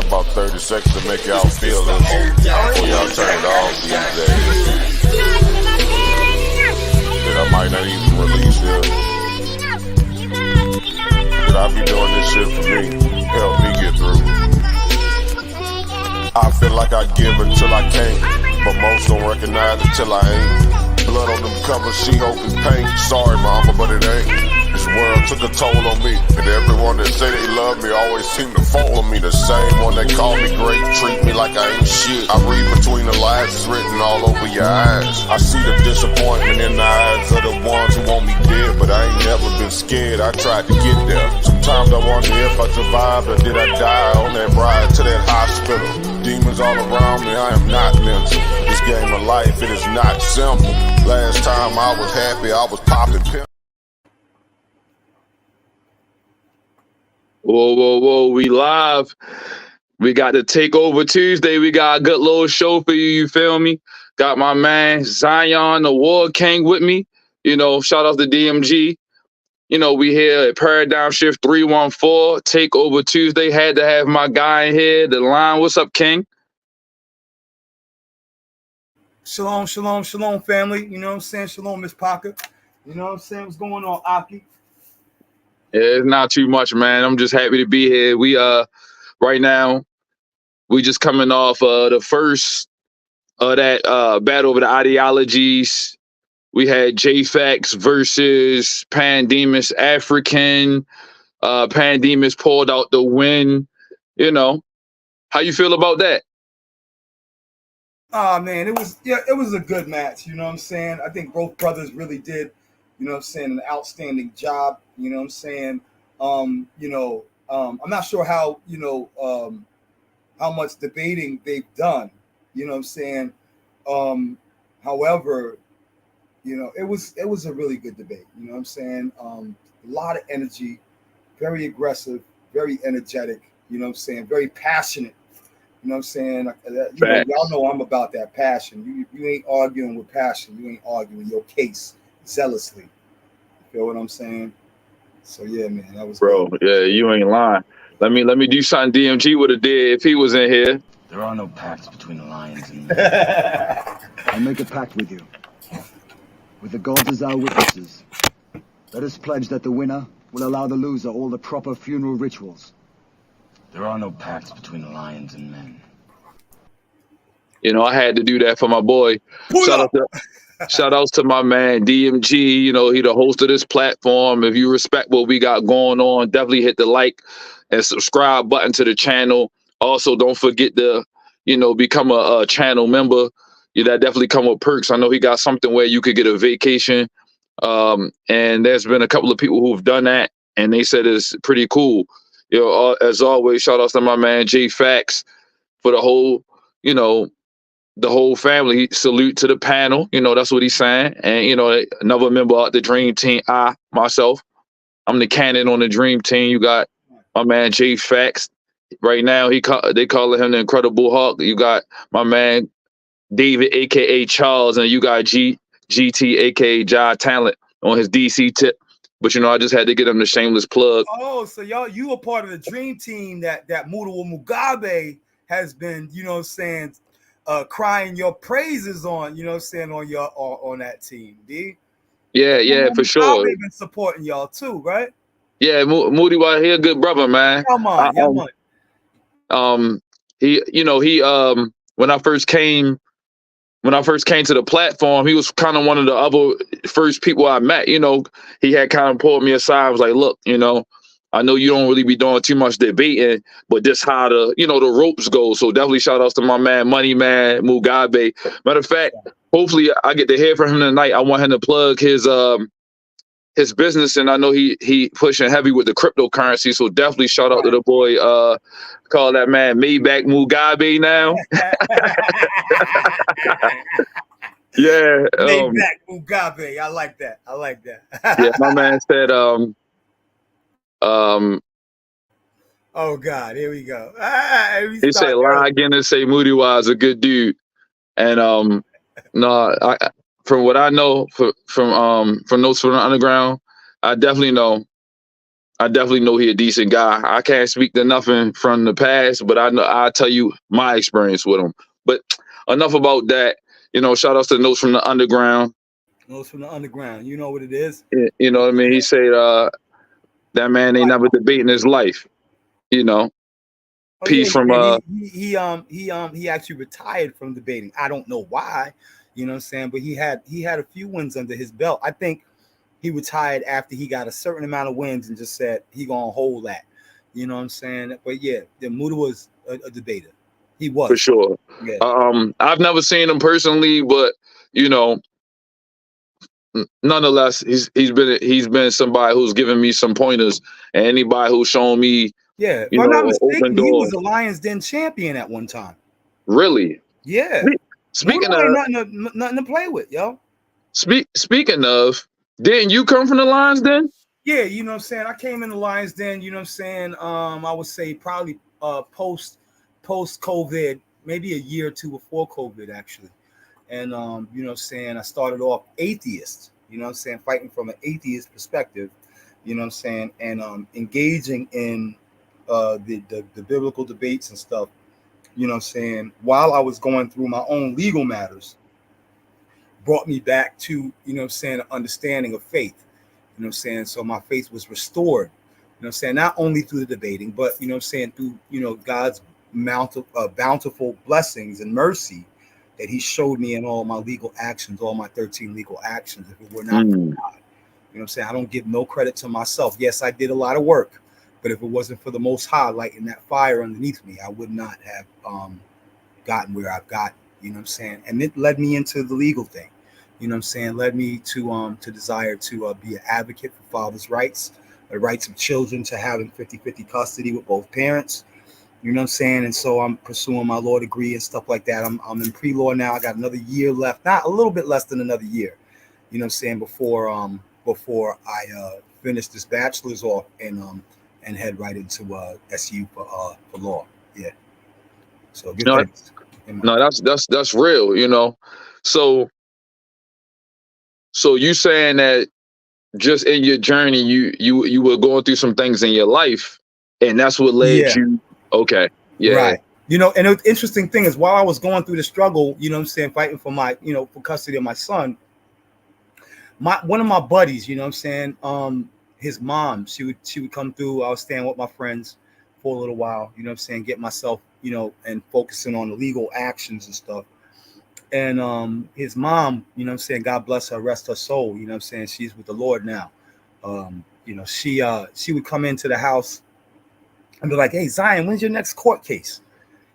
got about 30 seconds to make y'all feel this before y'all turn it off these days. That I might not even release here. But I be doing this shit for me, help me get through. I feel like I give until I can't, but most don't recognize it till I ain't. Blood on them covers, she hope it's paint. Sorry mama, but it ain't. This world took a toll on me, and everyone that say they love me always seem to follow me. The same one that call me great, treat me like I ain't shit. I read between the lines, it's written all over your eyes. I see the disappointment in the eyes of the ones who want me dead, but I ain't never been scared, I tried to get there. Sometimes I wonder if I survived or did I die on that ride to that hospital. Demons all around me, I am not mental. This game of life, it is not simple. Last time I was happy, I was popping pills. Whoa, whoa, whoa, we live. We got the Takeover Tuesday. We got a good little show for you, you feel me? Got my man Xion, the War King with me. You know, shout out to DMG. You know, we here at Paradigm Shift 314, Takeover Tuesday. Had to have my guy in here, the line. What's up, King? Shalom, shalom, shalom, family. You know what I'm saying? Shalom, Miss Parker. You know what I'm saying? What's going on, Aki? Yeah, it's not too much, man. I'm just happy to be here. We right now, we just coming off the first of that battle over the ideologies. We had J-Fax versus Pandemus African. Pandemus pulled out the win. You know, how you feel about that? Oh man, it was a good match. You know what I'm saying? I think both brothers really did, you know what I'm saying, an outstanding job. You know what I'm saying? I'm not sure how, how much debating they've done. You know what I'm saying? However, it was a really good debate. You know what I'm saying? A lot of energy, very aggressive, very energetic. You know what I'm saying? Very passionate. You know what I'm saying? Y'all know I'm about that passion. You ain't arguing with passion. You ain't arguing your case zealously. You feel what I'm saying? So yeah, man, that was bro. Good. Yeah, you ain't lying. Let me do something DMG would have did if he was in here. There are no pacts between the lions and men. I make a pact with you. With the gods as our witnesses. Let us pledge that the winner will allow the loser all the proper funeral rituals. There are no pacts between the lions and men. You know, I had to do that for my boy. Shout outs to my man DMG. You know, he the host of this platform. If you respect what we got going on, definitely hit the like and subscribe button to the channel. Also, don't forget to, become a channel member. Yeah, that definitely come with perks. I know he got something where you could get a vacation. And there's been a couple of people who've done that, and they said it's pretty cool. You know, as always, shout outs to my man J-Fax for the whole, the whole family. Salute to the panel. That's what he's saying. And, another member of the Dream Team, myself, I'm the cannon on the Dream Team. You got my man J-Fax. Right now, they calling him the Incredible Hulk. You got my man David, a.k.a. Charles, and you got GT, a.k.a. Jai Talent on his DC tip. But, I just had to get him the shameless plug. Oh, so you are part of the Dream Team that Mutawa Mugabe has been, crying your praises on, on that team, D. Yeah, for sure. They've been supporting y'all too, right? Yeah, Moody White, he a good brother, man. Come on, he when I first came to the platform, he was kind of one of the other first people I met. He had kind of pulled me aside. I was like, look, I know you don't really be doing too much debating, but this how the ropes go. So definitely shout outs to my man, Money Man Mugabe. Matter of fact, hopefully I get to hear from him tonight. I want him to plug his business, and I know he pushing heavy with the cryptocurrency. So definitely shout out to the boy. Call that man Maybach Mugabe now. Yeah. Maybach Mugabe. I like that. Yeah, my man said oh God, here we go. He said lie again and say Moody Wise a good dude. And no, from what I know from Notes from the Underground, I definitely know I definitely know he a decent guy. I can't speak to nothing from the past, but I know I'll tell you my experience with him. But enough about that. You know, shout outs to Notes from the Underground. Those from the underground. You know what it is. You know what I mean? He said that man ain't Like, never debating his life. You know, oh yeah, peace he from did. He actually retired from debating. I don't know why, you know what I'm saying, but he had a few wins under his belt. I think he retired after he got a certain amount of wins and just said he gonna hold that. You know what I'm saying? But yeah, the Muda was a debater. He for was. sure. Yeah. I've never seen him personally, but you know, nonetheless, he's been somebody who's given me some pointers, and anybody who's shown me, Yeah. If you I'm know, not an open mistaken, he was door. a Lions Den champion at one time. Really. Yeah. Spe- Muda Speaking ain't of nothing to play with, yo. speaking of, didn't you come from the lines then? Yeah, you know what I'm saying? I came in the Lions Den, you know what I'm saying? I would say probably post COVID, maybe a year or two before COVID actually. And you know what I'm saying, I started off atheist, you know what I'm saying, fighting from an atheist perspective, you know what I'm saying, and engaging in the biblical debates and stuff, you know what I'm saying, while I was going through my own legal matters, brought me back to, you know what I'm saying, an understanding of faith. You know what I'm saying? So my faith was restored. You know what I'm saying? Not only through the debating, but you know what I'm saying, through, you know, God's bountiful blessings and mercy that he showed me in all my legal actions, all my 13 legal actions. If it were not for Mm, God, you know what I'm saying? I don't give no credit to myself. Yes, I did a lot of work, but if it wasn't for the Most High lighting that fire underneath me, I would not have gotten where I've gotten. You know what I'm saying? And it led me into the legal thing. You know what I'm saying? Led me to desire to be an advocate for fathers' rights, the rights of children to having 50-50 custody with both parents. You know what I'm saying? And so I'm pursuing my law degree and stuff like that. I'm in pre-law now. I got another year left, not a little bit less than another year. You know what I'm saying? Before I finish this bachelor's off and head right into SU for law. Yeah. So good no, things. no, that's real. You know, so you saying that just in your journey, you were going through some things in your life, and that's what led Yeah. you. Okay, yeah. Right. You know, and the interesting thing is while I was going through the struggle, you know what I'm saying, fighting for my, you know, for custody of my son, one of my buddies, you know what I'm saying, his mom, she would come through. I was staying with my friends for a little while, you know what I'm saying, get myself, you know, and focusing on the legal actions and stuff. And his mom, you know what I'm saying, God bless her, rest her soul, you know what I'm saying, she's with the Lord now. You know, she would come into the house and be like, "Hey, Zion, when's your next court case?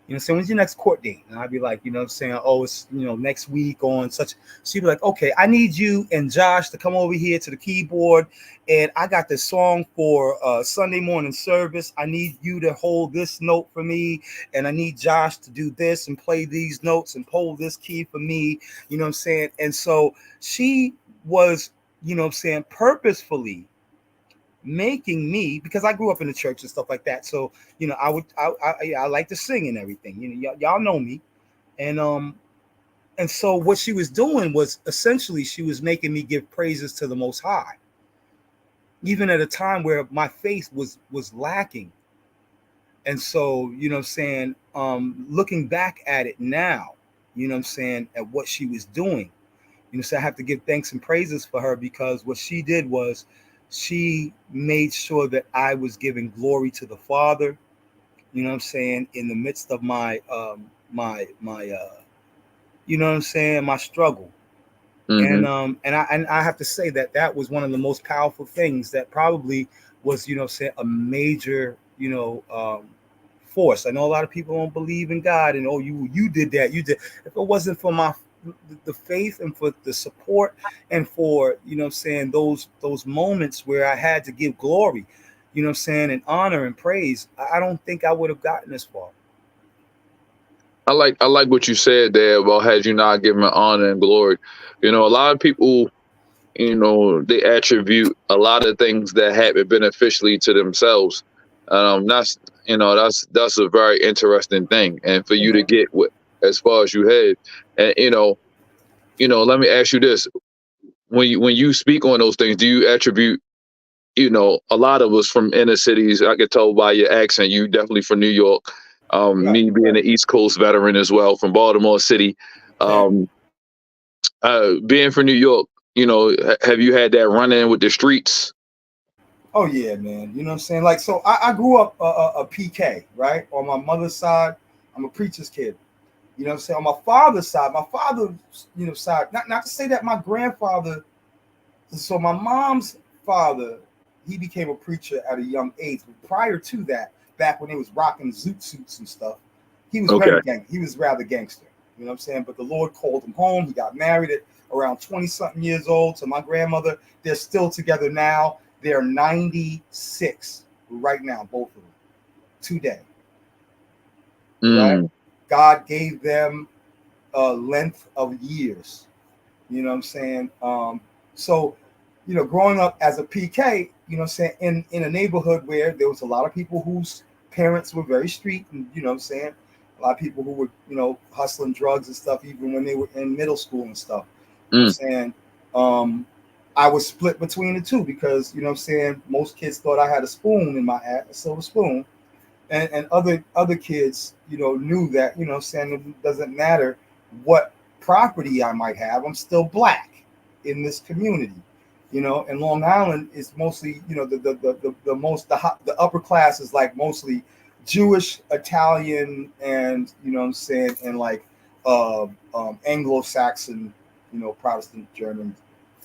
You know, so when's your next court date?" And I'd be like, you know what I'm saying, "Oh, it's, you know, next week on such." She'd be like, "Okay, I need you and Josh to come over here to the keyboard. And I got this song for Sunday morning service. I need you to hold this note for me. And I need Josh to do this and play these notes and hold this key for me." You know what I'm saying? And so she was, you know what I'm saying, purposefully making me, because I grew up in the church and stuff like that. So, you know, I like to sing and everything. You know, y'all know me. And so what she was doing was essentially she was making me give praises to the Most High, even at a time where my faith was lacking. And so, you know what I'm saying, looking back at it now, you know what I'm saying, at what she was doing, you know, so I have to give thanks and praises for her, because what she did was she made sure that I was giving glory to the Father, you know what I'm saying, in the midst of my you know what I'm saying, my struggle. Hmm. And I have to say that that was one of the most powerful things that probably was, you know, say a major, you know, force. I know a lot of people don't believe in God, and oh, you did that, you did. If it wasn't for the faith and for the support and for, you know what I'm saying, those moments where I had to give glory, you know what I'm saying, and honor and praise, I don't think I would have gotten this far. I like what you said there about had you not given honor and glory. You know, a lot of people, you know, they attribute a lot of things that happen beneficially to themselves. That's, you know, that's a very interesting thing, and for you to Mhm. get what as far as you had, and let me ask you this: when you speak on those things, do you attribute you know, a lot of us from inner cities. I could tell by your accent, you definitely from New York. Me being an East Coast veteran as well from Baltimore City. Being from New York, you know, have you had that run in with the streets? Oh yeah, man. You know what I'm saying? Like, so I grew up a PK, right? On my mother's side, I'm a preacher's kid. You know what I'm saying? On my father's side, side, not to say that my grandfather, so my mom's father, he became a preacher at a young age. But prior to that, back when they was rocking zoot suits and stuff, he was he was rather gangster. You know what I'm saying? But the Lord called him home. He got married at around 20-something years old to my grandmother. They're still together now. They're 96 right now, both of them, today. Right? God gave them a length of years. You know what I'm saying? So, you know, growing up as a PK, you know what I'm saying, in a neighborhood where there was a lot of people whose parents were very street, and you know what I'm saying, a lot of people who were, you know, hustling drugs and stuff even when they were in middle school and stuff. You know what I'm saying? I was split between the two because, you know what I'm saying, most kids thought I had a spoon in my ass, a silver spoon. And other kids, you know, knew that, you know what I'm saying, it doesn't matter what property I might have, I'm still black in this community. You know, and Long Island is mostly, you know, the upper class is like mostly Jewish, Italian, and you know what I'm saying, and like Anglo-Saxon, you know, Protestant, German,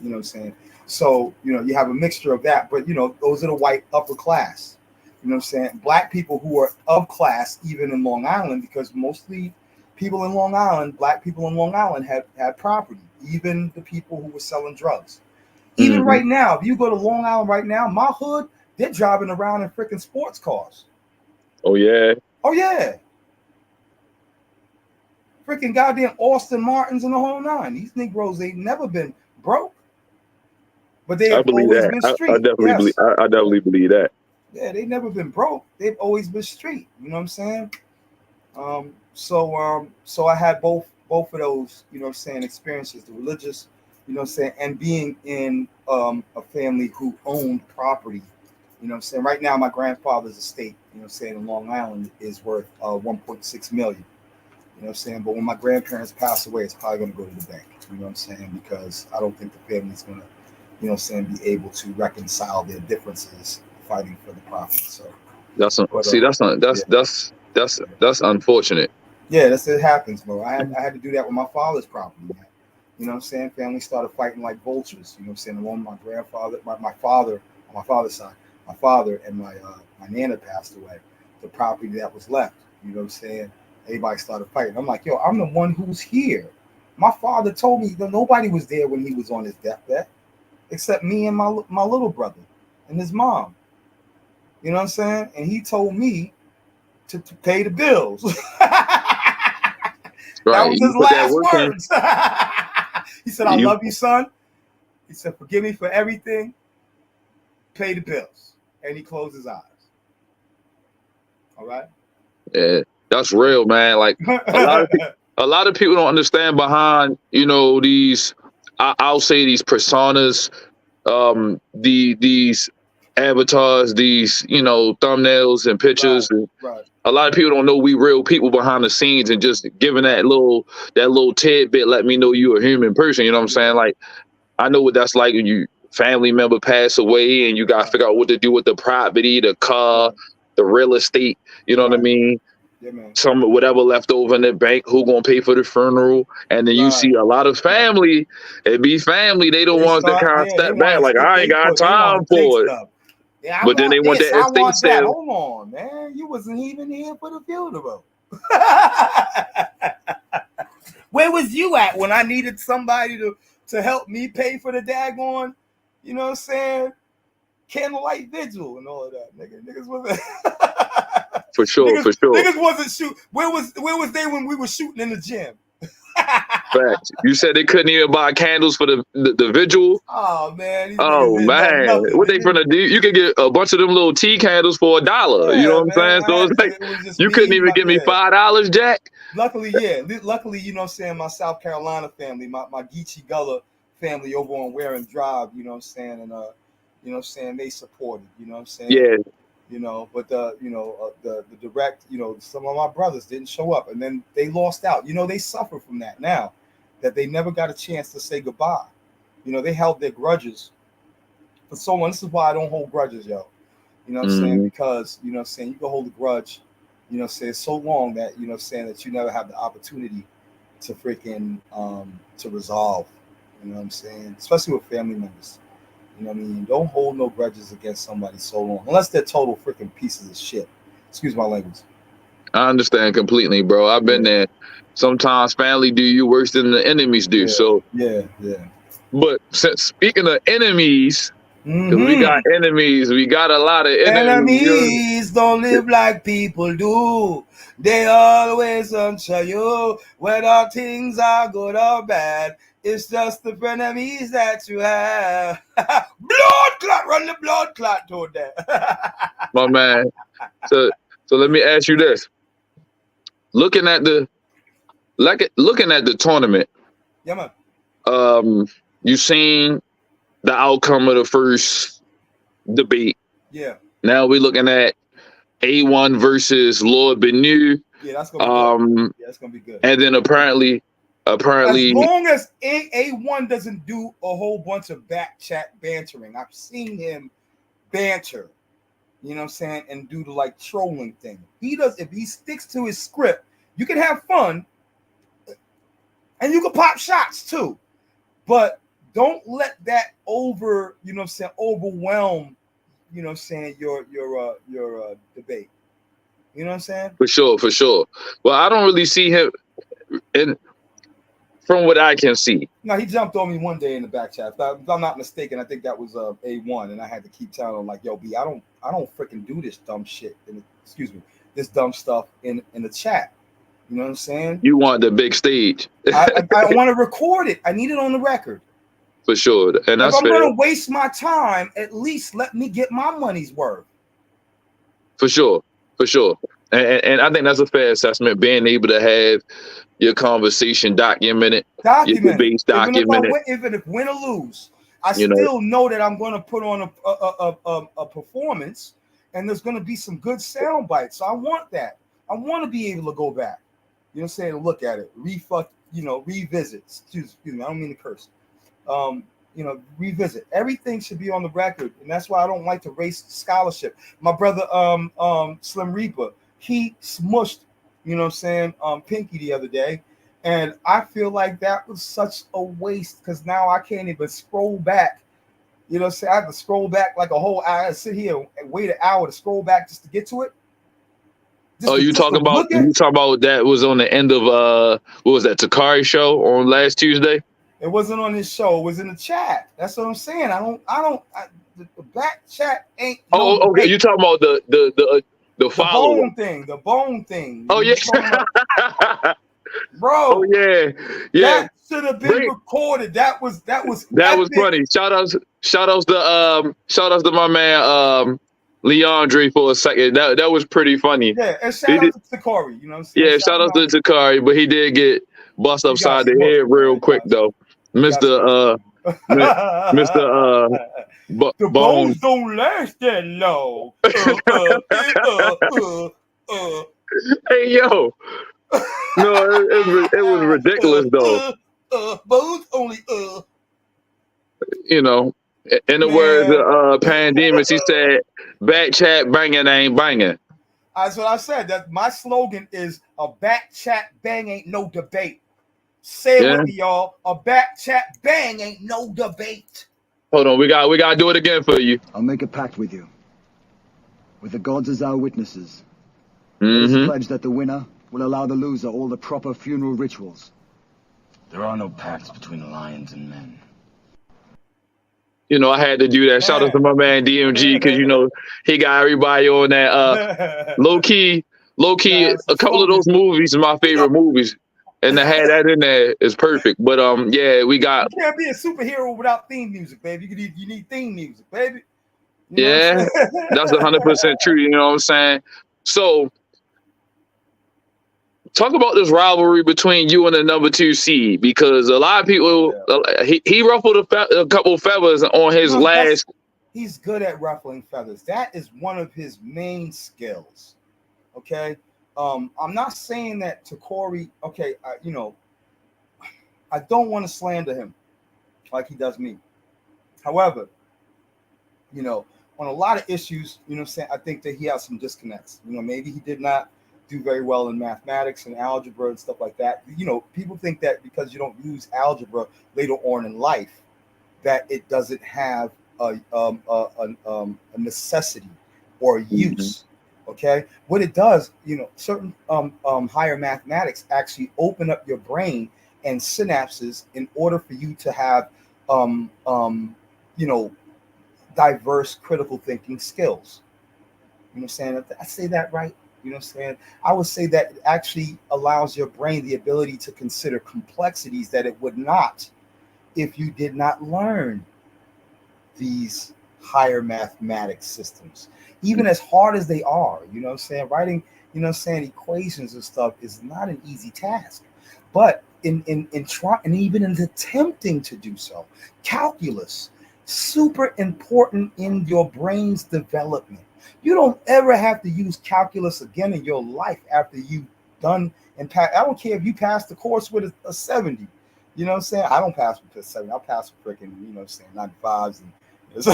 you know what I'm saying. So, you know, you have a mixture of that, but you know, those are the white upper class. You know what I'm saying? Black people who are of class, even in Long Island, because mostly people in Long Island, black people in Long Island had property, even the people who were selling drugs. Even right now, if you go to Long Island right now, my hood, they're driving around in freaking sports cars. Oh, yeah. Oh, yeah. Freaking goddamn Austin Martins and the whole nine. These Negroes ain't never been broke. But they have always been street. I definitely believe that. Yeah, they've never been broke. They've always been street. You know what I'm saying? So I had both of those, you know what I'm saying, experiences, the religious, you know what I'm saying, and being in a family who owned property. You know what I'm saying? Right now, my grandfather's estate, you know what I'm saying, in Long Island is worth $1.6 million. You know what I'm saying? But when my grandparents pass away, it's probably going to go to the bank. You know what I'm saying? Because I don't think the family's going to, you know what I'm saying, be able to reconcile their differences fighting for the property. So that's unfortunate. Yeah, it happens, bro. I had to do that with my father's property, man. You know what I'm saying? Family started fighting like vultures. You know what I'm saying? Along my grandfather, my father, on my father's side, my father and my nana passed away. The property that was left, you know what I'm saying? Everybody started fighting. I'm like, yo, I'm the one who's here. My father told me that nobody was there when he was on his deathbed, except me and my little brother and his mom. You know what I'm saying? And he told me to pay the bills. That was his last words. He said, I love you, son. He said, forgive me for everything. Pay the bills. And he closed his eyes. All right? Yeah, that's real, man. Like a lot of people don't understand behind, you know, these, I'll say these personas, these avatars, these, you know, thumbnails and pictures. Right. A lot of people don't know we real people behind the scenes, and just giving that little tidbit let me know you a human person. You know what I'm saying? Like, I know what that's like when you family member pass away and you got to figure out what to do with the property, the car, the real estate. You know what I mean? Yeah, man. Some whatever left over in the bank, who gonna pay for the funeral? And then you see a lot of family. It be family. They don't want to kind of step back. Like, I ain't got time for it. Yeah, but then they want that estate sale. Hold on, man. You wasn't even here for the funeral. Where was you at when I needed somebody to help me pay for the daggone, you know what I'm saying, candlelight vigil and all of that, niggas wasn't. For sure. Niggas wasn't shoot. Where was they when we were shooting in the gym? Facts. You said they couldn't even buy candles for the vigil. Oh man. What they finna do? You could get a bunch of them little tea candles for $1. You know what I'm saying? So it's like you couldn't even give me $5, Jack. Luckily, you know what I'm saying, my South Carolina family, my Geechee Gullah family over on Warren Drive, you know what I'm saying, and you know what I'm saying, they supported, you know what I'm saying? Yeah. You know, but the direct, you know, some of my brothers didn't show up, and then they lost out. You know, they suffer from that now, that they never got a chance to say goodbye. You know, they held their grudges for so long. This is why I don't hold grudges, yo. You know what I'm saying? Because, you know what I'm saying, you can hold a grudge, you know what I'm saying, so long that, you know what I'm saying, that you never have the opportunity to freaking to resolve. You know what I'm saying? Especially with family members. You know what I mean? Don't hold no grudges against somebody so long, unless they're total freaking pieces of shit. Excuse my language. I understand completely, bro. I've been there. Sometimes family do you worse than the enemies do. So, yeah. but speaking of enemies, because we got enemies, we got a lot of enemies. Enemies don't live like people do. They always answer you, whether things are good or bad. It's just the enemies that you have. Blood clot, run the blood clot to there. My man. So let me ask you this: looking at the tournament, Yeah, man. you seen the outcome of the first debate. Yeah. Now we're looking at A1 versus Lord Benu. Yeah, that's gonna be good. Yeah, that's gonna be good. And then apparently, as long as A1 doesn't do a whole bunch of back chat bantering, I've seen him banter, you know what I'm saying, and do the like trolling thing. He does. If he sticks to his script, you can have fun, and you can pop shots too, but don't let that overwhelm, you know what I'm saying, your debate. You know what I'm saying? For sure. Well, I don't really see him from what I can see. No, he jumped on me one day in the back chat. If I'm not mistaken, I think that was A1, and I had to keep telling him like, "Yo, B, I don't freaking do this dumb shit. This dumb stuff in the chat." You know what I'm saying? You want the big stage. I want to record it. I need it on the record. For sure, and that's if I'm going to waste my time, at least let me get my money's worth. For sure. And I think that's a fair assessment, being able to have your conversation documented. Your debates documented. Even if win or lose, I still know that I'm going to put on a performance, and there's going to be some good sound bites. So I want that. I want to be able to go back. You know what I'm saying? Look at it. Revisit. Excuse me. I don't mean to curse. Revisit. Everything should be on the record, and that's why I don't like to race scholarship. My brother, Slim Reaper, he smushed, you know what I'm saying, Pinky the other day, and I feel like that was such a waste because now I can't even scroll back. You know what I'm saying? I have to scroll back like a whole hour, sit here and wait an hour to scroll back just to get to it. You talking about that was on the end of what was that, Takari show on last Tuesday? It wasn't on this show. It was in the chat. That's what I'm saying. The back chat ain't. Okay. You talking about the follow the bone thing. Oh yeah, bro. Oh yeah. That should have been recorded. That was funny. Shout outs to my man Leandre for a second. That was pretty funny. Yeah, and shout out to Takari. You know what I'm saying? Yeah, shout out to Takari, but he did get bust upside the head real quick though. Mr. The bones don't last that long. Hey yo, no, it was ridiculous though. Bones only. You know, in the words of Pandemics, he said, "Back chat banging ain't banging." That's what I said. That my slogan is a back chat bang ain't no debate. Say it with me, y'all. A back chat bang ain't no debate. Hold on, we got to do it again for you. I'll make a pact with you. With the gods as our witnesses. Let us pledge that the winner will allow the loser all the proper funeral rituals. There are no pacts between lions and men. You know, I had to do that. Shout out to my man DMG, because you know he got everybody on that. Low key. A couple of those movies are my favorite movies. And to have that in there is perfect. But we got. You can't be a superhero without theme music, baby. You need theme music, baby. You know that's 100% true. You know what I'm saying? So, talk about this rivalry between you and the number 2 seed, because a lot of people he ruffled a couple feathers on his last He's good at ruffling feathers. That is one of his main skills. Okay. I'm not saying that to Corey. Okay, I don't want to slander him like he does me. However, on a lot of issues, I'm saying, I think that he has some disconnects. Maybe he did not do very well in mathematics and algebra and stuff like that. People think that because you don't use algebra later on in life, that it doesn't have a necessity or use. Okay, what it does, certain higher mathematics actually open up your brain and synapses in order for you to have diverse critical thinking skills. Did I say that right? I would say that it actually allows your brain the ability to consider complexities that it would not if you did not learn these higher mathematics systems, even as hard as they are. Writing equations and stuff is not an easy task, but in trying, and even in attempting to do so, calculus, super important in your brain's development. You don't ever have to use calculus again in your life after you've done and pass. I don't care if you pass the course with a 70. I don't pass with a 70. I'll pass with freaking 95s and and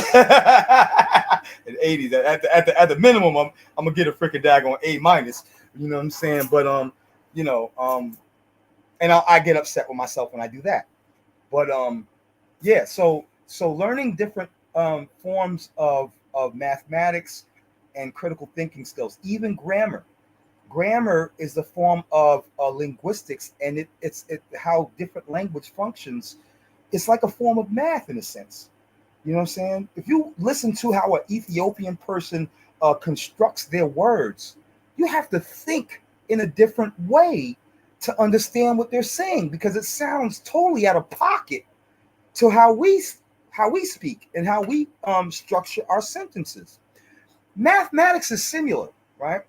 80s. At the minimum, I'm gonna get a freaking daggone A minus. But and I get upset with myself when I do that. But yeah. So learning different forms of mathematics and critical thinking skills, even grammar. Grammar is the form of linguistics, and it's how different language functions. It's like a form of math in a sense. If you listen to how an Ethiopian person constructs their words, you have to think in a different way to understand what they're saying, because it sounds totally out of pocket to how we speak and how we structure our sentences. Mathematics is similar, right?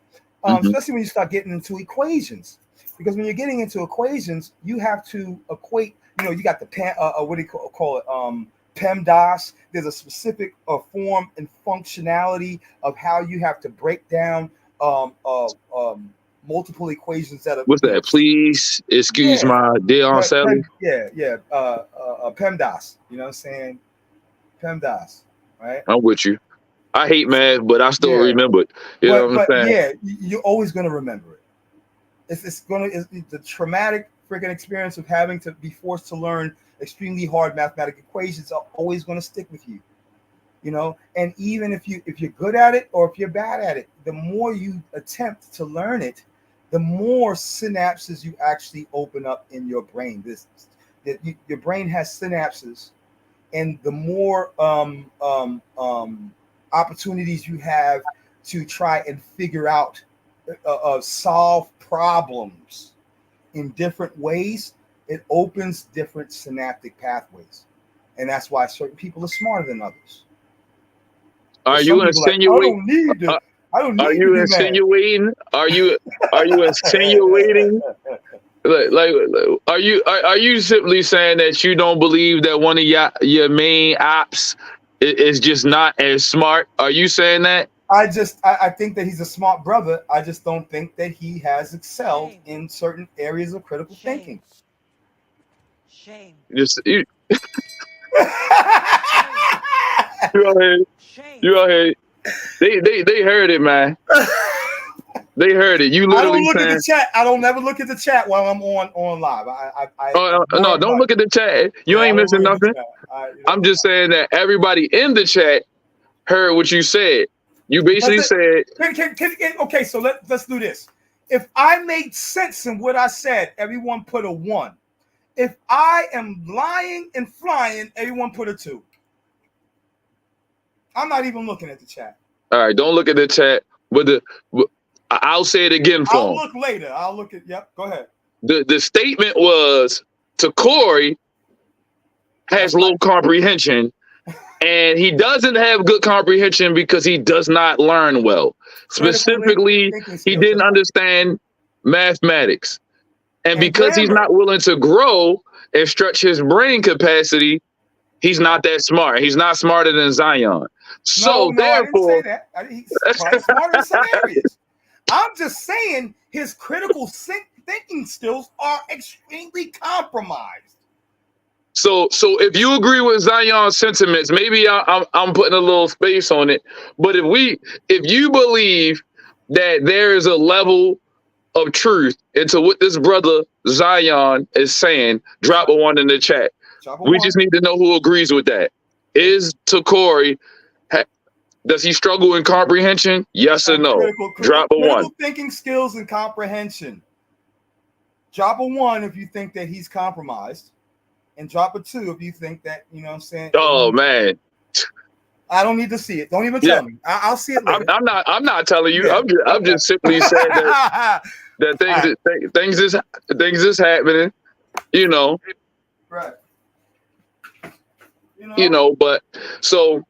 Especially when you start getting into equations, because when you're getting into equations, you have to equate. You got the what do you call it? PEMDAS. There's a specific form and functionality of how you have to break down multiple equations that are. What's that? Please excuse my dear Sally. PEMDAS. PEMDAS, right? I'm with you. I hate math, but I still remember it. You know what I'm saying? Yeah, you're always going to remember it. It's the traumatic freaking experience of having to be forced to learn extremely hard mathematical equations are always going to stick with you. And even if you're good at it or if you're bad at it, the more you attempt to learn it, the more synapses you actually open up in your brain. Your brain has synapses, and the more opportunities you have to try and figure out, solve problems in different ways, it opens different synaptic pathways. And that's why certain people are smarter than others. Are you insinuating? Are you insinuating? Are you insinuating? Like, are you simply saying that you don't believe that one of your main ops is just not as smart? Are you saying that? I think that he's a smart brother. I just don't think that he has excelled in certain areas of critical thinking. Shame. You out here. They heard it, man. They heard it. You literally. I don't look at the chat. I don't never look at the chat while I'm on live. No, don't look at the chat. You ain't missing nothing. I'm just saying that everybody in the chat heard what you said. You basically said. Okay, so let's do this. If I made sense in what I said, everyone put a 1. If I am lying and flying, everyone put a 2. I'm not even looking at the chat. All right, don't look at the chat. But I'll say it again for him. I'll look later. I'll look at. Yep. Go ahead. The statement was to Corey has low comprehension, and he doesn't have good comprehension because he does not learn well. Specifically, he didn't understand mathematics. And because he's not willing to grow and stretch his brain capacity, he's not that smart. He's not smarter than Xion. So No, I didn't say therefore, that. He's probably smarter in some areas. I'm just saying his critical thinking skills are extremely compromised. so if you agree with Zion's sentiments, maybe I'm putting a little space on it. But if you believe that there is a level of truth into what this brother Zion is saying, drop a one in the chat. Chopper We one. just need to know who agrees with that. Is Takori, does he struggle in comprehension? Yes or no? Drop a one. Critical thinking skills and comprehension. Drop a one if you think that he's compromised, and drop a two if you think that, you know what I'm saying. Oh man, I don't need to see it. Don't even tell me. I'll see it later. I'm not telling you. Yeah, I'm just simply saying that things is happening. You know. Right. But so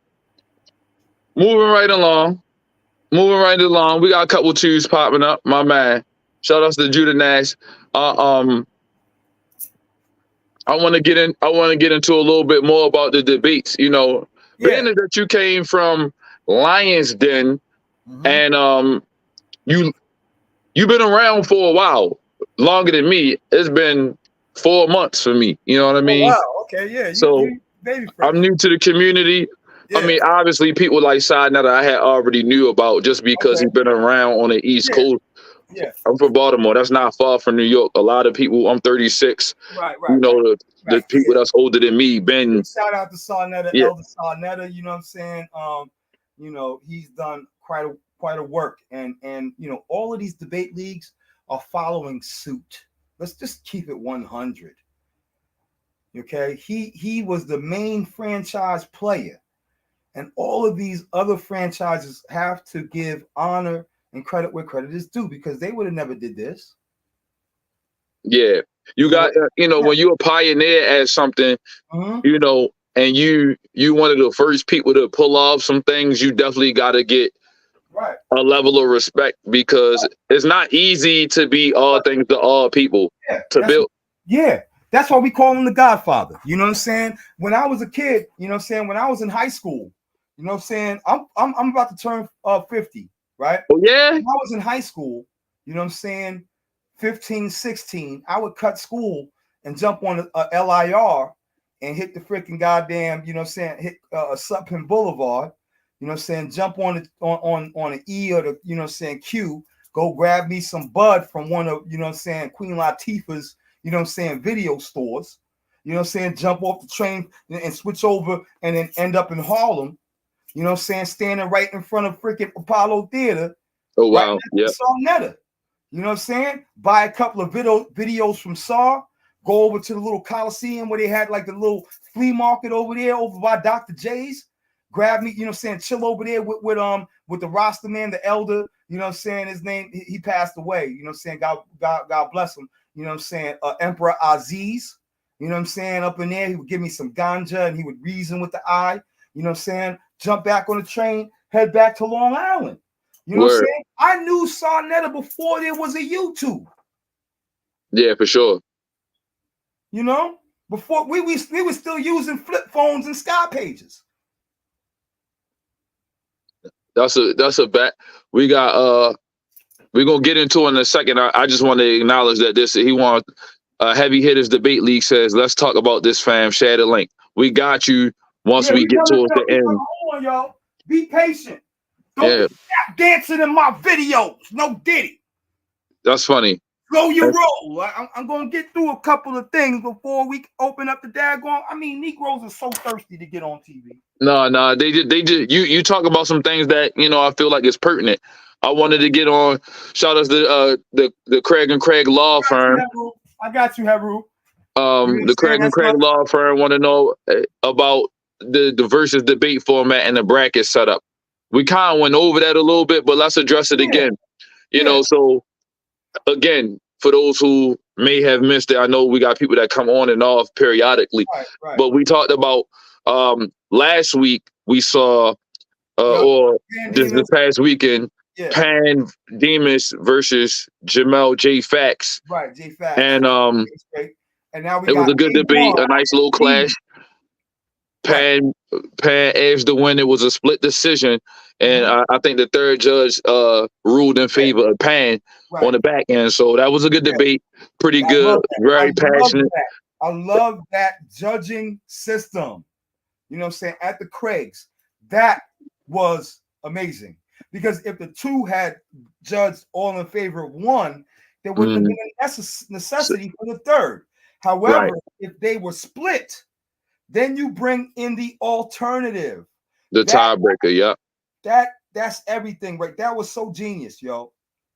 moving right along, we got a couple twos popping up. My man, shout out to Judah Nash. I want to get into a little bit more about the debates. Being that you came from Lions Den, and you've been around for a while, longer than me. It's been 4 months for me. You know what I mean? Oh, wow. Okay. Yeah. You baby I'm new to the community. Yeah. I mean, obviously, people like Side that I had already knew about just because he's been around on the East Coast. Yeah. I'm from Baltimore. That's not far from New York. A lot of people, I'm 36. Right. The people that's older than me, been. Shout out to Sarnetta, Elder Sarnetta. You know what I'm saying? He's done quite a work, and all of these debate leagues are following suit. Let's just keep it 100. Okay, he was the main franchise player, and all of these other franchises have to give honor and credit where credit is due, because they would have never did this. Yeah, you got when you're a pioneer at something, and you one of the first people to pull off some things, you definitely got to get a level of respect, because it's not easy to be all things to all people to build. Yeah. That's why we call him the Godfather. You know what I'm saying? When I was a kid, you know what I'm saying? When I was in high school, you know what I'm saying? I'm about to turn 50, right? Oh, yeah? When I was in high school, you know what I'm saying? 15, 16, I would cut school and jump on a LIR and hit the freaking goddamn, you know what I'm saying? Hit Sutton Boulevard, you know what I'm saying? Jump on an E or the, you know what I'm saying, Q, go grab me some bud from one of, you know what I'm saying, Queen Latifah's, you know what I'm saying, video stores, you know what I'm saying, jump off the train and switch over and then end up in Harlem, you know what I'm saying, standing right in front of freaking Apollo Theater. Oh, wow. Yeah. Sarnetta. You know what I'm saying? Buy a couple of videos from SAR, go over to the little Coliseum where they had like the little flea market over there over by Dr. J's. Grab me, you know what I'm saying, chill over there with the roster man, the elder, you know what I'm saying, his name, he passed away, you know what I'm saying, God bless him. You know what I'm saying? Emperor Aziz, you know what I'm saying? Up in there, he would give me some ganja and he would reason with the eye. You know what I'm saying? Jump back on the train, head back to Long Island. You know what I'm saying? I knew Sarnetta before there was a YouTube. Yeah, for sure. You know? Before we were still using flip phones and Sky Pages. That's a bet. We got we're gonna get into it in a second. I just want to acknowledge that he wants Heavy Hitters Debate League says, let's talk about this, fam. Share the link. We got you once we get towards the end. Hold on, y'all. Be patient. Don't stop dancing in my videos. No diddy. That's funny. Slow your roll. I'm gonna get through a couple of things before we open up the daggone. I mean, Negroes are so thirsty to get on TV. No, they just you talk about some things that I feel like is pertinent. I wanted to get on. Shout out to the Craig and Craig law firm. I got you, Hebrew. The Craig and Craig law firm want to know about the versus debate format and the bracket setup. We kind of went over that a little bit, but let's address it again. You know, so again, for those who may have missed it, I know we got people that come on and off periodically, but we talked about last week. We saw or this past weekend. Yeah. Pan Demas versus Jamel J Fax. Right, J Fax. And and now it was a good debate, a nice little clash. Pan Pan edged the win. It was a split decision, and I think the third judge ruled in favor of Pan on the back end. So that was a good debate. Pretty good, very passionate. I love that judging system. You know what I'm saying? At the Craigs, that was amazing. Because if the two had judged all in favor of one, there wouldn't have been a necessity for the third. However, if they were split, then you bring in the alternative. The tiebreaker, That's everything, right? That was so genius, yo.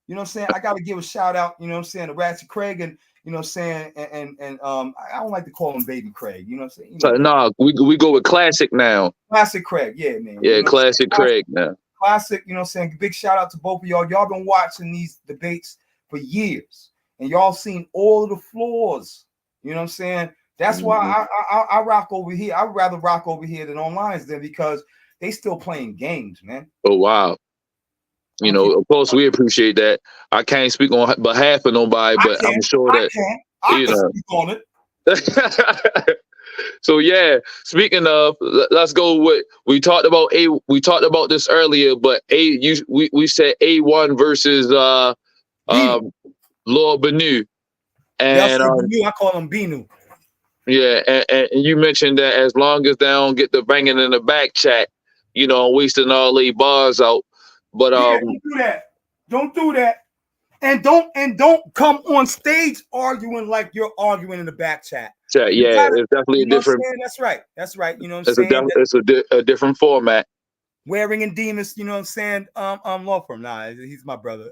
You know what I'm saying? I got to give a shout out, you know what I'm saying, to Ratchet Craig, and you know what I'm saying, and I don't like to call him Baby Craig, you know what I'm saying? You know, we go with Classic now. Classic Craig, yeah, man. Yeah, you know Classic Craig now. Classic, you know what I'm saying? Big shout out to both of y'all. Y'all been watching these debates for years, and y'all seen all of the flaws. You know what I'm saying? That's why I rock over here. I'd rather rock over here than online than, because they still playing games, man. Oh, wow. You know, of course, we appreciate that. I can't speak on behalf of nobody, but I'm sure that I can speak on it. So yeah, speaking of, let's go with, we talked about this earlier, but we said A1 versus Lord Benu, and I call him Benu. Yeah, and you mentioned that as long as they don't get the banging in the back chat, you know, wasting all the bars out. But don't do that. Don't do that. And don't come on stage arguing like you're arguing in the back chat. It's definitely a different. That's right. That's right. You know what I'm saying? It's a different format. Waring and Demas, you know what I'm saying? Law firm. Nah, he's my brother.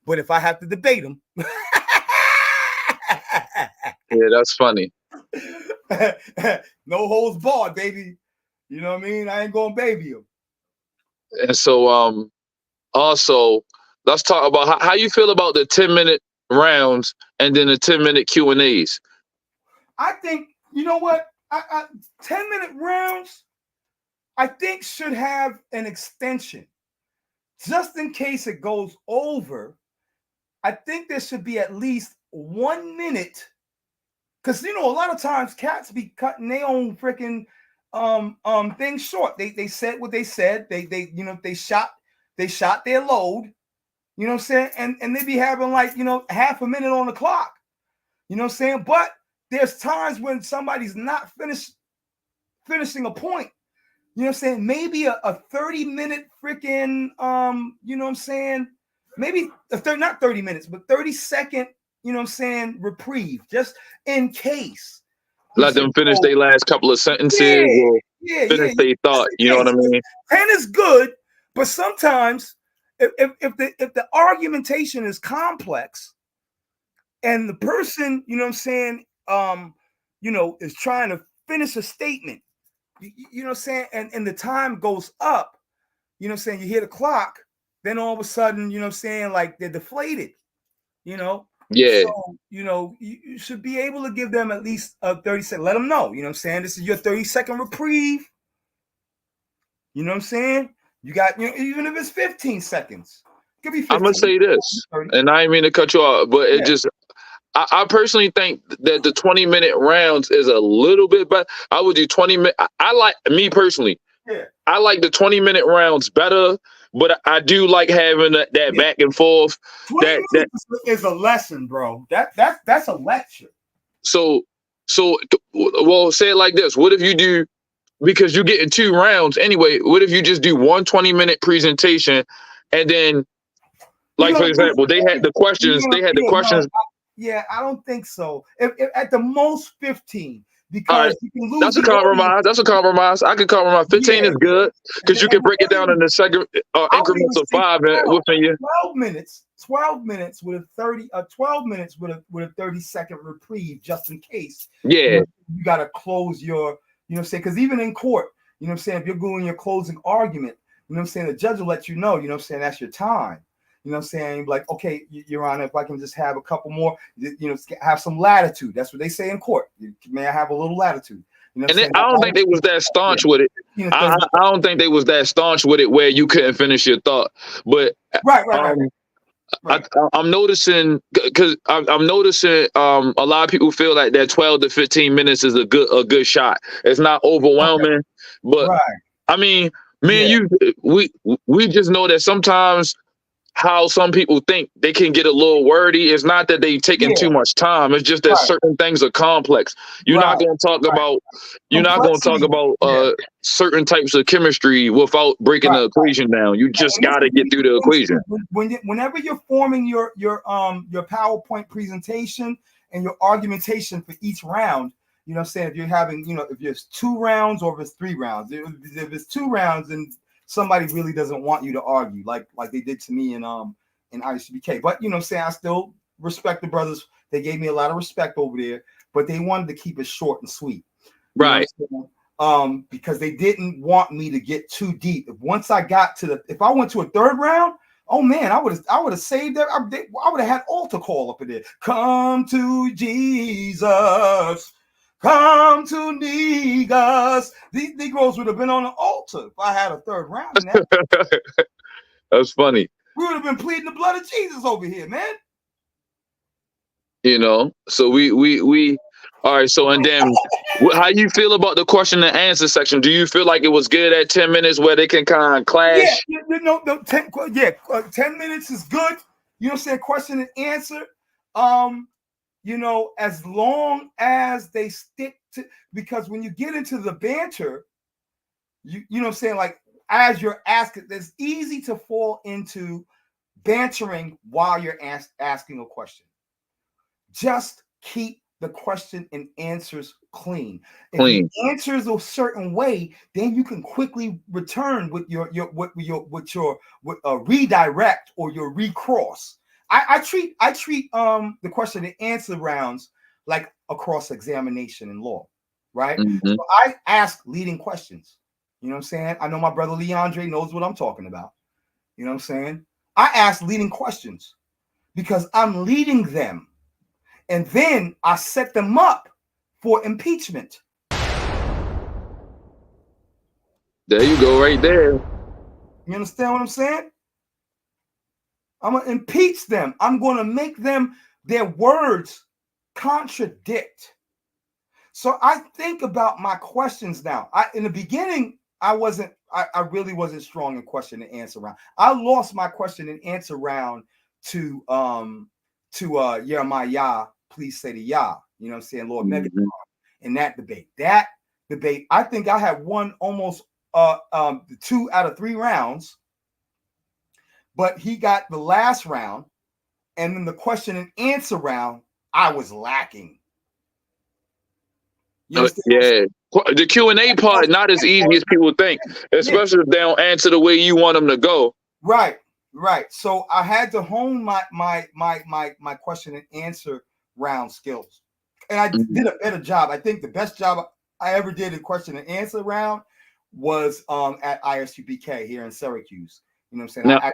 But if I have to debate him, yeah, that's funny. No holds barred, baby. You know what I mean? I ain't gonna baby him. And so, also, let's talk about how you feel about the 10-minute rounds and then the 10-minute Q&As. I think, you know what? 10-minute rounds, I think, should have an extension. Just in case it goes over, I think there should be at least 1 minute. Because, you know, a lot of times cats be cutting their own freaking things short. They said what they said. They you know, they shot their load. You know what I'm saying? And they be having, like, you know, half a minute on the clock. You know what I'm saying? But there's times when somebody's not finishing a point. You know what I'm saying? Maybe a 30-minute freaking you know what I'm saying? Maybe not 30 minutes, but 30-second, you know what I'm saying, reprieve, just in case. Let them finish their last couple of sentences or finish their thought. You know what I mean? 10 is good, but sometimes if the argumentation is complex and the person, you know what I'm saying, you know, is trying to finish a statement, you know what I'm saying, and the time goes up, you know what I'm saying, you hear the clock, then all of a sudden, you know what I'm saying, like, they're deflated, you know? Yeah. So, you know, you should be able to give them at least a 30-second. Let them know, you know what I'm saying? This is your 30-second reprieve. You know what I'm saying? You got, you know, even if it's 15 seconds. It could be 15. I'm going to say this, and I didn't mean to cut you off, but it just, I personally think that the 20-minute rounds is a little bit better. I would do 20 minutes. I like, me personally, I like the 20-minute rounds better, but I do like having that back and forth. 20 minutes is a lesson, bro. That's a lecture. So, well, say it like this. What if you do, because you're getting 2 rounds anyway, what if you just do one 20-minute presentation and then, like, for example, they had the questions. Yeah, I don't think so. If at the most 15, because you can lose. That's a compromise. That's a compromise. I can compromise. 15 is good because you can break it down in the second increments of 5 within you. 12 minutes. 12 minutes with a 30. 12 minutes with a 30-second reprieve, just in case. Yeah, you got to close your. You know what I'm saying? Because even in court, you know what I'm saying, if you're doing your closing argument, you know what I'm saying, the judge will let you know. You know what I'm saying, that's your time. You know what I'm saying? Like, okay, Your Honor, if I can just have a couple more, you know, have some latitude. That's what they say in court. May I have a little latitude? You know, and I don't think they was that staunch with it. You know, I don't think they was that staunch with it where you couldn't finish your thought. But right. Right. I'm noticing because I'm noticing a lot of people feel like that 12 to 15 minutes is a good shot. It's not Okay. overwhelming, but Right. I mean, me and Yeah. you, we just know that sometimes how some people think they can get a little wordy. It's not that they've taken Yeah. too much time. It's just that Right. certain things are complex. You're not Right. going to talk Right. about you're not going to talk Complexity. about Yeah. certain types of chemistry without breaking Right. the equation down. You just And this got is to get through the equation. whenever you're forming your PowerPoint presentation and your argumentation for each round, you know what I'm saying? If you're having, if there's 2 rounds or if it's 3 rounds, if it's 2 rounds, then somebody really doesn't want you to argue like they did to me in ISBK. But you know what I'm saying, I still respect the brothers. They gave me a lot of respect over there, but they wanted to keep it short and sweet. You know Right. what I'm saying? Because they didn't want me to get too deep. Once I got if I went to a 3rd round, oh man, I would have saved that. I would have had altar call up in there. Come to Jesus. Come to Negus. These Negroes would have been on the altar if I had a 3rd round in that. That's funny. We would have been pleading the blood of Jesus over here, man. So we all right. So and then how you feel about the question and answer section? Do you feel like it was good at 10 minutes where they can kind of clash? Yeah, 10 minutes is good. You know what I'm saying? Question and answer. As long as they stick to, because when you get into the banter, you know what I'm saying? Like, as you're asking, it's easy to fall into bantering while you're asking a question. Just keep the question and answers clean. If Clean. the answer is a certain way, then you can quickly return with your redirect or your recross. I treat the question and answer rounds like a cross examination in law, right? Mm-hmm. So I ask leading questions. You know what I'm saying? I know my brother Leandre knows what I'm talking about. You know what I'm saying? I ask leading questions because I'm leading them. And then I set them up for impeachment. There you go, right there. You understand what I'm saying? I'm going to impeach them. I'm going to make their words contradict. So I think about my questions now. In the beginning, I really wasn't strong in question and answer round. I lost my question and answer round to Jeremiah, please say the Yah. You know what I'm saying? Lord Megatron. In that debate. I think I had won almost 2 out of 3 rounds, but he got the last round, and then the question and answer round, I was lacking. Yeah, the Q&A part not as easy as people think, especially if they don't answer the way you want them to go. Right. So I had to hone my question and answer round skills, and I did a better job. I think the best job I ever did in question and answer round was at ISUPK here in Syracuse. You know what I'm saying? Now,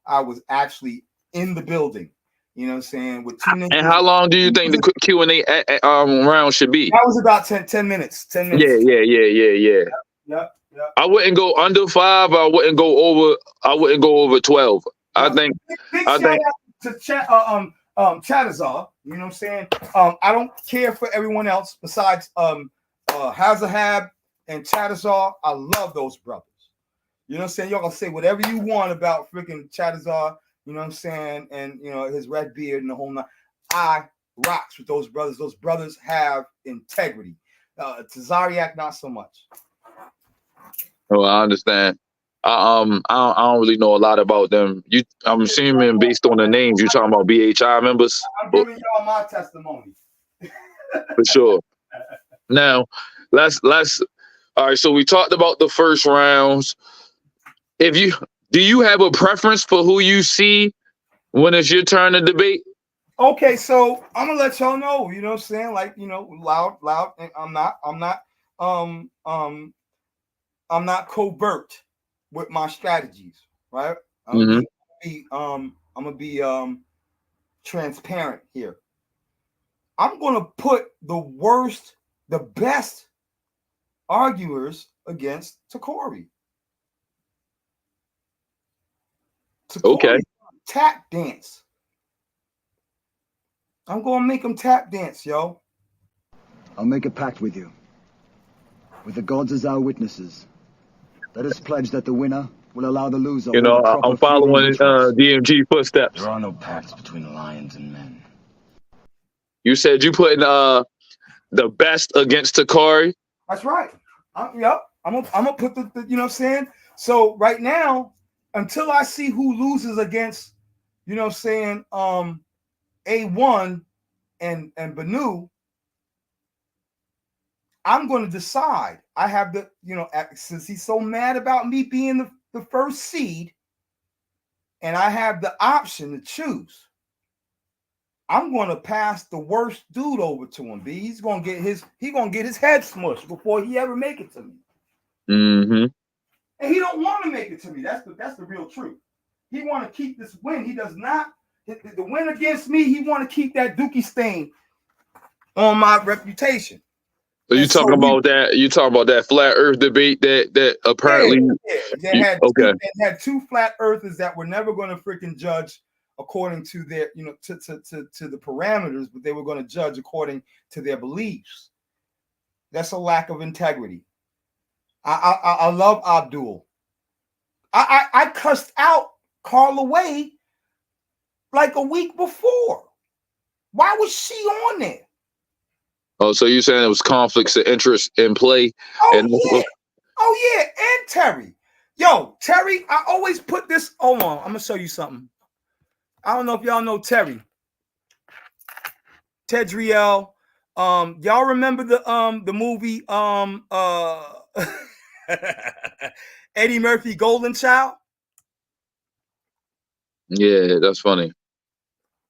I was actually in the building. You know what I'm saying? With 2 ninjas. And how long do you think the Q&A round should be? That was about 10 minutes. 10 minutes. Yeah. Yep. I wouldn't go under 5. I wouldn't go over 12. I think shout out to Chatazar. You know what I'm saying? I don't care for everyone else besides Hazahab and Chatazar. I love those brothers. You know what I'm saying? Y'all gonna say whatever you want about freaking Chatazar, you know what I'm saying, and his red beard and the whole nine. I rocks with those brothers. Those brothers have integrity. Tazariak, not so much. Oh, I understand. I don't really know a lot about them. I'm assuming based on the names you're talking about BHI members. I'm giving y'all my testimony. For sure. Now, let's all right. So we talked about the first rounds. Do you have a preference for who you see when it's your turn to debate? Okay, so I'm gonna let y'all know. You know what I'm saying? Like, loud. And I'm not covert with my strategies, right? I'm gonna be transparent here. I'm gonna put the best arguers against Takori. Okay. tap dance. I'm going to make them tap dance, yo. I'll make a pact with you. With the gods as our witnesses, let us pledge that the winner will allow the loser You all know, the proper I'm following funeral rituals. DMG footsteps. There are no pacts between lions and men. You said you putting the best against Takari. That's right. Yep. I'm gonna put the you know what I'm saying? So right now, until I see who loses against, you know what I'm saying, A1 and Banu, I'm going to decide. I have the, you know, since he's so mad about me being the first seed, and I have the option to choose, I'm going to pass the worst dude over to him. B. He's going to get his head smushed before he ever make it to me. Mm-hmm. And he don't want to make it to me. That's the real truth. He want to keep this win. He does not. The win against me, he want to keep that Dookie stain on my reputation. So you talking about that? You talking about that flat Earth debate that apparently? Yeah. They had two flat earthers that were never going to freaking judge according to their, you know, to the parameters, but they were going to judge according to their beliefs. That's a lack of integrity. I love Abdul. I cussed out Carla Wade like a week before. Why was she on there? Oh, so you saying it was conflicts of interest in play? Oh yeah, and Terry. Yo, Terry, I always put this. Hold on, I'm gonna show you something. I don't know if y'all know Terry. Tedriel. Y'all remember the movie Eddie Murphy Golden Child? Yeah, that's funny.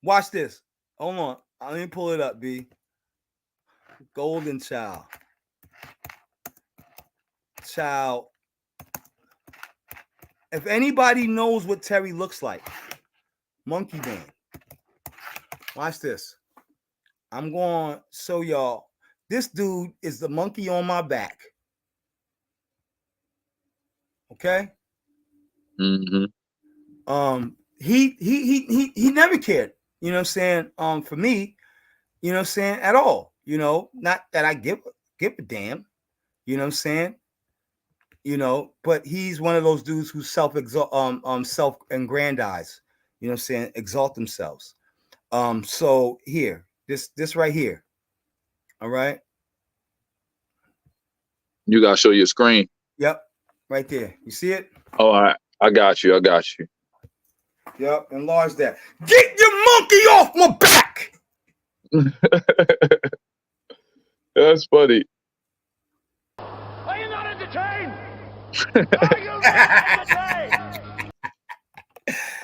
Watch this. Hold on. Let me pull it up, B. Golden Child. Child. If anybody knows what Terry looks like, Monkey Man. Watch this. I'm going to show y'all. This dude is the monkey on my back. Okay? Mm-hmm. He never cared, you know what I'm saying? For me, you know what I'm saying, at all. You know, not that I give a damn, you know what I'm saying? You know, but he's one of those dudes who self-aggrandize, you know what I'm saying, exalt themselves. So here, this right here. All right. You gotta show your screen. Yep, right there. You see it? Oh, all right. I got you. Yep, enlarge that. Get your monkey off my back. That's funny. Are you not entertained? Are you not entertained?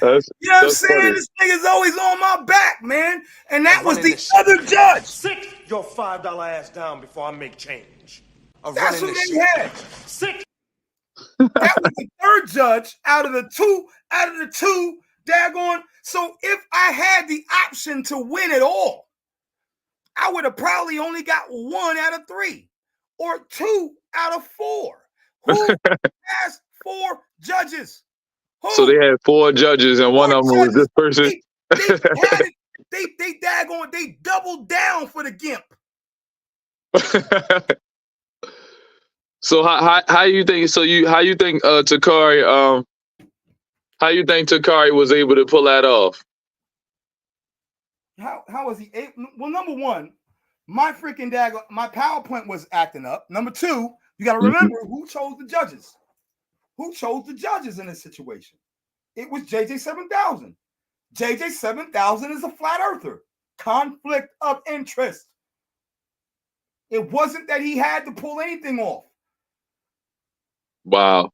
You know what I'm saying? Funny. This nigga's always on my back, man. And that was the other judge. Sit your $5 ass down before I make change. That's who they had. Sit. That was the third judge out of the two daggone. So if I had the option to win it all, I would have probably only got 1 out of 3 or 2 out of 4. Who has 4 judges? Who? So they had 4 judges, and one of them was this person. They daggone. They doubled down for the gimp. So how you think? How you think Takari? How you think Takari was able to pull that off? How was he able? Well, number one, my PowerPoint was acting up. Number 2, you got to remember who chose the judges. Who chose the judges in this situation? It was JJ 7000. JJ 7000 is a flat earther. Conflict of interest. It wasn't that he had to pull anything off. Wow.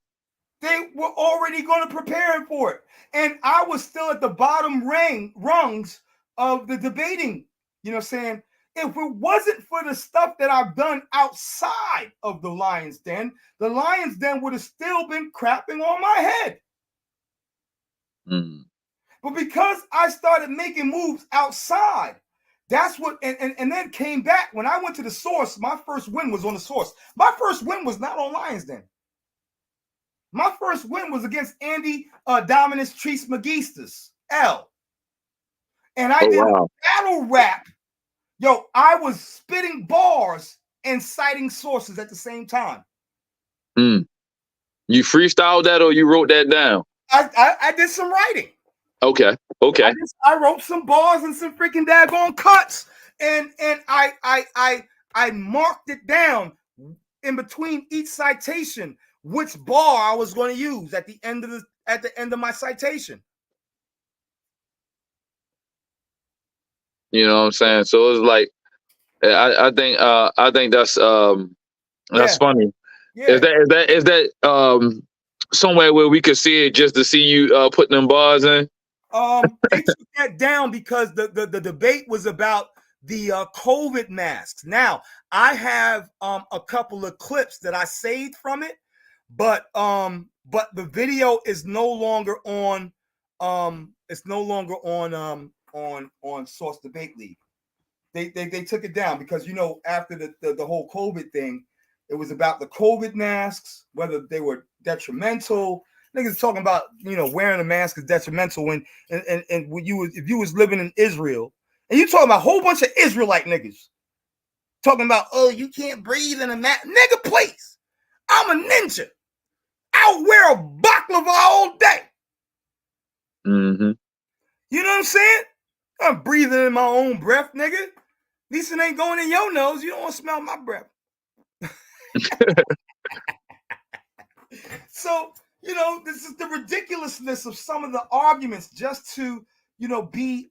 They were already going to prepare him for it. And I was still at the bottom rungs of the debating. You know what I'm saying? If it wasn't for the stuff that I've done outside of the Lion's Den, the Lion's Den would have still been crapping on my head. But because I started making moves outside, that's what, and then came back. When I went to the source, my first win was on the source. My first win was not on Lion's Den. My first win was against Andy Dominus Treese Magistus. L. And I Oh did wow. battle rap. Yo, I was spitting bars and citing sources at the same time. Mm. You freestyled that or you wrote that down? I did some writing. Okay. Okay. I wrote some bars and some freaking daggone cuts, and I marked it down in between each citation which bar I was going to use at the end of my citation. You know what I'm saying? So it's like I think that's Yeah, funny. yeah. Is that somewhere where we could see it just to see you putting them bars in? They took that down because the debate was about the COVID masks. Now I have a couple of clips that I saved from it, but the video is no longer on on Source Debate League. They took it down because, you know, after the whole COVID thing, it was about the COVID masks, whether they were detrimental. Niggas talking about, you know, wearing a mask is detrimental when and when if you was living in Israel, and you talking about a whole bunch of Israelite niggas talking about, oh, you can't breathe in a mask. Nigga, please. I'm a ninja. I'll wear a baklava all day. Mm-hmm. You know what I'm saying? I'm breathing in my own breath, nigga. At least it ain't going in your nose. You don't want to smell my breath. So, you know, this is the ridiculousness of some of the arguments just to, you know, be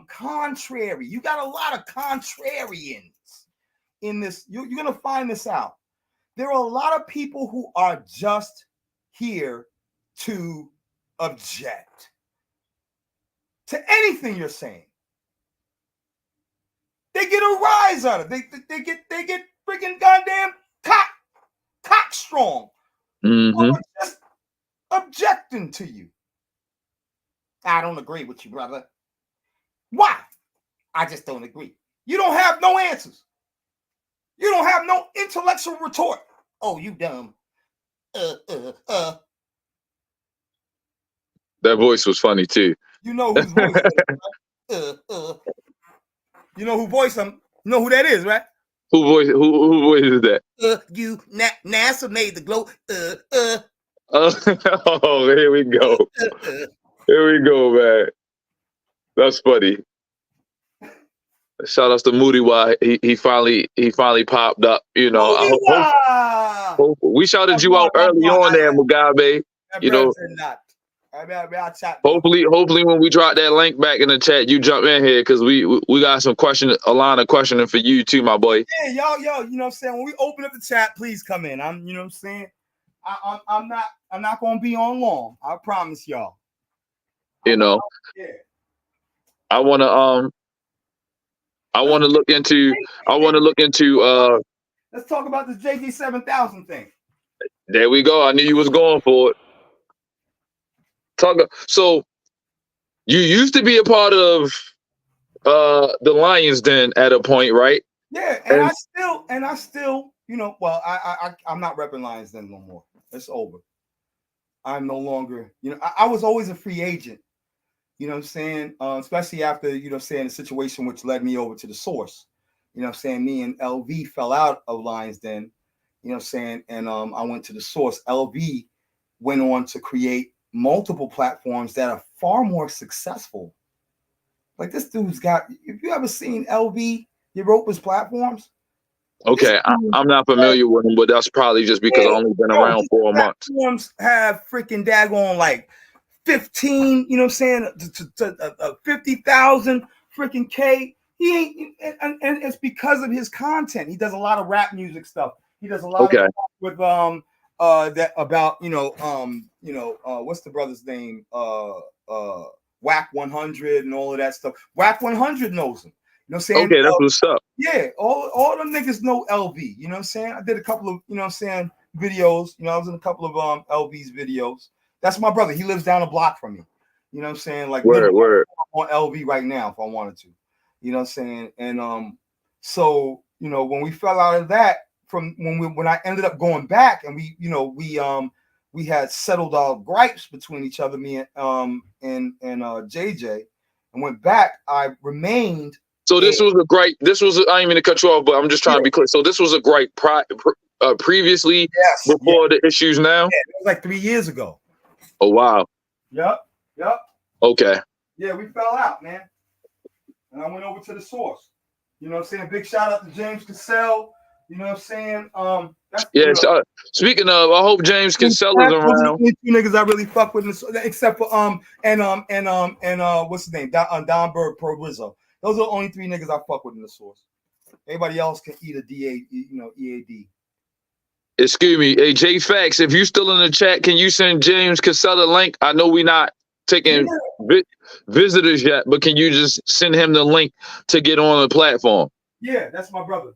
contrary. You got a lot of contrarians in this. You're going to find this out. There are a lot of people who are just here to object to anything you're saying. They get a rise out of it. They get freaking goddamn cock strong. Mm-hmm. Or just objecting to you. I don't agree with you, brother. Why? I just don't agree. You don't have no answers. You don't have no intellectual retort. Oh, you dumb. That voice was funny too. You know whose voice that is, right? You know who voice him? You know who that is, right? Who voice is that? NASA made the glow. Oh, here we go. Here we go, man. That's funny. Shout out to Moody why he finally popped up. You know, hope we shouted you out early on there, Mugabe. You know, hopefully when we drop that link back in the chat, you jump in here because we got a line of questioning for you too, my boy. Yeah, yo, you know what I'm saying? When we open up the chat, please come in. You know what I'm saying? I'm not gonna be on long. I promise y'all. You know, yeah. I wanna look into Let's talk about this JG 7000 thing. There we go. I knew you was going for it. So you used to be a part of the Lions Den at a point, right? Yeah, and I still, you know, well, I'm not repping Lions Den no more. It's over. I'm no longer, you know, I was always a free agent, you know what I'm saying? Especially after, you know, saying the situation which led me over to the Source. You know what I'm saying? Me and LV fell out of Lions Den, you know what I'm saying? And I went to the Source. LV went on to create multiple platforms that are far more successful. Like this dude's got, if you ever seen LV Europa's platforms? Okay, I'm not familiar with them, but that's probably just because I've only been around 4 months. Platforms have freaking daggone like 15, you know what I'm saying, to 50,000 freaking K. He ain't, and it's because of his content. He does a lot of rap music stuff. He does a lot of stuff with that about, what's the brother's name? Whack 100 and all of that stuff. Whack 100 knows him. You know what I'm saying? Okay, that's what's up. Yeah, all them niggas know LV. You know what I'm saying? I did a couple of, you know what I'm saying, videos. You know, I was in a couple of LV's videos. That's my brother. He lives down the block from me. You know what I'm saying? Like word. On LV right now if I wanted to. You know what I'm saying? And so, you know, when we fell out of that, from when I ended up going back and we we had settled our gripes between each other, me and JJ, and went back. I remained. So this was a great. This was. I didn't mean to cut you off, but I'm just trying to be clear. So this was a great previously before the issues now. Yeah, it was like 3 years ago. Oh wow. Yep. Okay. Yeah, we fell out, man. And I went over to the source. You know what I'm saying? Big shout out to James Cassell. You know what I'm saying? Speaking of, I hope James Cassell is around. Those are the two niggas I really fuck with, except for what's his name? Don Berg Pro Rizzo. Those are the only 3 niggas I fuck with in the source. Everybody else can eat a EAD. Excuse me, hey J Fax, if you still in the chat, can you send James Cassell a link? I know we're not taking visitors yet, but can you just send him the link to get on the platform? Yeah, that's my brother.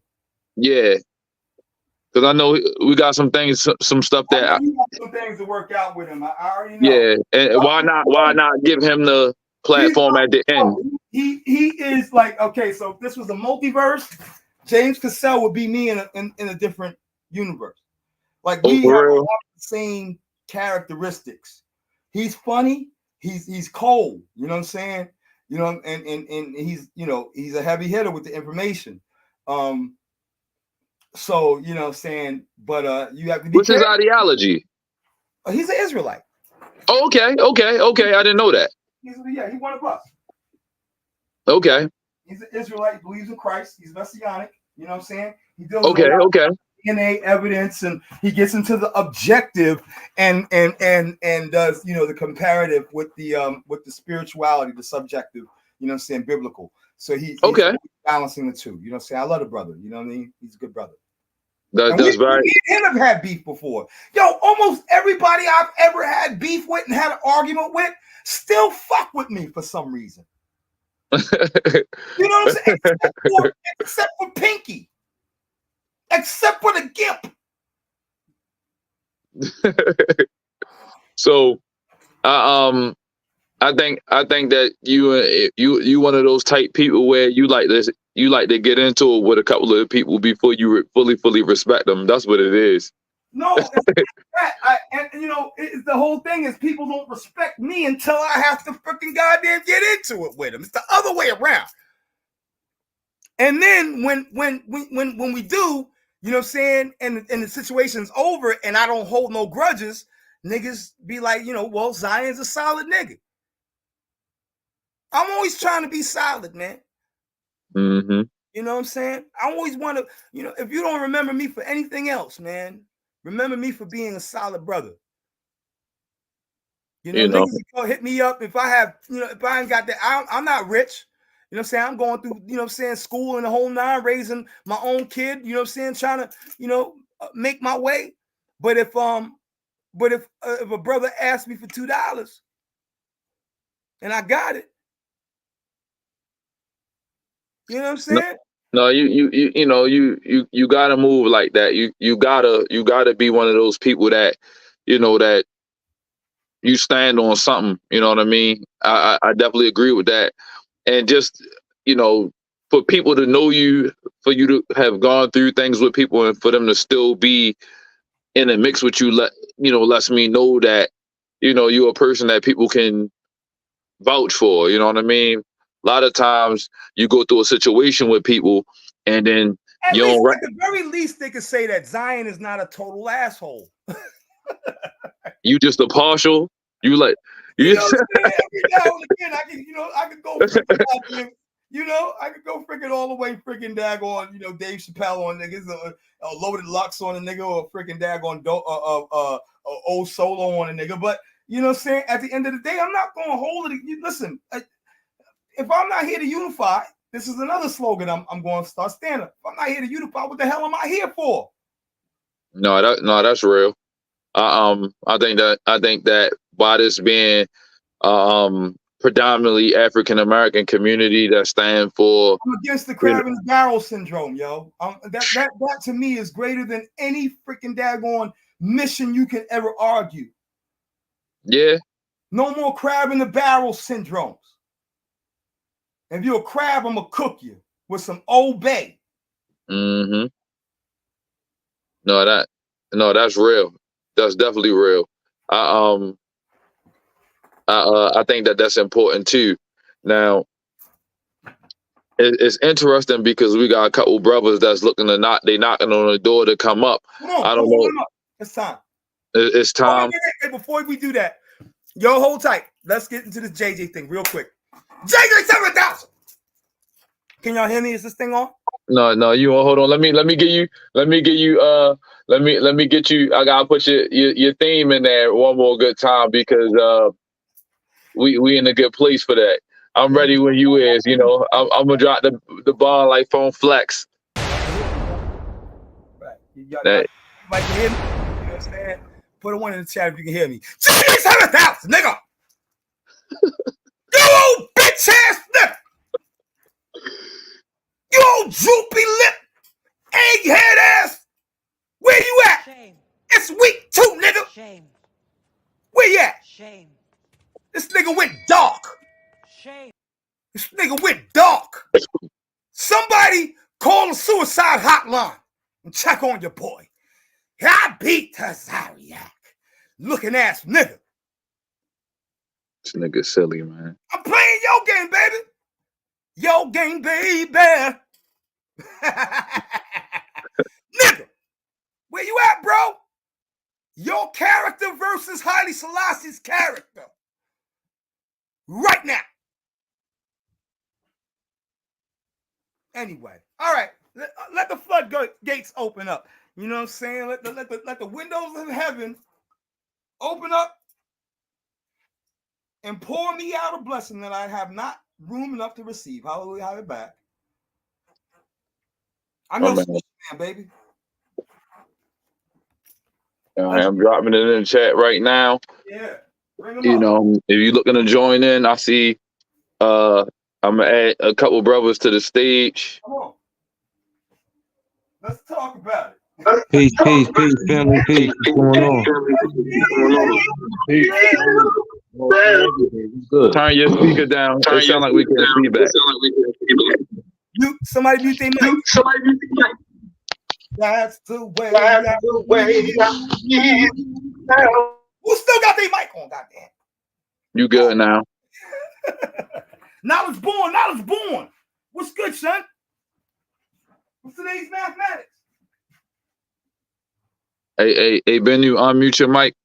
Yeah, because I know we got some things, some stuff that some things to work out with him. I already know. Yeah, and why not give him the platform at the end? He is like, okay, so if this was a multiverse, James Cassell would be me in a different universe. Like we have the same characteristics. He's funny. He's cold. You know what I'm saying? You know, and he's he's a heavy hitter with the information. So you know what I'm saying, but you have to be. What's his ideology? He's an Israelite. Oh, okay. I didn't know that. He's one of us. Okay. He's an Israelite, believes in Christ. He's messianic. You know what I'm saying? He deals with DNA evidence, and he gets into the objective and does the comparative with the spirituality, the subjective. You know what I'm saying? Biblical. So he's balancing the two. You know what I'm saying? I love the brother. You know what I mean? He's a good brother. That's right. Me and him have had beef before. Yo, almost everybody I've ever had beef with and had an argument with still fuck with me for some reason. You know what I'm saying? Except for Pinky. Except for the Gimp. So, I think that you one of those type people where you like to get into it with a couple of people before you fully respect them. That's what it is. No, it's that. The whole thing is people don't respect me until I have to freaking goddamn get into it with them. It's the other way around. And then when we do, you know what I'm saying, and the situation's over and I don't hold no grudges, niggas be like, well, Zion's a solid nigga. I'm always trying to be solid, man. Mm-hmm. You know what I'm saying? I always want to, if you don't remember me for anything else, man, remember me for being a solid brother. Niggas can hit me up if I have, if I ain't got that. I'm not rich. You know what I'm saying? I'm going through, you know what I'm saying, school and the whole nine, raising my own kid, you know what I'm saying, trying to, make my way. But if a brother asked me for $2 and I got it, you know what I'm saying? No, you gotta move like that. You gotta be one of those people that, that you stand on something. You know what I mean? I definitely agree with that. And just, for people to know you, for you to have gone through things with people and for them to still be in a mix with you, lets me know that, you're a person that people can vouch for. You know what I mean? A lot of times you go through a situation with people and then at the very least they could say that Zion is not a total asshole. You just a partial. You know what I'm saying? Every now and again, I could go freaking, I could go freaking all the way freaking daggone, Dave Chappelle on niggas, Loaded Lux on a nigga, or freaking daggone old Solo on a nigga. But you know what I'm saying? At the end of the day, I'm not going to hold it. Listen, if I'm not here to unify, this is another slogan I'm going to start standing. If I'm not here to unify, what the hell am I here for? No, that's real. I think that by this being predominantly African American community that stand for, I'm against the crab in the barrel syndrome, yo. That to me is greater than any freaking daggone mission you can ever argue. Yeah. No more crab in the barrel syndromes. If you're a crab, I'm gonna cook you with some Old Bay. Mm-hmm. No, that's real. That's definitely real. I I think that that's important too. Now, it's interesting because we got a couple brothers that's looking to knock. They knocking on the door to come up. Come on, I don't hold know. them up. It's time. It's Oh, time. wait, before we do that, yo, hold tight. Let's get into this JJ thing real quick. JJ 7000. Can y'all hear me? Is this thing on? No, you hold on. Let me get you. Let me get you. I gotta put your theme in there one more good time because we in a good place for that. I'm ready when you is. You know, I'm gonna drop the ball like phone flex. Right. You might hear me. You know what I'm saying? Put a one in the chat if you can hear me. JJ 7000, nigga. You old bitch ass nigga. You old droopy lip, egghead ass. Where you at? Shame. It's week 2, nigga. Shame. Where you at? Shame. This nigga went dark. Shame. This nigga went dark. Somebody call the suicide hotline and check on your boy. I beat Tazariak. Looking ass nigga. This nigga silly, man. I'm playing your game, baby. Your game, baby. Nigga, where you at, bro? Your character versus Haile Selassie's character. Right now. Anyway, all right. Let the floodgates open up. You know what I'm saying? Let the windows of heaven open up and pour me out a blessing that I have not room enough to receive. Hallelujah, have it back. I know, man, baby. All right, I'm dropping it in the chat right now. Yeah, bring them you up. know, if you're looking to join in, I see. I'm gonna add a couple brothers to the stage. Come on, let's talk about it. Peace, family, peace. What's going on? Good. Turn your speaker down. It sound like we get feedback. Somebody mute their mic. That's the way. Who still got their mic on? Goddamn. You good now? Knowledge born. What's good, son? What's today's mathematics? Hey, Ben, you unmute your mic.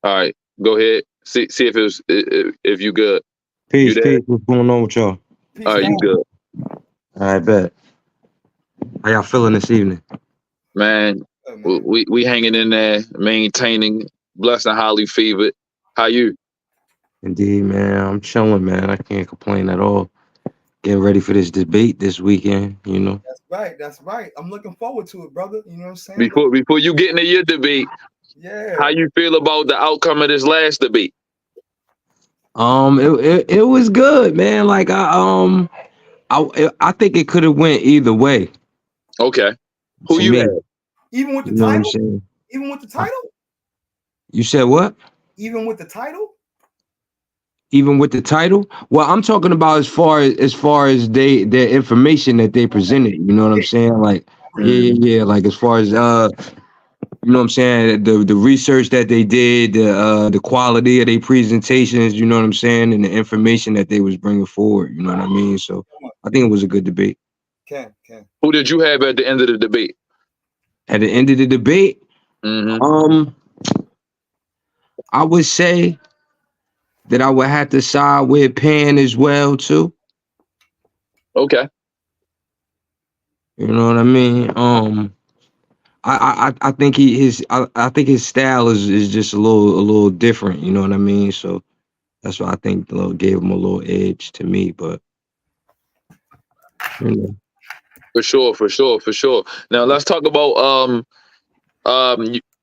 All right, go ahead. See if you good. Peace. What's going on with y'all? Peace, all right, you good? All right, bet. How y'all feeling this evening? Man, we hanging in there, maintaining, blessed and highly favored. How you? Indeed, man. I'm chilling, man. I can't complain at all. Getting ready for this debate this weekend, you know. That's right. I'm looking forward to it, brother. You know what I'm saying? Before you get into your debate, how you feel about the outcome of this last debate? It was good, man. Like I think it could have went either way. Okay. Who you had? Even with the You know title? what I'm saying? Even with the title? You said what? Even with the title? Even with the title? Well, I'm talking about as far as their information that they presented. You know what I'm saying? Like, yeah. Like as far as you know what I'm saying, the research that they did, the quality of their presentations. You know what I'm saying, and the information that they was bringing forward. You know what I mean? So I think it was a good debate. Okay. Who did you have at the end of the debate? At the end of the debate, I would say that I would have to side with Pan as well too. Okay. You know what I mean? I think his style is just a little different. You know what I mean? So that's why I think gave him a little edge to me. But you know. For sure. Now let's talk about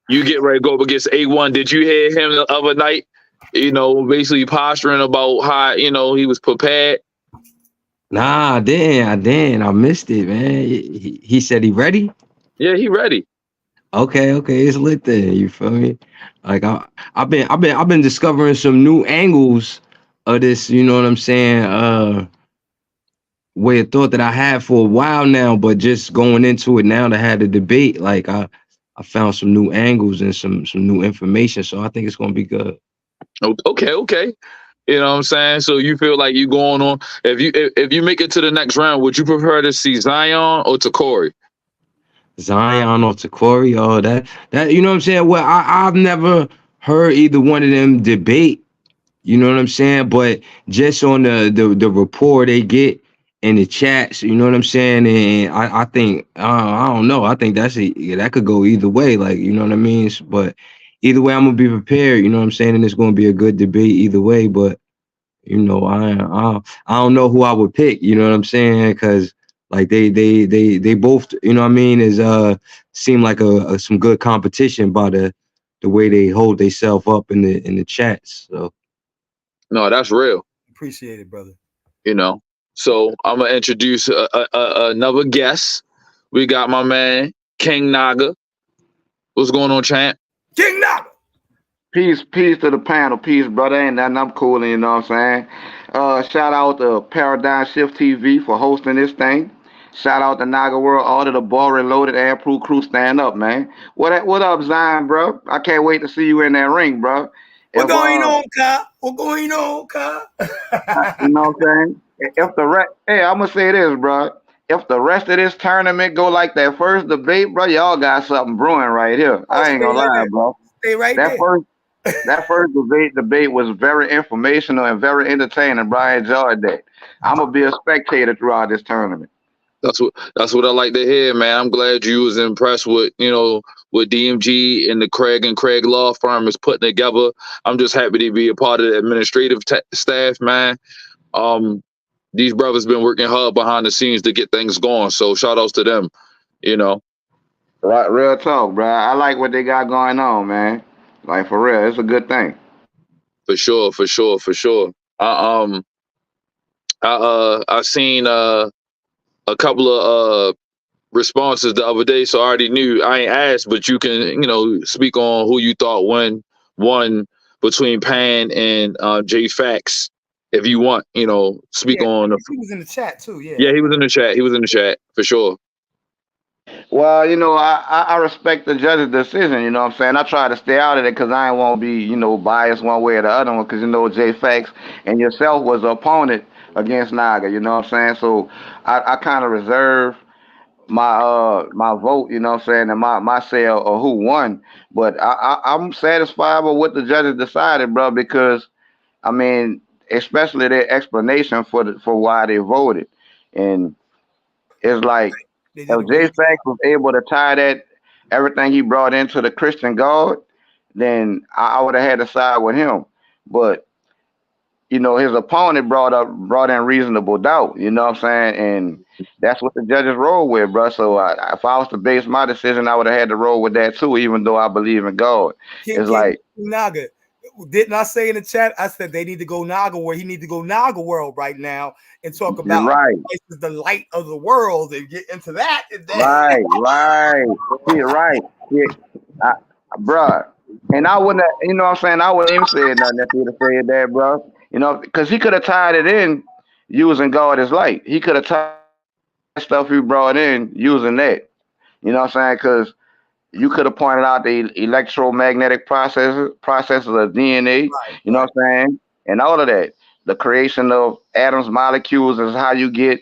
you get ready to go up against A1. Did you hear him the other night? You know, basically posturing about how he was prepared. Nah, I didn't. I missed it, man. He said he ready. Yeah, he ready. Okay, it's lit then. You feel me? Like I've been discovering some new angles of this. You know what I'm saying? Way of thought that I had for a while now, but just going into it now to have the debate, like I found some new angles and some new information. So I think it's gonna be good. Okay. You know what I'm saying? So you feel like you going on if you make it to the next round, would you prefer to see Xion or Takori? Zion or Takori, oh that you know what I'm saying? Well, I've never heard either one of them debate. You know what I'm saying? But just on the rapport they get in the chats, you know what I'm saying? And I think I don't know. I think that could go either way. Like, you know what I mean? But either way, I'm gonna be prepared. You know what I'm saying? And it's gonna be a good debate either way. But you know, I don't know who I would pick. You know what I'm saying? Because like they both, you know what I mean, is seem like a some good competition by the way they hold themselves up in the chats. So. No, that's real. Appreciate it, brother. You know. So I'm gonna introduce another guest. We got my man King Naga. What's going on, champ? King Naga. Peace to the panel. Peace, brother. Ain't nothing. I'm cool, you know what I'm saying? Shout out to Paradigm Shift TV for hosting this thing. Shout out to Naga World, all of the ball reloaded and Proof Crew stand up, man. What up, Zion, bro? I can't wait to see you in that ring, bro. What's going on, Ka? What's going on, Ka? You know what I'm saying? If the rest, hey, I'm gonna say this, bro. If the rest of this tournament go like that first debate, bro, y'all got something brewing right here. I ain't gonna lie, bro. Stay right That there. first That first debate was very informational and very entertaining, bro. I enjoyed that. I'm gonna be a spectator throughout this tournament. That's what I like to hear, man. I'm glad you was impressed with what DMG and the Craig and Craig law firm is putting together. I'm just happy to be a part of the administrative staff, man. These brothers been working hard behind the scenes to get things going. So shout outs to them. You know. Right, real talk, bro. I like what they got going on, man. Like for real, it's a good thing. For sure. I seen a couple of responses the other day, so I already knew. I ain't asked, but you can speak on who you thought won between Pan and J Fax if you want. Speak on. He was in the chat too. Yeah, he was in the chat. He was in the chat for sure. Well, I respect the judge's decision, you know what I'm saying? I try to stay out of it because I ain't want to be, biased one way or the other one because, Jay Fax and yourself was the opponent against Naga, you know what I'm saying? So I kind of reserve my vote, you know what I'm saying, and my say of who won. But I'm satisfied with what the judges decided, bro, because, I mean, especially their explanation for why they voted. And it's like, if Jay Fax was able to tie that everything he brought into the Christian God, then I would have had to side with him. But his opponent brought in reasonable doubt. You know what I'm saying? And that's what the judges roll with, bro. So if I was to base my decision, I would have had to roll with that too, even though I believe in God. It's like Naga. Didn't I say in the chat? I said they need to go Naga World. He need to go Naga World right now and talk about this is the light of the world and get into that. Right. Yeah, bruh. And I wouldn't, you know what I'm saying? I wouldn't even say nothing if he'd have said that, bro. Because he could have tied it in using God as light. He could have tied stuff he brought in using that. You know what I'm saying? Because you could have pointed out the electromagnetic processes of DNA, you know what I'm saying? And all of that. The creation of atoms, molecules is how you get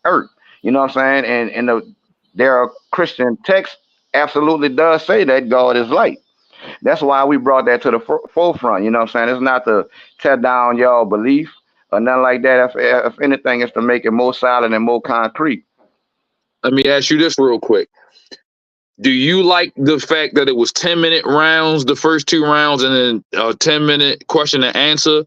Earth. You know what I'm saying? And there are Christian texts absolutely does say that God is light. That's why we brought that to the forefront. You know what I'm saying? It's not to tear down y'all belief or nothing like that. If anything, it's to make it more solid and more concrete. Let me ask you this real quick. Do you like the fact that it was 10-minute rounds, the first two rounds, and then a 10-minute question and answer?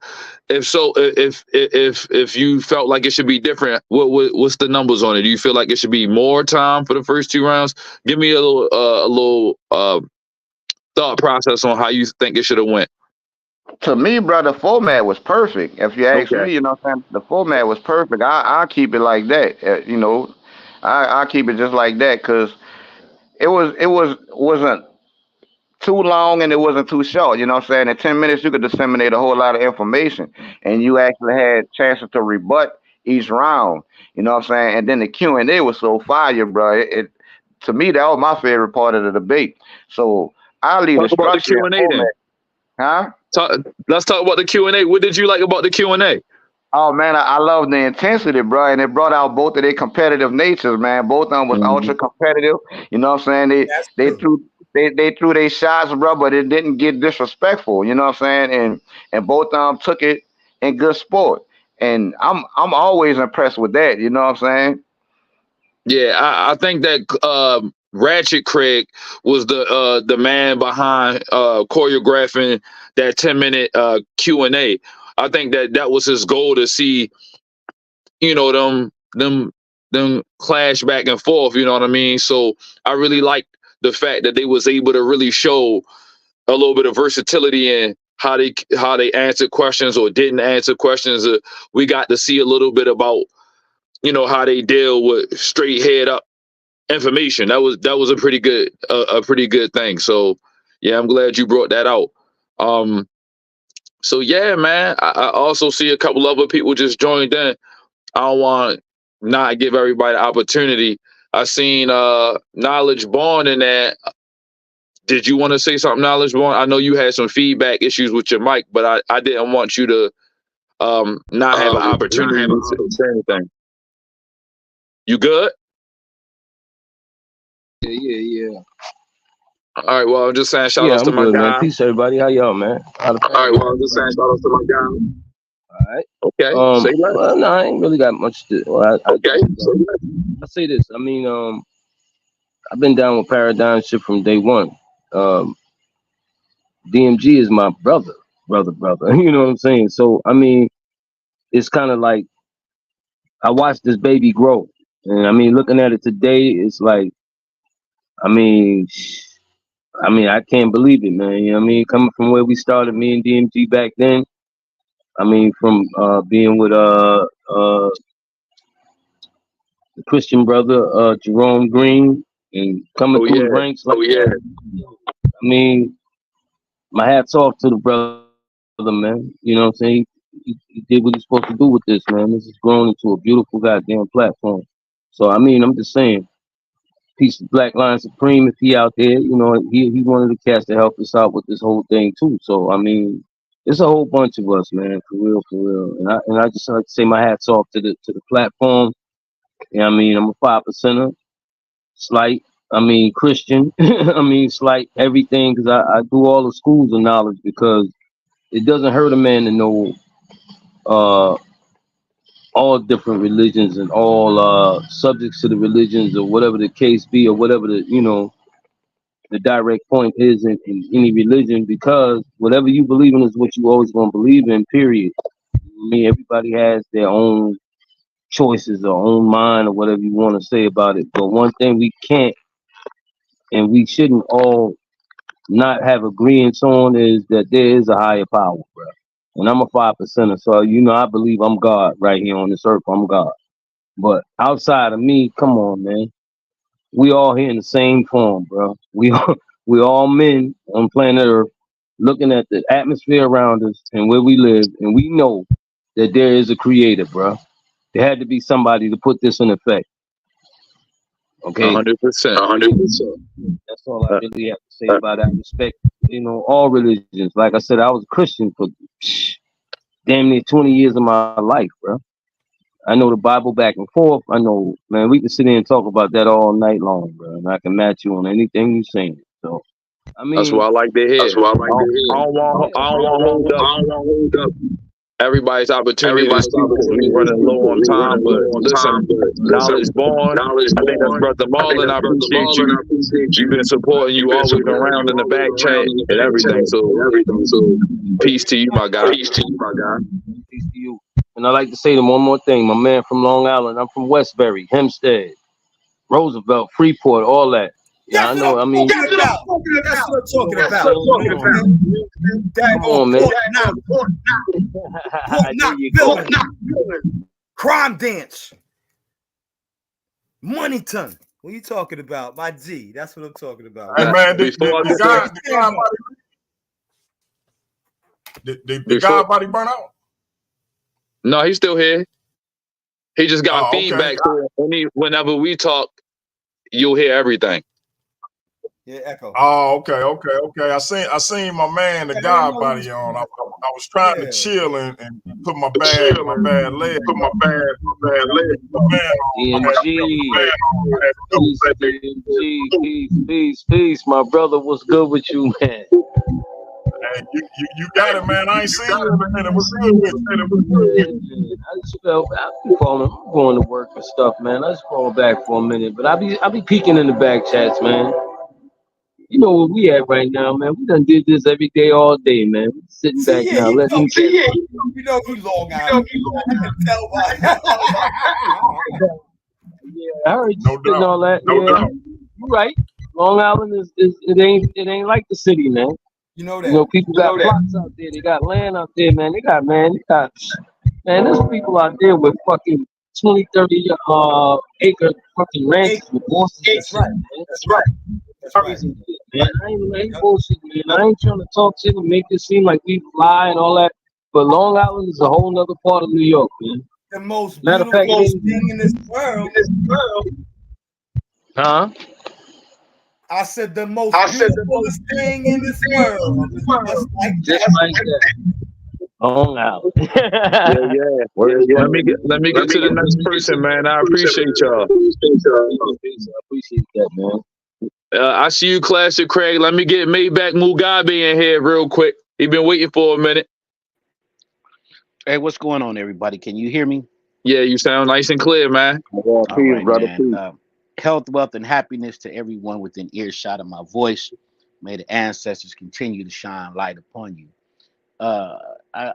If so, if you felt like it should be different, what's the numbers on it? Do you feel like it should be more time for the first two rounds? Give me a little thought process on how you think it should have went. To me, bro, the format was perfect. If you ask me, you know what I'm saying? The format was perfect. I'll keep it like that. I'll keep it just like that because it wasn't too long and it wasn't too short. You know what I'm saying? In 10 minutes, you could disseminate a whole lot of information, and you actually had chances to rebut each round. You know what I'm saying? And then the Q&A was so fire, bro. to me, that was my favorite part of the debate. So I'll leave the Talk about the structure and Q&A then. format. Huh? Let's talk about the Q&A. What did you like about the Q&A? Oh man, I love the intensity, bro, and it brought out both of their competitive natures, man. Both of them was ultra competitive. You know what I'm saying? That's They true. they threw their shots, bro, but it didn't get disrespectful. You know what I'm saying? And both of them took it in good sport. And I'm always impressed with that. You know what I'm saying? Yeah, I think that Ratchet Craig was the man behind choreographing that 10-minute Q&A. I think that was his goal, to see, you know, them clash back and forth, you know what I mean? So I really liked the fact that they was able to really show a little bit of versatility in how they answered questions or didn't answer questions. We got to see a little bit about, you know, how they deal with straight head up information. That was a pretty good thing. So yeah, I'm glad you brought that out. So yeah, man, I also see a couple other people just joined in. I don't want not give everybody the opportunity. I seen Knowledge Born in there. Did you want to say something, Knowledge Born? I know you had some feedback issues with your mic, but I didn't want you to not have an opportunity to say anything. You good? Yeah. All right, well, I'm just saying shout outs to I'm my good, guy. man. Peace, everybody. How y'all, man? All right, well, I'm just saying shout outs to my guy. All right. Okay, say that. Well, no, I ain't really got much to. Well, I say this. I mean, I've been down with Paradigm shit from day one. DMG is my brother. You know what I'm saying? So I mean, it's kind of like I watched this baby grow, and I mean, looking at it today, it's like, I mean, I can't believe it, man. You know what I mean? Coming from where we started, me and DMG back then. I mean, from being with the Christian brother Jerome Green, and coming through the ranks. Like, I mean, my hats off to the brother, man. You know what I'm saying? He did what he's supposed to do with this, man. This has grown into a beautiful goddamn platform. So I mean, I'm just saying, peace to Black Lion Supreme. If he out there, you know, he one of the cats to help us out with this whole thing too. So I mean, it's a whole bunch of us, man, for real. And I just like to say my hats off to the platform. You know what I mean? I'm a 5%er, slight. I mean, Christian. I mean, slight everything, because I do all the schools of knowledge, because it doesn't hurt a man to know all different religions and all subjects to the religions, or whatever the case be, or whatever the, you know, the direct point is in any religion, because whatever you believe in is what you always going to believe in, period. I mean, everybody has their own choices or own mind, or whatever you want to say about it. But one thing we can't, and we shouldn't all not have agreements on, is that there is a higher power, bro. And I'm a 5%er, so you know I believe I'm God right here on this earth. I'm God. But outside of me, come on, man. We all here in the same form, bro. We all men on planet Earth, looking at the atmosphere around us and where we live, and we know that there is a creator, bro. There had to be somebody to put this in effect. Okay, 100%. that's all I really have to say about that. I respect, you know, all religions. Like I said, I was a Christian for damn near 20 years of my life, bro. I know the Bible back and forth. I know, man, we can sit here and talk about that all night long, bro. And I can match you on anything you're saying. So, I mean, That's what I like to hear. I don't want to hold up everybody's opportunity to speak. We running low on time, but listen, Knowledge Born. I think that's Brother Marlon. I appreciate you. You've been supporting. You always been around in the back chat and everything. So peace to you, my guy. Peace to you. And I like to say them one more thing. My man from Long Island. I'm from Westbury, Hempstead, Roosevelt, Freeport, all that. Yeah, I know. I mean, That's what I'm talking about. Come on, man. Crime dance. Money ton. What are you talking about? My G. That's what I'm talking about. Hey man, the guy body burn out? No, he's still here. He just got feedback. So whenever we talk, you'll hear everything. Yeah, echo. Oh, okay. I seen my man, the Yeah, I guy didn't know he body was on. I coming. was trying to Yeah. chill and put my bad leg up. My man, I had to DMG, go. peace, DMG, peace. My brother, what's good with you, man? Hey, you got it, man. I ain't seen you in a minute. What's good with you? Yeah, I just felt I be calling, I'm going to work and stuff, man. I just call back for a minute, but I be peeking in the back chats, man. You know where we at right now, man. We done did this every day, all day, man. We sitting back See, yeah, now, you letting know, these you know he Long Island. I can tell by. Yeah, I heard you No spitting doubt. all that. Yeah, you right. Long Island is it ain't like the city, man. You know You know, that. people got plots out there. They got land out there, man. Man, there's people out there with fucking 20, 30 acre fucking ranches with horses and That's shit, right. man. That's right. That's right. Crazy shit, man. I ain't Yep. bullshit, man. I ain't trying to talk shit and make it seem like we fly and all that. But Long Island is a whole nother part of New York, man. The most Matter of fact, beautiful thing in this world. huh? I said the most beautifulest thing in this world is just like Just that. like that. Long Island. Yeah. Let me get to the next person, man. I appreciate y'all. I appreciate that, man. I see you, Classic Craig. Let me get Maybach Mugabe in here real quick. He been waiting for a minute. Hey, what's going on, everybody? Can you hear me? Yeah, you sound nice and clear, man. Yeah, All peace, right, brother. man. Peace. Health, wealth, and happiness to everyone within earshot of my voice. May the ancestors continue to shine light upon you.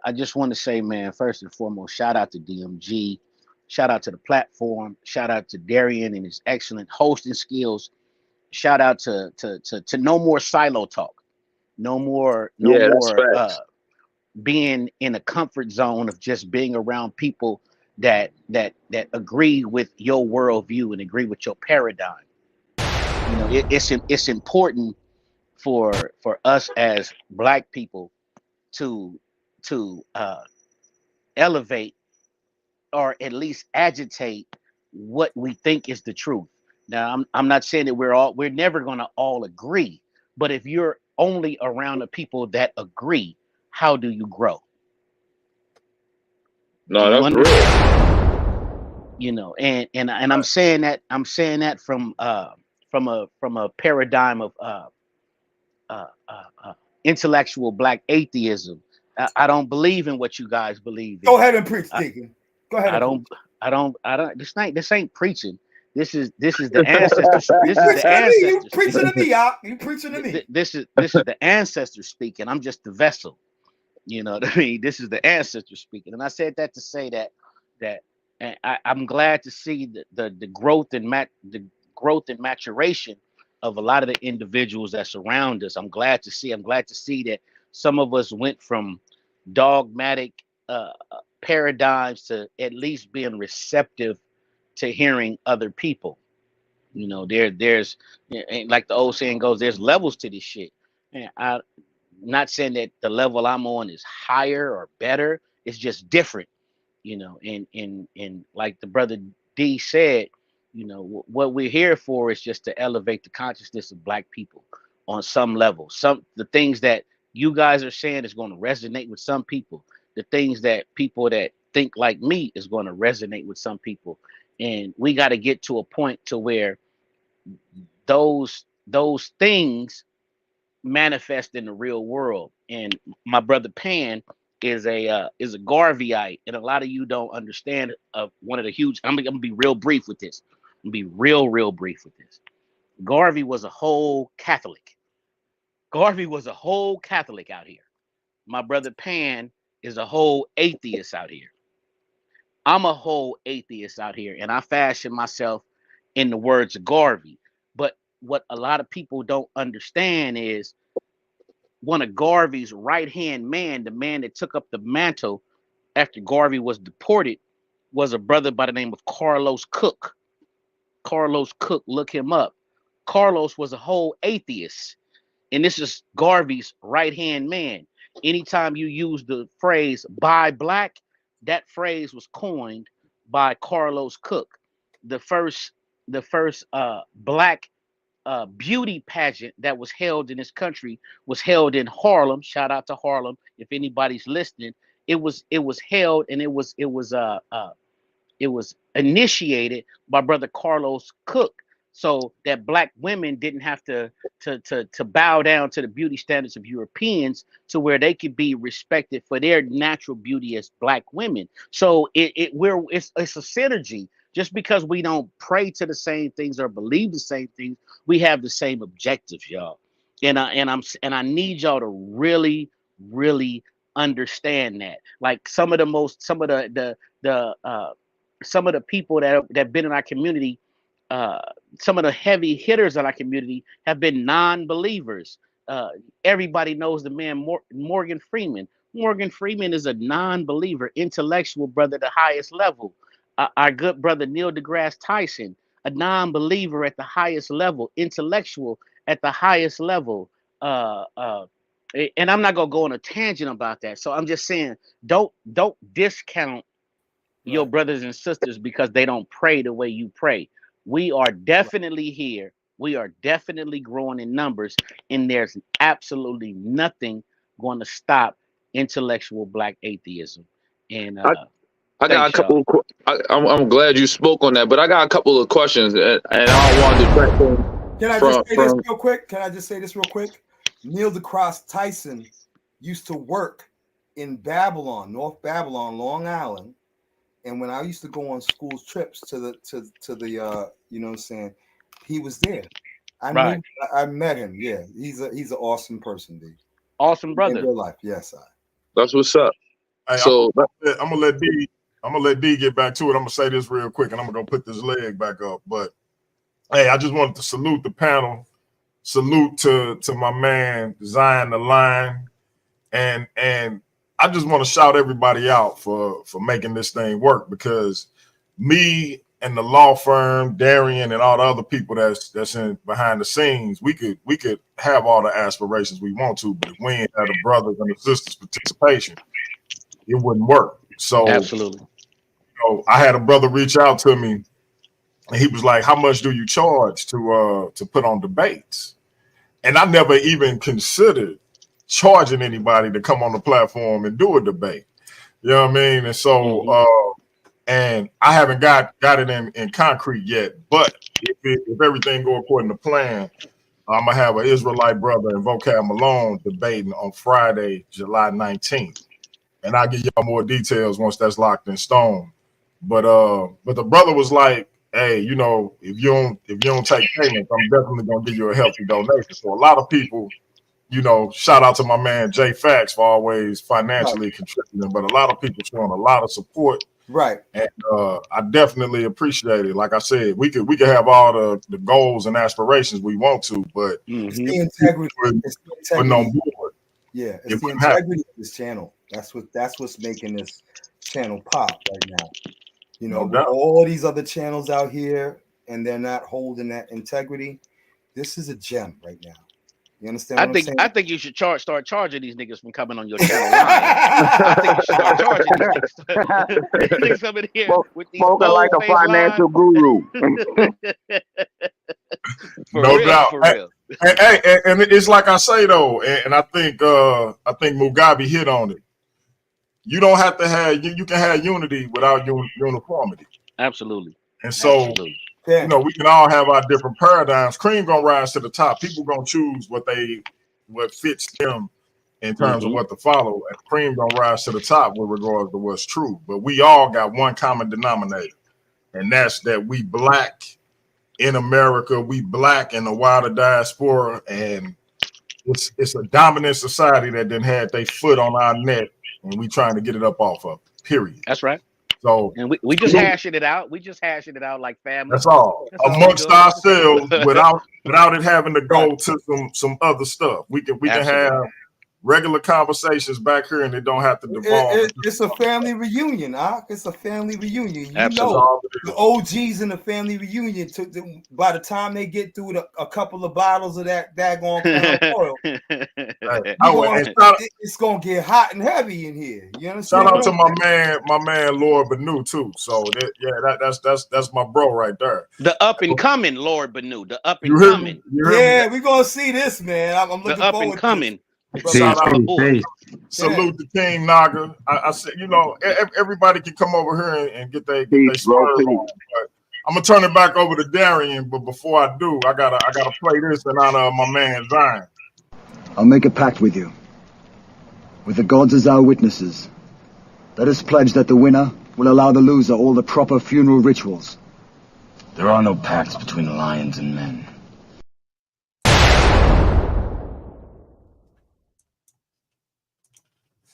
I just want to say, man, first and foremost, shout out to DMG, shout out to the platform, shout out to Darian and his excellent hosting skills. Shout out to no more silo talk, no more Yeah, that's facts. being in a comfort zone of just being around people that agree with your worldview and agree with your paradigm. You know, it's important for us as Black people to elevate or at least agitate what we think is the truth. Now, I'm not saying that we're never going to all agree, but if you're only around the people that agree, how do you grow? Do No, you that's real. understand? You know, and I'm saying that from a paradigm of uh, uh, uh, intellectual Black atheism. I don't believe in what you guys believe in. Go ahead and preach, Deacon. Go ahead. I don't. This ain't preaching. This is the ancestors. This is the You ancestors. preaching to me, y'all. You preaching to me. This is the ancestors speaking. I'm just the vessel. You know what I mean? This is the ancestors speaking. And I said that to say that and I'm glad to see the growth and the growth and maturation of a lot of the individuals that surround us. I'm glad to see that some of us went from dogmatic paradigms to at least being receptive to hearing other people. You know, there's like the old saying goes, there's levels to this shit. And I'm not saying that the level I'm on is higher or better. It's just different, you know. And like the brother D said, you know, what we're here for is just to elevate the consciousness of Black people on some level. Some the things that you guys are saying is going to resonate with some people. The things that people that think like me is going to resonate with some people. And we got to get to a point to where those things manifest in the real world. And my brother Pan is a Garveyite, and a lot of you don't understand. One of the huge. I'm gonna be real brief with this. I'm gonna be real brief with this. Garvey was a whole Catholic. Garvey was a whole Catholic out here. My brother Pan is a whole atheist out here. I'm a whole atheist out here, and I fashion myself in the words of Garvey. But what a lot of people don't understand is one of Garvey's right hand man, the man that took up the mantle after Garvey was deported, was a brother by the name of Carlos Cook. Carlos Cook, look him up. Carlos was a whole atheist. And this is Garvey's right hand man. Anytime you use the phrase buy Black, that phrase was coined by Carlos Cook. The first black beauty pageant that was held in this country was held in Harlem. Shout out to Harlem if anybody's listening. It was held, and it was initiated by brother Carlos Cook, so that black women didn't have to bow down to the beauty standards of Europeans, to where they could be respected for their natural beauty as black women. So it's a synergy. Just because we don't pray to the same things or believe the same things, we have the same objectives, y'all. And I need y'all to really, really understand that. Like some of the people that been in our community, some of the heavy hitters in our community have been non-believers. Everybody knows the man Morgan Freeman. Morgan Freeman is a non-believer, intellectual brother at the highest level. Our good brother Neil deGrasse Tyson, a non-believer at the highest level, intellectual at the highest level. And I'm not gonna go on a tangent about that. So I'm just saying, don't discount your brothers and sisters because they don't pray the way you pray. We are definitely here. We are definitely growing in numbers, and there's absolutely nothing going to stop intellectual black atheism. And I got a couple. I'm glad you spoke on that, but I got a couple of questions, and I don't want to distract them. Can I just say this real quick? Can I just say this real quick? Neil deGrasse Tyson used to work in Babylon, North Babylon, Long Island. And when I used to go on school trips to the you know what I'm saying, he was there. I met him. Yeah, he's an awesome person, dude. Awesome brother. In real life, yes. That's what's up. Hey, so I'm gonna let D get back to it. I'm gonna say this real quick, and I'm gonna put this leg back up. But hey, I just wanted to salute the panel. Salute to my man Xion the Lion, and I just want to shout everybody out for making this thing work, because me and the law firm, Darian, and all the other people that's in behind the scenes, we could have all the aspirations we want to, but if we ain't have the brothers and the sisters' participation, it wouldn't work. So absolutely. I had a brother reach out to me, and he was like, "How much do you charge to put on debates?" And I never even considered charging anybody to come on the platform and do a debate. You know what I mean? And so, and I haven't got it in concrete yet. But if everything go according to plan, I'm gonna have an Israelite brother and Vocab Malone debating on Friday, July 19th, and I'll give y'all more details once that's locked in stone. But the brother was like, "Hey, you know, if you don't take payments, I'm definitely gonna give you a healthy donation." So a lot of people, you know, shout out to my man Jay Fax for always financially contributing, but a lot of people showing a lot of support. Right. And I definitely appreciate it. Like I said, we could have all the goals and aspirations we want to, but it's the integrity. On board. Yeah, it's the integrity of this channel. That's what's making this channel pop right now. You know, with all these other channels out here, and they're not holding that integrity. This is a gem right now. You understand what I'm saying? I think you should start charging these niggas from coming on your channel. I think you should start charging these niggas coming here with these like a financial guru. No doubt. Hey, and it's like I say though, and I think Mugabe hit on it. You don't have to have you can have unity without uniformity. Absolutely. And so you know, we can all have our different paradigms. Cream gonna rise to the top. People gonna choose what fits them in terms of what to follow. And cream gonna rise to the top with regards to what's true. But we all got one common denominator, and that's that we black in America, we black in the wider diaspora, and it's a dominant society that then had their foot on our neck, and we trying to get it up off of. Period. That's right. So and we just hashing it out. We just hashing it out like family. That's all. Amongst ourselves without it having to go to some other stuff. We can have regular conversations back here, and it don't have to devolve. It's a family reunion, It's a family reunion. You Absolutely. know, the OGs in the family reunion by the time they get through a couple of bottles of that daggone Crown Royal, it's gonna get hot and heavy in here. You understand? Shout out to my man Lord Banu too. So that's my bro right there. The up and coming Lord Banu. The up and You hear coming. me? Yeah, we're gonna see this, man. I'm looking The up forward and coming. Shout out, boy. salute the King Naga. I said, you know, everybody can come over here and get their spurs on. But I'm gonna turn it back over to Darian. But before I do, I gotta play this in honor of my man Xion. I'll make a pact with you. With the gods as our witnesses, let us pledge that the winner will allow the loser all the proper funeral rituals. There are no pacts between lions and men.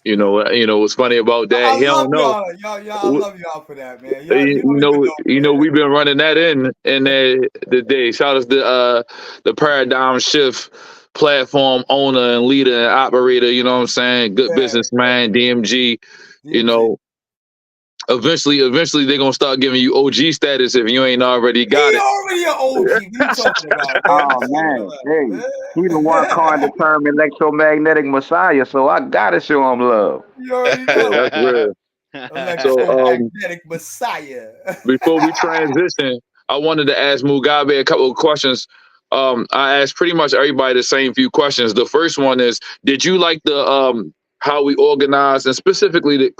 You know what's funny about that? He don't know. Y'all, I love y'all for that, man. You know, we've been running that in the day. Shout out to the Paradigm Shift platform owner and leader and operator. You know what I'm saying? Good businessman, DMG. You know, eventually they're gonna start giving you OG status if you ain't already got it. Already an OG. What you talking about? Oh man, hey, he the one coined the term electromagnetic messiah, so I gotta show him love. You already know. That's real. Electromagnetic messiah. Before we transition, I wanted to ask Mugabe a couple of questions. I asked pretty much everybody the same few questions. The first one is, did you like the how we organized, and specifically the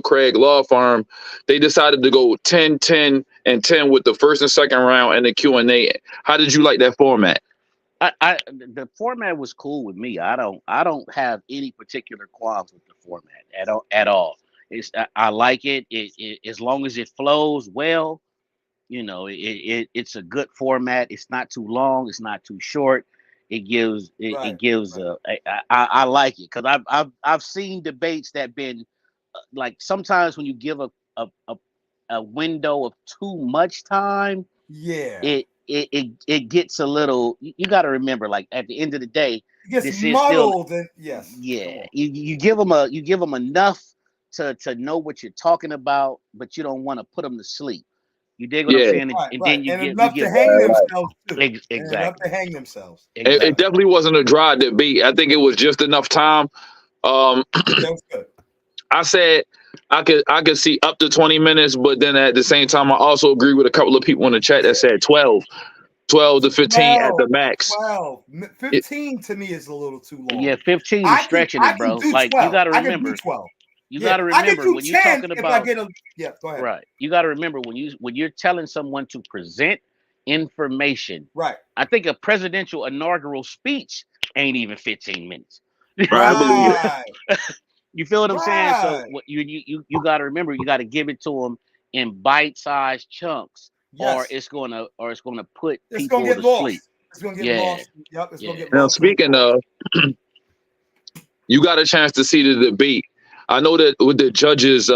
Craig Law Firm? They decided to go 10, 10, and 10 with the first and second round and the Q&A. How did you like that format? The format was cool with me. I don't have any particular qualms with the format at all. I like it. It as long as it flows well, you know, it's a good format. It's not too long. It's not too short. It gives I like it because I've seen debates that been like sometimes when you give a window of too much time, it gets a little. You got to remember, like at the end of the day, it gets muddled. You give them enough to know what you're talking about, but you don't want to put them to sleep. You dig what I'm saying? And then you get enough to hang themselves too. Exactly. Enough to hang themselves. Exactly. It definitely wasn't a dry debate. I think it was just enough time. That's good. I said I could see up to 20 minutes, but then at the same time, I also agree with a couple of people in the chat that said 12 to 15 at the max. 15 to me is a little too long. Yeah, 15 is stretching it, bro. Like 12. You got to remember. 12. You got to remember when you're talking about. Go ahead. Right. You got to remember when you're telling someone to present information. Right. I think a presidential inaugural speech ain't even 15 minutes. Right. You feel what I'm saying? So what you got to remember, you got to give it to them in bite-sized chunks, or it's gonna put people to sleep. It's gonna get lost. Yep. It's gonna get lost. Now speaking of, you got a chance to see the debate. I know that with the judges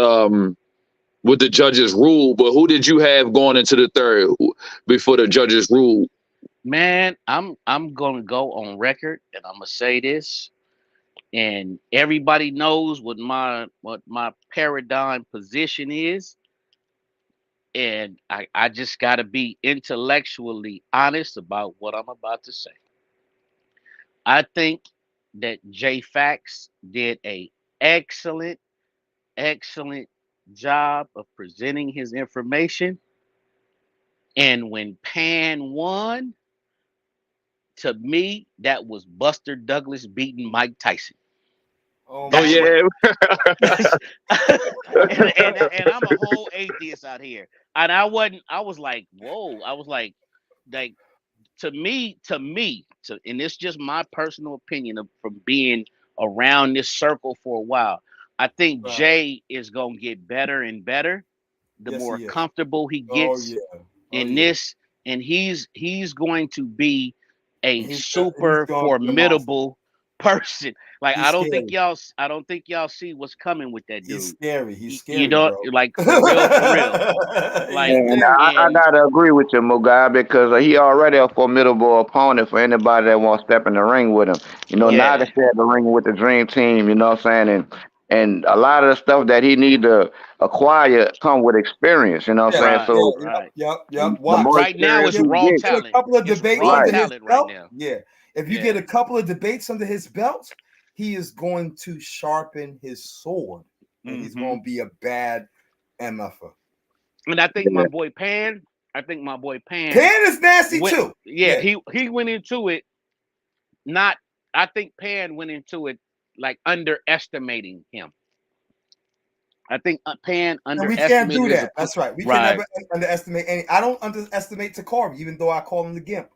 rule, but who did you have going into the third before the judges rule? Man, I'm gonna go on record and I'm gonna say this, and everybody knows what my paradigm position is, and I just gotta be intellectually honest about what I'm about to say. I think that J Fax did a excellent job of presenting his information. And when Pan won, to me, that was Buster Douglas beating Mike Tyson. Yeah. and I'm a whole atheist out here. And I was like, whoa. I was like to me, and it's just my personal opinion from being around this circle for a while. I think Jay is gonna get better and better the more comfortable he gets in this, and he's going to be a super formidable person. Like He's scary. I don't think y'all see what's coming with that He's dude. scary. He's You scary, know, bro. like for real, for real. He's Like, And scary. I and gotta agree with you, Mugai, because he already a formidable opponent for anybody that wants to step in the ring with him. You know, Yeah. now yeah, that he's the ring with the Dream Team, you know what I'm saying? And a lot of the stuff that he need to acquire come with experience, you know what I'm Yeah. saying? right, So right. the Watch. more Right now, experience it's Get, he raw gets, get a talent. couple of It's debates raw right, under his talent right belt. now. Yeah. If you Yeah. get a couple of debates under his belt, he is going to sharpen his sword, and he's Mm-hmm. going to be a bad MFer. And I think yeah. my boy Pan. Pan is nasty went. too. Yeah, Yeah. he went into it. Not. I think Pan went into it like underestimating him. I think Pan And we can't do underestimated his that. opponent. That's right. We can Right. never underestimate any. I don't underestimate Takari, even though I call him the Gimp.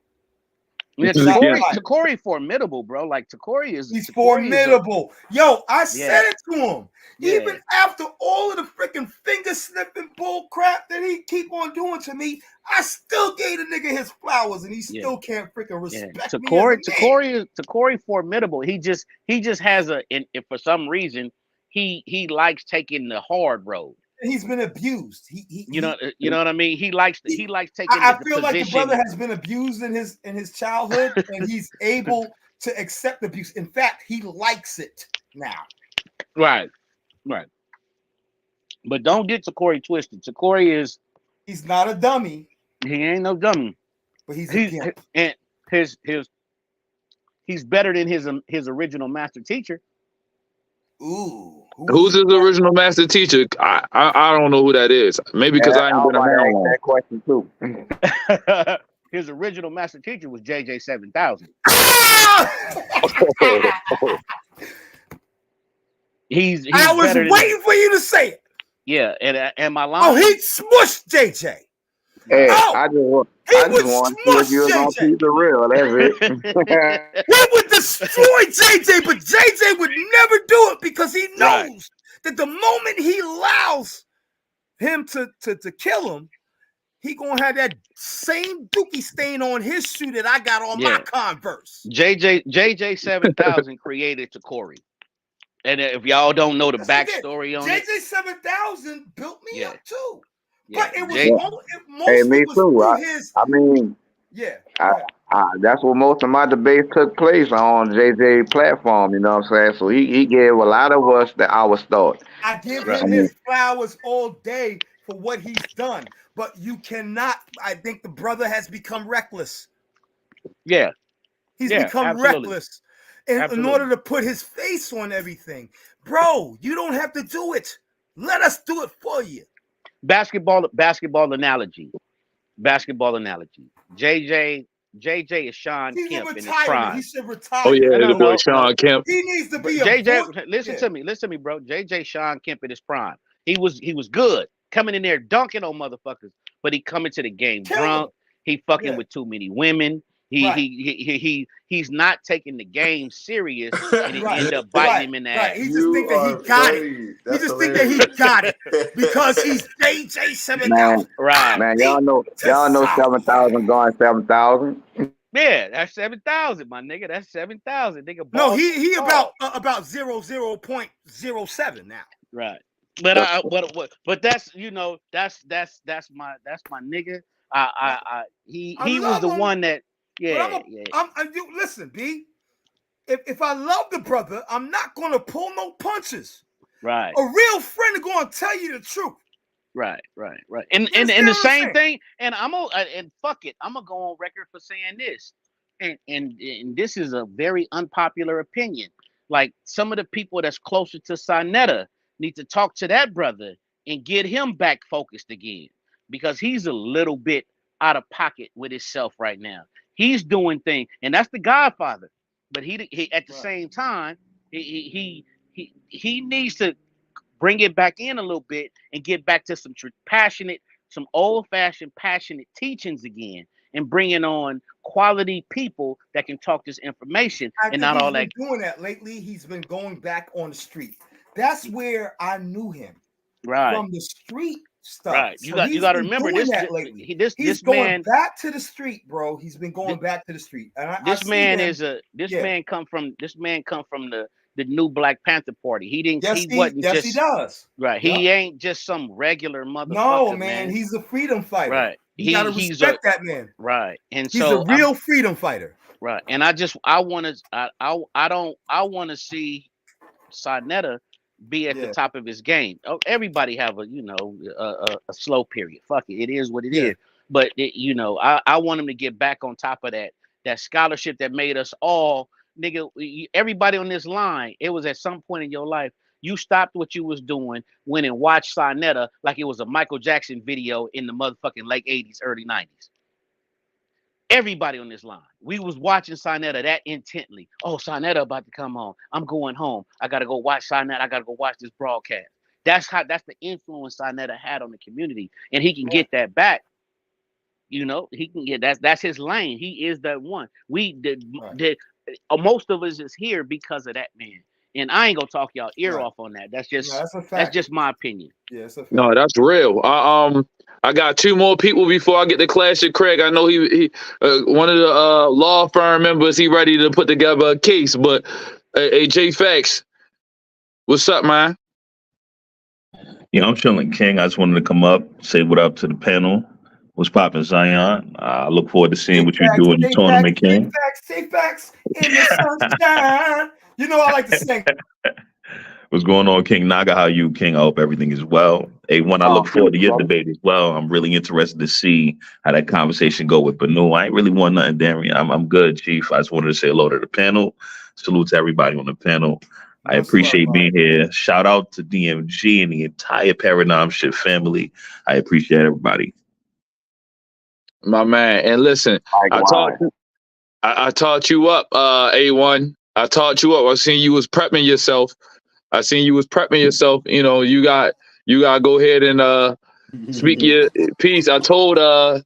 Yeah, Shot Yeah. fired. Takori formidable, bro. Like He's Takori is a formidable. Yo, I said yeah, it to him. yeah, Even after all of the freaking finger snipping bull crap that he keep on doing to me, I still gave the nigga his flowers, and he yeah, still can't freaking yeah. respect me as a man. Takori formidable. He just has a and if for some reason he likes taking the hard road. And he's been abused. You know what I mean? He likes taking I the feel like the brother position. has been abused in his childhood, and he's able to accept abuse. In fact, he likes it now. Right, right. But don't get Takori twisted. He's not a dummy, He ain't no dummy. but he's a He's gimp. and his he's better than his original master teacher. Ooh. Who's his original master teacher? I don't know who that is. Maybe because And I I ain't was been about to around ask long. that question too. His original master teacher was JJ 7000. He's I was better than waiting for you to say it. yeah, and my line. Oh, he smushed JJ. Hey, Oh, I just want he to would see if you was smush gonna JJ. keep it real. That's it. He would destroy JJ, but JJ would never do it because he knows Right. that the moment he allows him to kill him, he gonna have that same dookie stain on his shoe that I got on my Converse. JJ 7000 created Takori. And if y'all don't know the backstory on it, JJ 7000 built me up too. Yeah, But it was Hey, mostly me was too. through his That's where most of my debates took place on JJ platform. You know what I'm saying? So he gave a lot of us our start. I give him his flowers all day for what he's done, but you cannot. I think the brother has become reckless. Yeah, he's become absolutely. reckless in order to put his face on everything. Bro, you don't have to do it. Let us do it for you. Basketball analogy. JJ is Sean Kemp in his prime. He should retire. Oh yeah, the boy Sean Kemp. He needs to be JJ. Listen to me, bro. JJ Sean Kemp in his prime. He was good, coming in there dunking on motherfuckers, but he coming to the game drunk. He fucking with too many women. He's not taking the game serious, and it end up biting him in the ass. He just think that he got it. He just think that he got it because he's JJ 7000. Right, man. Y'all know 7,000 going 7,000. Yeah, that's 7,000, my nigga. That's 7,000, nigga. No, he about 0.07 now. Right, but that's that's my nigga. He was the one that listen, B. If I love the brother, I'm not gonna pull no punches. Right. A real friend is gonna tell you the truth. Right. And the same thing. And and fuck it, I'm gonna go on record for saying this. And this is a very unpopular opinion. Like some of the people that's closer to Sinetta need to talk to that brother and get him back focused again, because he's a little bit out of pocket with himself right now. He's doing things, and that's the Godfather. But he at the same time, he needs to bring it back in a little bit and get back to some some old-fashioned passionate teachings again, and bringing on quality people that can talk this information and not all that. Doing that lately. He's been going back on the street. That's where I knew him. Right. From the street stuff. Right. You got to remember this. He's going back to the street, bro. He's been going back to the street. And man come from the the new Black Panther Party. He didn't. Yes, He wasn't he just does. right. Yep. He ain't just some regular motherfucker. No, man, he's a freedom fighter. Right. You gotta respect that man. Right. And he's so a real freedom fighter. Right. And I want to see Sonetta be at the top of his game. Oh, everybody have a slow period. Fuck it. It is what it is. But I want him to get back on top of that scholarship that made us all, nigga, everybody on this line. It was at some point in your life you stopped what you was doing, went and watched Sonetta like it was a Michael Jackson video in the motherfucking late 80s, early 90s. Everybody on this line, we was watching Sonetta that intently. Oh, Sonetta about to come on. I'm going home. I gotta go watch Sonetta. I gotta go watch this broadcast. That's the influence Sonetta had on the community, and he can get that back. He can get that's his lane. He is that one. We did most of us is here because of that man. And I ain't gonna talk y'all ear off on that. That's just my opinion. Yeah, it's a fact. No, that's real. I got two more people before I get to Classic Craig. I know he one of the law firm members. He ready to put together a case. But hey, J Fax, what's up, man? Yeah, I'm chilling, King. I just wanted to come up, say what up to the panel. What's poppin', Xion? I look forward to seeing what you do in the tournament, King. Say facts in the sunshine. You know I like to sing. What's going on, King Naga? How you, King? I hope everything is well. A1, I look forward to your debate as well. I'm really interested to see how that conversation go with Banu. I ain't really want nothing, Darian. I'm good, Chief. I just wanted to say hello to the panel. Salute to everybody on the panel. I appreciate being here. Shout out to DMG and the entire Paradigm Shift family. I appreciate everybody. My man. And listen, I taught you up, A1. I taught you up. I seen you was prepping yourself. You got to go ahead and speak your piece. I told the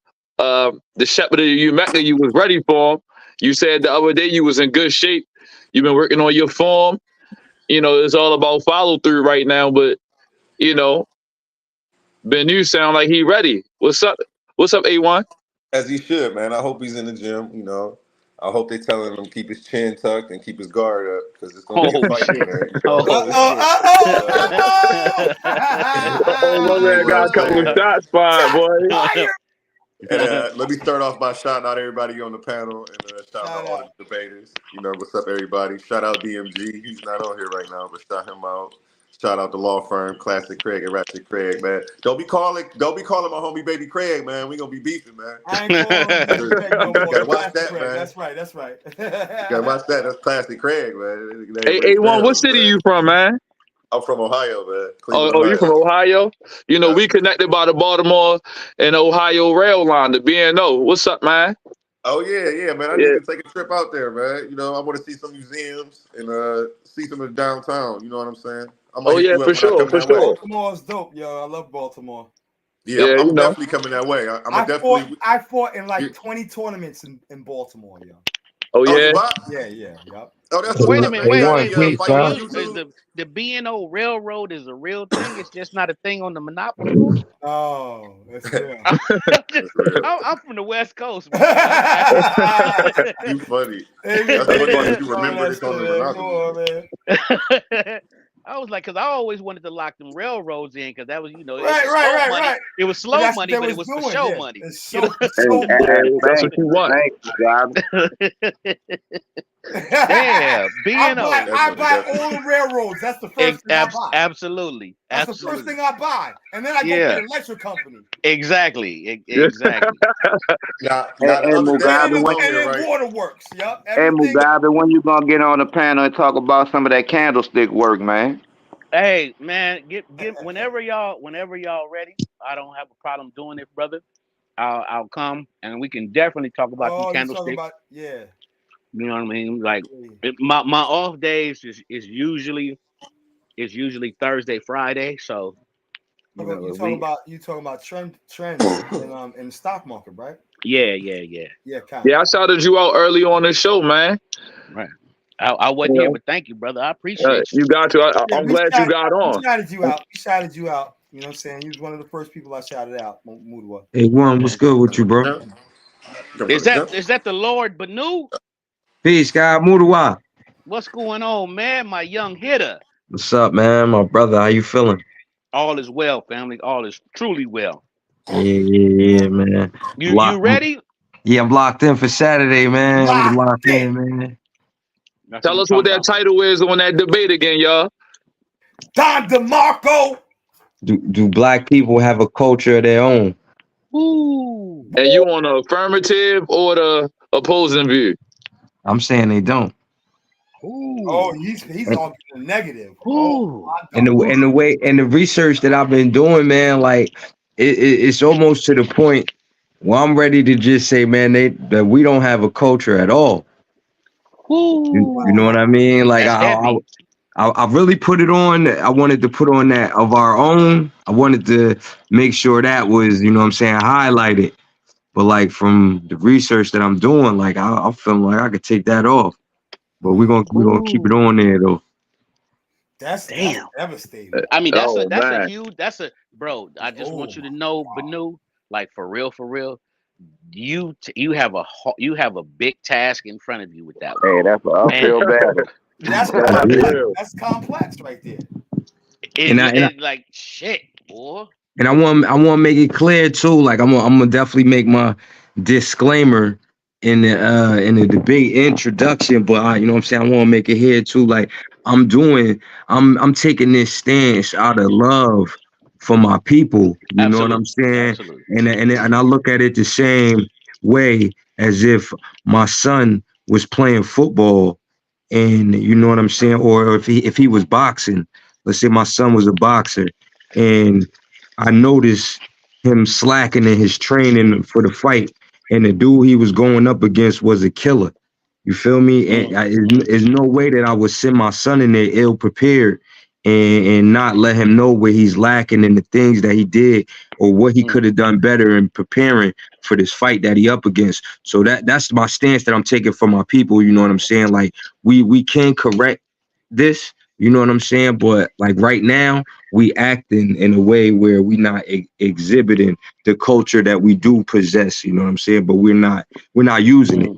shepherd of you Mecca you was ready for him. You said the other day you was in good shape. You've been working on your form. It's all about follow through right now. But Benu sound like he ready. What's up? What's up, A1? As he should, man. I hope he's in the gym. I hope they telling him keep his chin tucked and keep his guard up because it's gonna be a fight, man. My man got a couple of shots fired, boy. And, let me start off by shouting out everybody on the panel and shout out all the debaters. What's up, everybody? Shout out DMG. He's not on here right now, but shout him out. Shout out the law firm, Classic Craig and Ratchet Craig, man. Don't be calling my homie Baby Craig, man. We gonna be beefing, man. I ain't calling him You gotta watch that, Craig. man. That's right. You gotta watch that. That's Classic Craig, man. Hey, A1, what city you from, man? I'm from Ohio, man. Cleveland, you from Ohio? We connected by the Baltimore and Ohio rail line, the BNO. What's up, man? Oh yeah, man. I need to take a trip out there, man. I want to see some museums and see some of the downtown. You know what I'm saying? For sure. Baltimore's dope, yo. I love Baltimore. Yeah, I'm definitely coming that way. I fought in like 20 tournaments in Baltimore, yo. Oh yeah. Yeah. Oh, that's wait a minute. The B&O Railroad is a real thing. It's just not a thing on the Monopoly board. Oh, that's real. I'm from the West Coast. You funny. That's funny you remember this on the Monopoly. I was like, because I always wanted to lock them railroads in, because that was, right. It was slow money, but it was for show money. That's what you want. Yeah, B&O. I buy all the railroads. That's the first thing I buy. Absolutely. That's the first thing I buy, and then I go to the electric company. Exactly. And waterworks. Yep. Hey, Mugabe, when you gonna get on the panel and talk about some of that candlestick work, man? Hey, man, get whenever y'all ready. I don't have a problem doing it, brother. I'll come, and we can definitely talk about the candlestick. You know what I mean? Like my off days is usually Thursday, Friday. So you talking about trends in the stock market, right? Yeah. I shouted you out early on the show, man. Right. I wasn't here, but thank you, brother. I appreciate you. Got to. I'm glad you got on. We shouted you out. You know what I'm saying? He was one of the first people I shouted out. Mudwa. A1, what's good with you, bro? Is that the Lord Banu? Peace, God. Mudwa. What's going on, man? My young hitter. What's up, man? My brother, how you feeling? All is well, family. All is truly well. Yeah, man. You ready? Yeah, I'm locked in for Saturday, man. I'm locked in. in, man. That's Tell what I'm us what talking that about. title is on that debate again, y'all. Don DeMarco. Do black people have a culture of their own? Ooh. And you on the affirmative or the opposing view? I'm saying they don't. Oh, he's arguing the negative. Ooh. And the research that I've been doing, man, like it's almost to the point where I'm ready to just say, man, that we don't have a culture at all. You know what I mean? Like That's heavy. I really put it on. I wanted to put on that of our own. I wanted to make sure that was, you know what I'm saying, highlighted. But like from the research that I'm doing, like I'm feeling like I could take that off. But we're gonna keep it on there though. That's devastating. I mean, that's a man. huge. That's a bro. I just want you to know, Banu, like for real. You have a big task in front of you with that one. Hey, that's an uphill battle. That's That's complex right there. It's like shit, boy. And I want to make it clear too. Like I'm gonna definitely make my disclaimer in the debate introduction. But you know what I'm saying, I want to make it here too. Like I'm taking this stance out of love for my people. You know what I'm saying? Absolutely. And I look at it the same way as if my son was playing football, and you know what I'm saying, or if he was boxing. Let's say my son was a boxer, and I noticed him slacking in his training for the fight, and the dude he was going up against was a killer. You feel me? And there's no way that I would send my son in there ill prepared and not let him know where he's lacking in the things that he did or what he could have done better in preparing for this fight that he up against. So that's my stance that I'm taking for my people. You know what I'm saying? Like we can correct this. You know what I'm saying? But like right now, we acting in a way where we not exhibiting the culture that we do possess. You know what I'm saying? But we're not using it.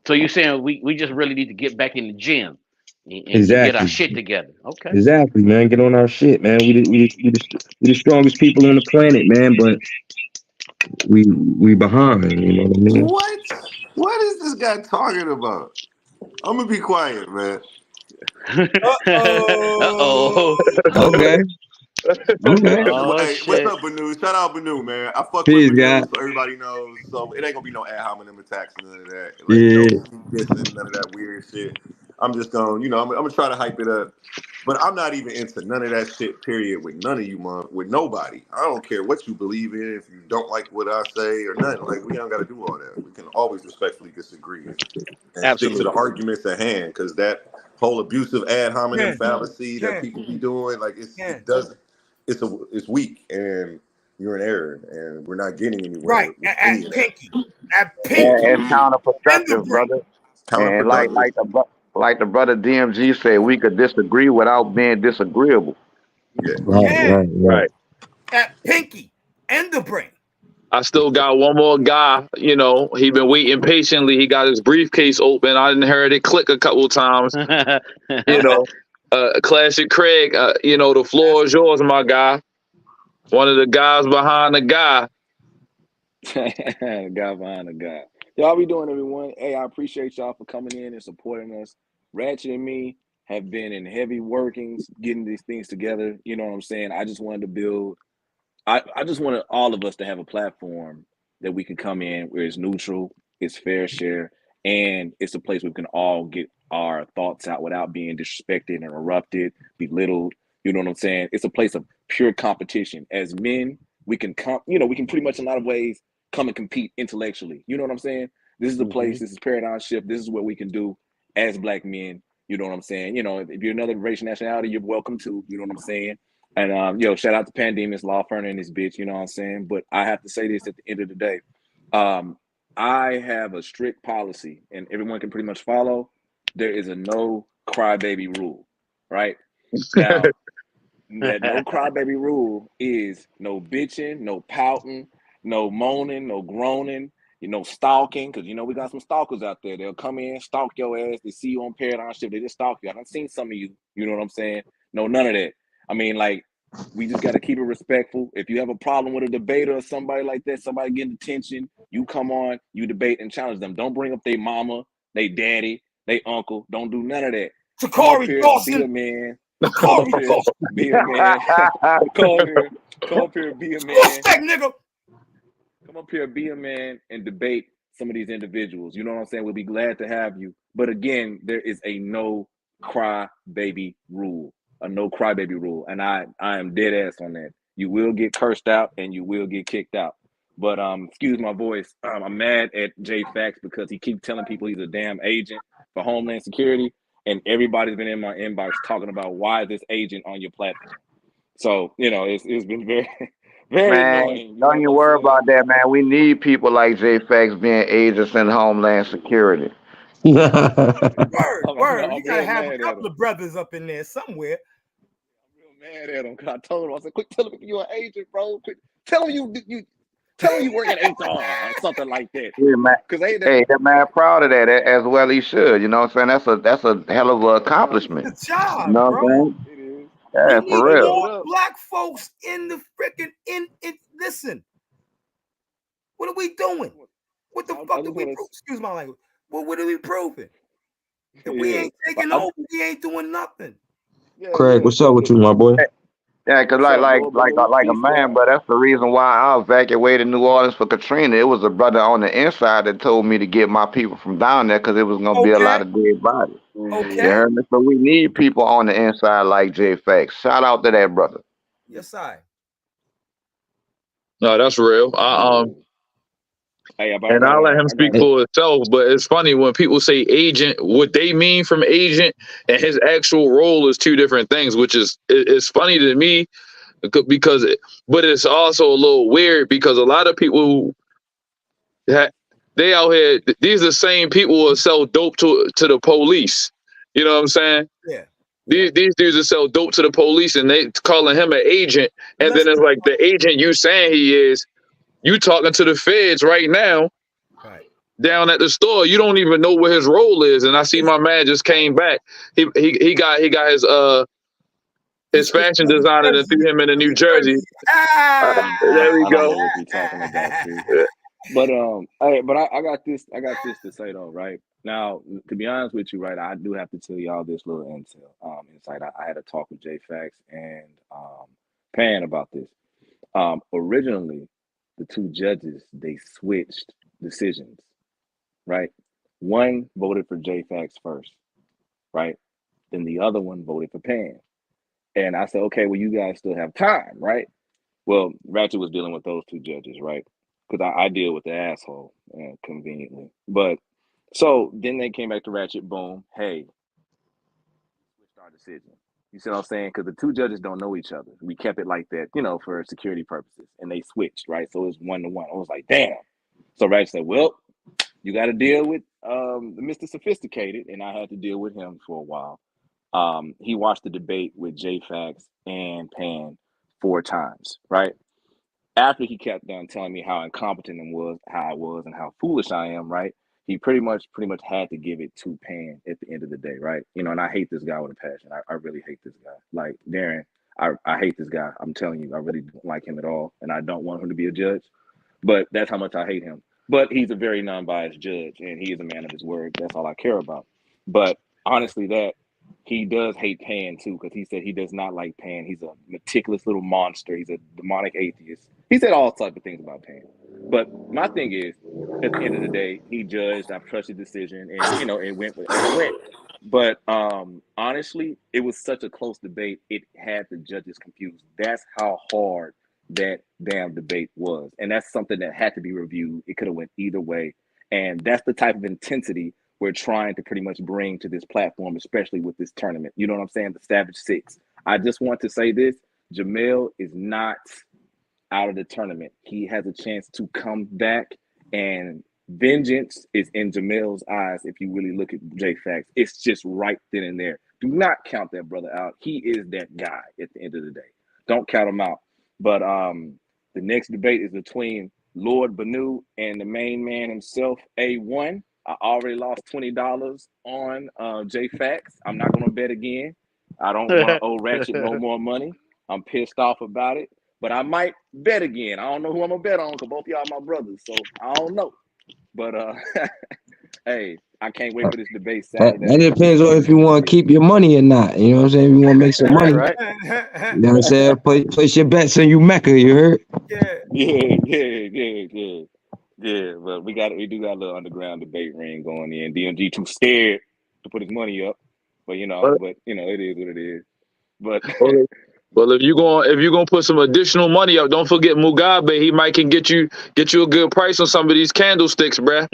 So you're saying we just really need to get back in the gym and get our Exactly. shit together. Okay. Exactly, man. Get on our shit, man. We the strongest people on the planet, man. But we behind. You know what I mean? What is this guy talking about? I'm gonna be quiet, man. Uh-oh. Okay. Okay. Oh, Hey, what's shit. up, Banu? Shout out Banu, man. I fuck with Peace, Banu, guy. so everybody knows. So it ain't gonna be no ad hominem attacks and none of that. Like no Yeah. dissing, none of that weird shit. I'm just gonna, I'm gonna try to hype it up. But I'm not even into none of that shit, period, with none of you, man, with nobody. I don't care what you believe in, if you don't like what I say or nothing. Like, we don't got to do all that. We can always respectfully disagree and stick to the Absolutely. arguments at hand, because that whole abusive ad hominem fallacy that people be doing, like, it's weak, and you're in error, and we're not getting anywhere Right. with any At of that. Pinky. At And Pinky. it's And the counterproductive, brain. brother. And Counterproductive. like the brother DMG said, we could disagree without being disagreeable. Yeah. right. At Pinky. And the brain. I still got one more guy. You know, he been waiting patiently. He got his briefcase open. I didn't heard it click a couple of times. You know, Classic Craig. You know, the floor is yours, my guy. One of the guys behind the guy. The guy behind the guy. Y'all be doing, everyone. Hey, I appreciate y'all for coming in and supporting us. Ratchet and me have been in heavy workings getting these things together. You know what I'm saying? I just wanted to build. I just wanted all of us to have a platform that we can come in where it's neutral, it's fair share, and it's a place where we can all get our thoughts out without being disrespected, interrupted, belittled. You know what I'm saying? It's a place of pure competition. As men, we can we can pretty much in a lot of ways come and compete intellectually. You know what I'm saying? This is the place, this is paradigm shift, this is what we can do as black men. You know what I'm saying? You know, if you're another race nationality, you're welcome to, you know what I'm saying? And shout out to Pandemics, Law Firm and this bitch, you know what I'm saying? But I have to say this at the end of the day. I have a strict policy, and everyone can pretty much follow. There is a no crybaby rule, right? Now, that no crybaby rule is no bitching, no pouting, no moaning, no groaning. stalking, because we got some stalkers out there. They'll come in, stalk your ass. They see you on Paradigm Shift, they just stalk you. I done seen some of you. You know what I'm saying? No, none of that. I mean, like, we just got to keep it respectful. If you have a problem with a debater or somebody like that, somebody getting attention, you come on, you debate and challenge them. Don't bring up their mama, they daddy, they uncle. Don't do none of that. Come up Takari here, be a Dawson. man. Come up Takari here, Dawson. be a man. Come up here, be a man. Respect, nigga. Come up here, be a man, and debate some of these individuals. You know what I'm saying? We'll be glad to have you. But again, there is a no cry baby rule. A no crybaby rule, and I am dead ass on that. You will get cursed out and you will get kicked out. But excuse my voice. I'm mad at Jay Fax because he keeps telling people he's a damn agent for Homeland Security, and everybody's been in my inbox talking about why is this agent on your platform. So it's been very very Man, annoying. don't you worry about that, man. We need people like J Fax being agents in Homeland Security. Word. You I'm gotta real have a mad at couple him. of brothers up in there somewhere. Mad at him because I told him, I said, quit telling me you're an agent, bro. Quit telling you work at HR or something like that. Yeah, man. Because That man proud of that as well. He should. You know what I'm saying? That's a hell of an accomplishment. Good job, You know bro. what I'm saying? It is. Yeah, We need for real. more black folks in the freaking in. Listen, what are we doing? What the fuck are we proving? Excuse my language. What are we proving? If we ain't taking over, we ain't doing nothing. Craig, what's up with you, my boy? Yeah, because What's up, like a Peace, man, God. but that's the reason why I evacuated New Orleans for Katrina. It was a brother on the inside that told me to get my people from down there because it was gonna be a lot of dead bodies. Okay. You heard me? So we need people on the inside like J Fax. Shout out to that brother. Yes, I. No, that's real. And I'll let him speak for himself. But it's funny when people say agent, what they mean from agent and his actual role is two different things, which is it's funny to me because, but it's also a little weird because a lot of people they out here. These are the same people who sell dope to the police. You know what I'm saying? Yeah. These dudes that sell dope to the police and they calling him an agent, and then it's like the agent you saying he is. You talking to the feds right now, right? Down at the store. You don't even know what his role is. And I see my man just came back. He got his fashion designer that threw him into New Jersey. There we I go. know what you're talking about too. But I got this to say though, right? Now, to be honest with you, right, I do have to tell y'all this little insight. I had a talk with J Fax and Pan about this. Originally, the two judges, they switched decisions, right? One voted for J Fax first, right? Then the other one voted for Pan. And I said, okay, well, you guys still have time, right? Well, Ratchet was dealing with those two judges, right? Because I deal with the asshole conveniently. But so then they came back to Ratchet, boom, hey, switched our decision. You see what I'm saying? Because the two judges don't know each other. We kept it like that, for security purposes. And they switched, right? So it was 1-1. I was like, damn. So Ratchet said, well, you got to deal with Mr. Sophisticated. And I had to deal with him for a while. He watched the debate with J Fax and Pan 4 times, right? After he kept on telling me how incompetent I was, and how foolish I am, right? He pretty much had to give it to Pan at the end of the day, right? And I hate this guy with a passion. I really hate this guy. Like Darren, I hate this guy. I'm telling you, I really don't like him at all, and I don't want him to be a judge. But that's how much I hate him. But he's a very non-biased judge, and he is a man of his word. That's all I care about. But honestly, that he does hate Pan too, because he said he does not like Pan. He's a meticulous little monster. He's a demonic atheist. He said all type of things about Pan. But my thing is, at the end of the day, he judged. I trusted the decision, and it went as it went. But honestly, it was such a close debate. It had the judges confused. That's how hard that damn debate was, and that's something that had to be reviewed. It could have went either way, and that's the type of intensity we're trying to pretty much bring to this platform, especially with this tournament. You know what I'm saying? The Savage Six. I just want to say this: Jamel is not out of the tournament. He has a chance to come back, and vengeance is in Jamel's eyes. If you really look at J Fax, it's just right then and there. Do not count that brother out. He is that guy at the end of the day. Don't count him out. But the next debate is between Lord Banu and the main man himself, A1. I already lost $20 on JFax. I'm not gonna bet again. I don't want to owe Ratchet no more money. I'm pissed off about it, but I might bet again. I don't know who I'm gonna bet on because both y'all my brothers, so I don't know. But hey, I can't wait for this debate That Saturday. depends on if you want to keep your money or not. You know what I'm saying? If you want to make some money, Right. you know what I'm saying? Place your bets on you Mecca, you heard? Yeah. But we do got a little underground debate ring going in. DMG too scared to put his money up, but it is what it is. But Well, if you're gonna put some additional money up, don't forget Mugabe. He might can get you a good price on some of these candlesticks, bruh.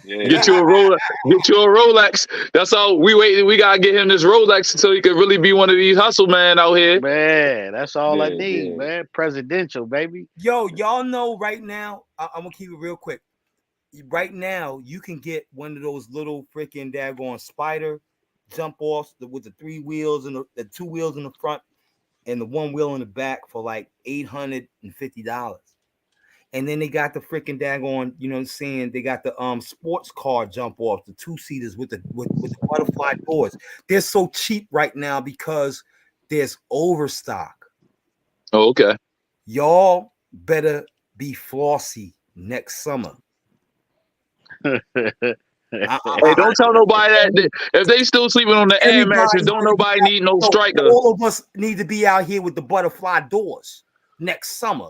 Get you a Rolex. That's all we waiting. We gotta get him this Rolex until he can really be one of these hustle man out here. Man, that's all I need, man. Presidential, baby. Yo, y'all know right now, I'm gonna keep it real quick. Right now, you can get one of those little freaking daggone spider jump offs with the 3 wheels and the 2 wheels in the front and the 1 wheel in the back for like $850. And then they got the freaking daggone, you know what I'm saying? They got the sports car jump off, the 2-seaters with the butterfly doors. They're so cheap right now because there's overstock. Oh, okay. Y'all better be flossy next summer. Hey, don't tell nobody that if they still sleeping on the air mattress, don't nobody need no striker. All of us need to be out here with the butterfly doors next summer.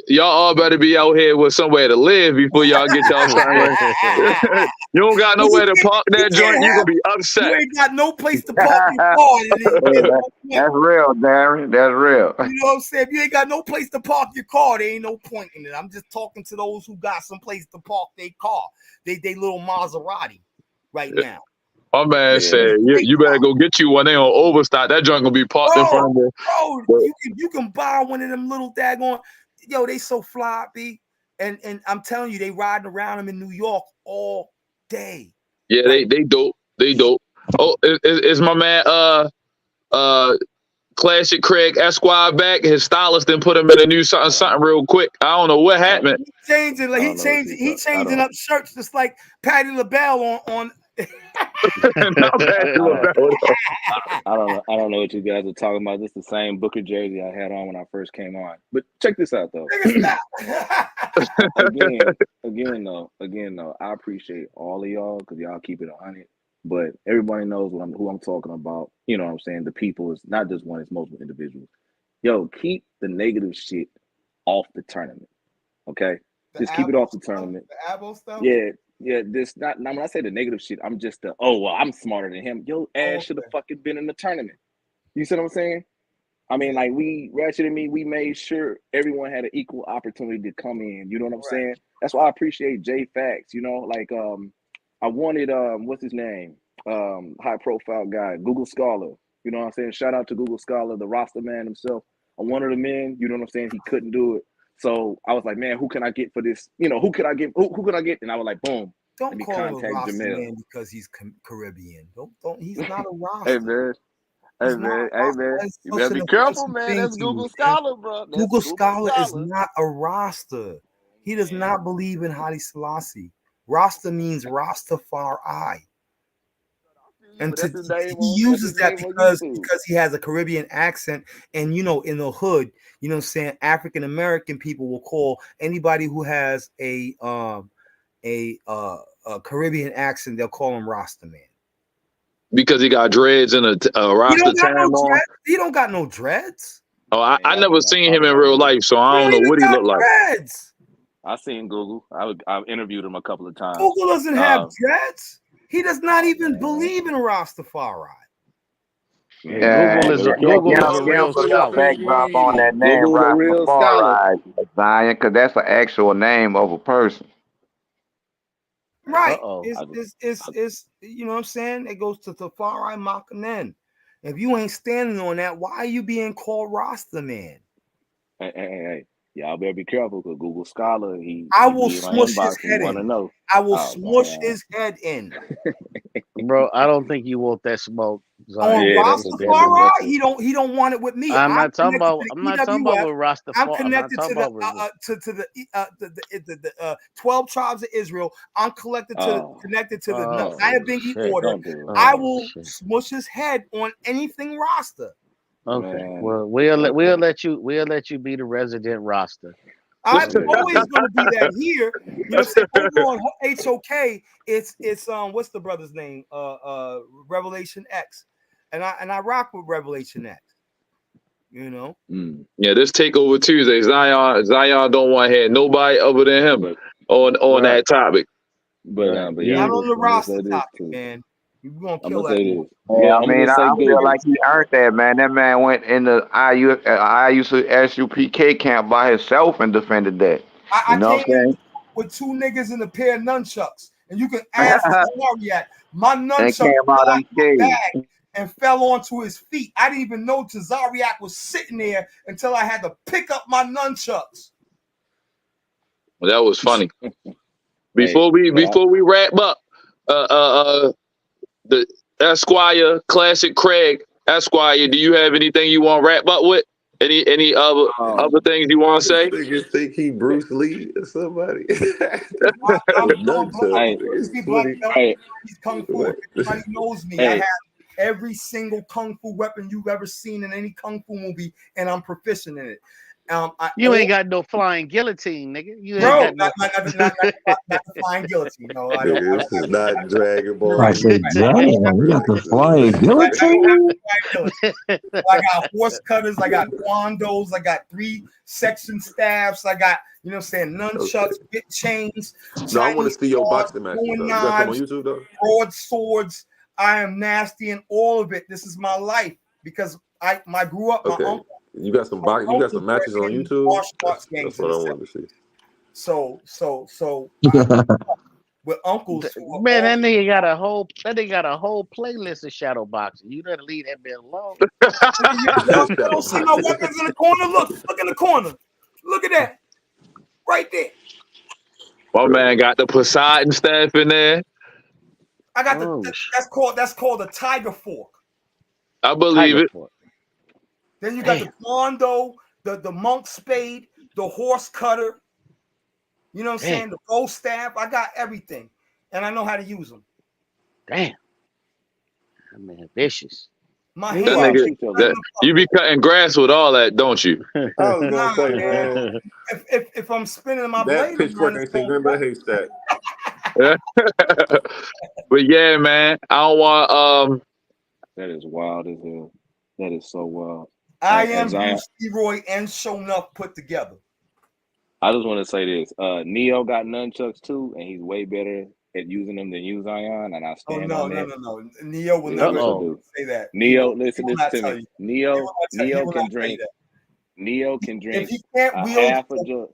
Y'all all better be out here with somewhere to live before y'all get y'all something. You don't got nowhere to park that joint, you gonna be upset. You ain't got no place to park your car. That's real, Darren. That's real. You know what I'm saying? If you ain't got no place to park your car, there ain't no point in it. I'm just talking to those who got some place to park their car. They little Maserati right now. My man said, you better go get you one. They on overstock. That joint gonna be parked in front of you. Bro, you can buy one of them little daggone. Yo, they so floppy, and I'm telling you, they riding around them in New York all day. Yeah, they dope. They dope. Oh, is my man Classic Craig Esquire back? His stylist then put him in a new something real quick. I don't know what happened. He changing up shirts just like Patti LaBelle on. I don't know what you guys are talking about. This is the same Booker jersey I had on when I first came on. But check this out though. again though, I appreciate all of y'all because y'all keep it 100. But everybody knows who I'm talking about. You know what I'm saying? The people is not just one, it's multiple individuals. Yo, keep the negative shit off the tournament. Okay? Just keep it off the tournament. The Abo stuff? Yeah, this not now when I say the negative shit, I'm just I'm smarter than him. Yo, ass should have fucking been in the tournament. You see what I'm saying? I mean, like Ratchet and me, we made sure everyone had an equal opportunity to come in. You know what I'm saying? That's why I appreciate J Fax. You know, like I wanted what's his name? High profile guy, Google Scholar. You know what I'm saying? Shout out to Google Scholar, the roster man himself. I wanted him in, you know what I'm saying? He couldn't do it. So I was like, man, who can I get for this? You know, who could I get? Who could I get? And I was like, boom. Don't call him a roster man because he's Caribbean. Don't. He's not a roster. Hey man, you better be careful, man. That's Google Scholar, bro. Google Scholar is not a roster. He does not believe in Haile Selassie. Roster means Rastafari. And he uses that because he has a Caribbean accent, and in the hood, you know what I'm saying, African American people will call anybody who has a Caribbean accent, they'll call him Rasta man. Because he got dreads and a Rasta tan on. He don't got no dreads. Oh, I never seen him in real life, so I don't know what he look like. Dreads. I seen Google. I interviewed him a couple of times. Google doesn't have dreads. He does not even believe in Rastafari. Yeah, Google is a real scholar. Backdrop on that name, Rastafari, Zion, because that's an actual name of a person. Right. It's you know what I'm saying? It goes to Tafari Makanen. If you ain't standing on that, why are you being called Rasta man? Hey. Y'all better be careful because Google Scholar, I will smush his head in. I will smush his head in. Bro, I don't think you want that smoke. Zion. Yeah, that's a Rastafari, different. he don't want it with me. I'm not talking connected about. to I'm the not talking about EWF. with I'm Rastafari. I'm not connected talking to the about the 12 tribes of Israel. I'm connected to the Naya Bingi shit. order. Don't do it. I Oh will shit. smush his head on anything Rasta. Okay. Man, Well, we'll okay. let you be the resident roster. I'm Okay. always going to be that here. You know what I'm saying? Over on HOK, it's what's the brother's name? Revelation X, and I rock with Revelation X. You know. Yeah, this takeover Tuesday. Zion don't want to hear nobody other than him But on Right. that topic. but Right. but Not y'all on the listen. I'm gonna roster say this topic, too. man. We're gonna I'm kill gonna that. say this. Yeah, I I'm mean, gonna I say feel this. like he earned that, man. That man went in the IU SUPK camp by himself and defended that. You I know came what I'm in with two niggas in a pair of nunchucks, and you can ask saying? Tazariak. My And nunchuck came out got my unscathed. bag and fell onto his feet. I didn't even know Tazariak was sitting there until I had to pick up my nunchucks. Well, that was funny. Hey, Before we wrap up, the Esquire Classic Craig Esquire. Do you have anything you want to wrap up with? Any other things you want to say? Niggas think he Bruce Lee or somebody. I'm With Black nunchucks. belt. hey, He's Kung Fu. Everybody knows me. I hey, have every single Kung Fu weapon you've ever seen in any Kung Fu movie, and I'm proficient in it. You ain't got no flying guillotine, nigga. You ain't Bro, got no. not the flying guilotine. No, I don't. Nigga, this is not Dragon Ball I Z. said, damn, we got the flying I don't have guillotine. the flying guillotine. I got horse cutters. I got guandos. I got 3-section staffs. I got, you know what I'm saying, nunchucks, bit chains, No, I want to Chinese see your swords, boxing matches throwing though. You got some on knives, YouTube though? broadswords. I am nasty in all of it. This is my life because I grew up. My Okay. uncle. You got some matches on in YouTube? martial arts That's games in what the I 70s. wanted to see. So with uncles who were Man, all that nigga got a whole playlist of shadow boxing. You better leave that man alone. y'all don't see my weapons in the corner. Look in the corner. Look at that. Right there. My man got the Poseidon staff in there. I got that's called a tiger fork. I believe Tiger it. fork. Then you got the guando, the monk spade, the horse cutter. You know what I'm saying? The bow staff. I got everything, and I know how to use them. Damn. That man vicious. My you That know hands. I nigga, shoot your that you be cutting grass with all that, don't you? I was gonna say, man. man, If I'm spinning my that blade pitchfork around, ain't seen nothing but a haystack. But yeah, man, I don't want That is wild as hell. That is so wild. I And am Zion, Bruce Leroy and Shonuff put together. I just want to say this. Neo got nunchucks too, and he's way better at using them than you, Zion, and I stand on that. No. Neo will Yes, never I do. say that. Neo, He listen will not to tell me. you. He will Neo can not tell you drink. that. Neo can drink If he can't a wield, half a jug.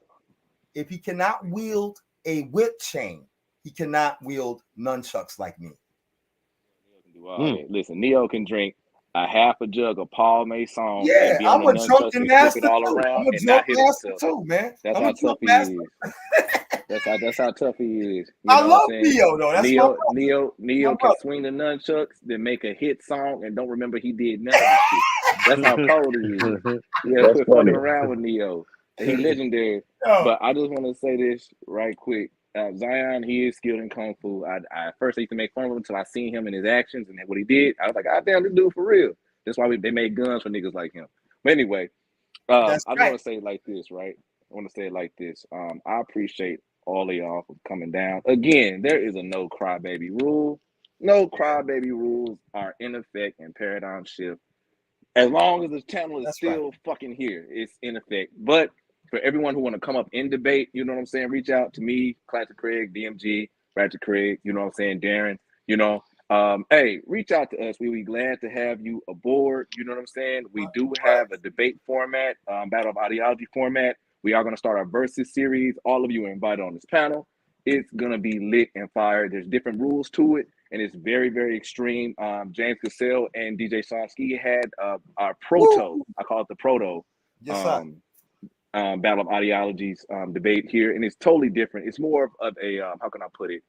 if he cannot wield a whip chain, he cannot wield nunchucks like me. Do all that. Listen, Neo can drink a half a jug of Paul Mason Yeah, and be on I'm the a nunchucks drunken and flip it master all too. around I'm a and drunk not hit master himself. too, man. That's I'm how a tough drunk he master. is. That's how tough he is. You I know what I'm love saying? Neo though. That's my brother. Neo My can brother. swing the nunchucks, then make a hit song and don't remember he did none of this shit. That's how cold he is. Yeah, That's quit funny. fucking around with Neo. He legendary. Yo. But I just want to say this right quick. Zion, he is skilled in kung fu. I first used to make fun of him until I seen him in his actions and what he did. I was like, God damn, this dude for real. That's why they made guns for niggas like him. But anyway, I just want to say it like this, right? I want to say it like this. I appreciate all of y'all for coming down. Again, there is a no crybaby rule. No crybaby rules are in effect and paradigm shift. As long as the channel is still fucking here, it's in effect. But for everyone who want to come up in debate, you know what I'm saying? Reach out to me, Classic Craig, DMG, Ratchet Craig, you know what I'm saying? Darren, you know. Hey, reach out to us. We would be glad to have you aboard. You know what I'm saying? We do have a debate format, battle of ideology format. We are going to start our versus series. All of you are invited on this panel. It's going to be lit and fire. There's different rules to it, and it's very, very extreme. James Cassell and DJ Sonsky had our proto. I call it the proto. Yes, sir. Battle of ideologies debate here, and it's totally different. It's more of a how can I put it?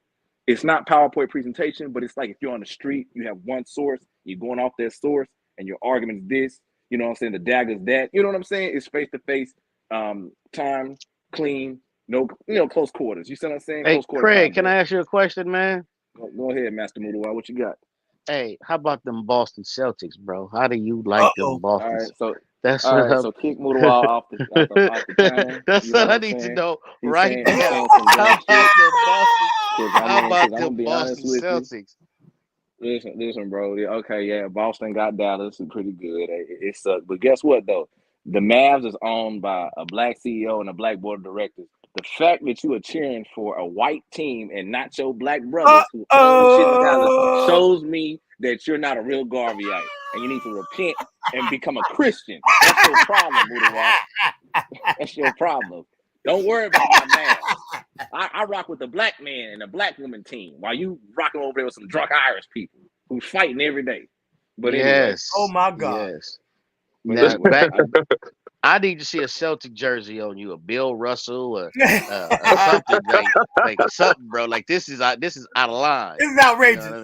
It's not PowerPoint presentation, but it's like if you're on the street, you have one source, You're going off that source, and your argument's this. You know what I'm saying? The dagger's that. You know what I'm saying? It's face to face, time, clean, no, close quarters. You see what I'm saying? Hey, Close quarter Craig, can combat. I ask you a question, man? Go ahead, Master Mudawa. What you got? Hey, how about them Boston Celtics, bro? How do you like them Uh-oh. Boston? All right, so That's all what right, I'm. so kick Mudawa off the panel. That's You know what what I I'm need to saying? know right He's now. saying some How dumb about shit. them Boston? Cause How about I'm gonna them be Boston honest with you. Celtics? Listen, bro. Yeah, okay, yeah, Boston got Dallas, and pretty good. It sucked, but guess what though? The Mavs is owned by a black CEO and a black board of directors. The fact that you are cheering for a white team and not your black brothers who own shit in Dallas Uh-oh. shows me that you're not a real Garveyite, and you need to repent and become a Christian. That's your problem, Mudawa. That's your problem. Don't worry about my Mavs. I rock with the black man and the black woman team while you rocking over there with some drunk Irish people who's fighting every day. But anyway, Oh Yes, my God. yes. but Now anyway, back. I need to see a Celtic jersey on you, a Bill Russell, or something like something, bro. Like this is out of line. This is You know outrageous. what I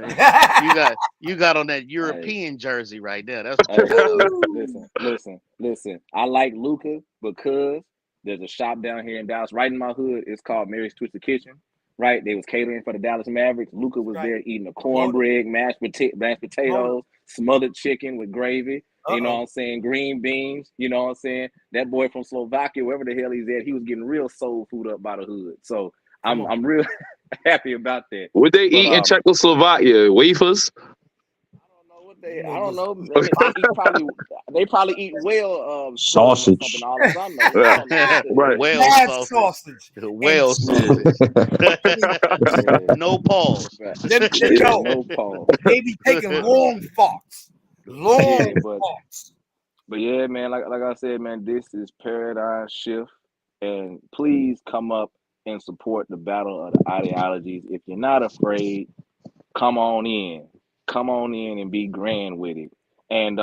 mean? You got on that hey, European jersey right there. That's what you hey, got on. listen. I like Luca because there's a shop down here in Dallas, right in my hood. It's called Mary's Twisted Kitchen. Right, they was catering for the Dallas Mavericks. Luca was Right. there eating a Promote it. cornbread, mashed Promote it. potatoes, smothered chicken with gravy. You know what Uh-oh. I'm saying? Green beans. You know what I'm saying? That boy from Slovakia, wherever the hell he's at, he was getting real soul food up by the hood. So Come on. I'm real happy about that. What they But eat in Czechoslovakia? Wafers? I don't know. They probably eat whale souls or something. Sausage. All as I know. I Yeah, don't know what the right. hell. Whale Mad sausage. sausage. Whale And sausage. Yeah, No pause. right. them, Yeah, yo, no pause. they be taking long farts. Yeah, Long but farts. yeah, man. Like I said, man, this is paradigm shift, and please come up and support the battle of the ideologies. If you're not afraid, come on in. Come on in and be grand with it. And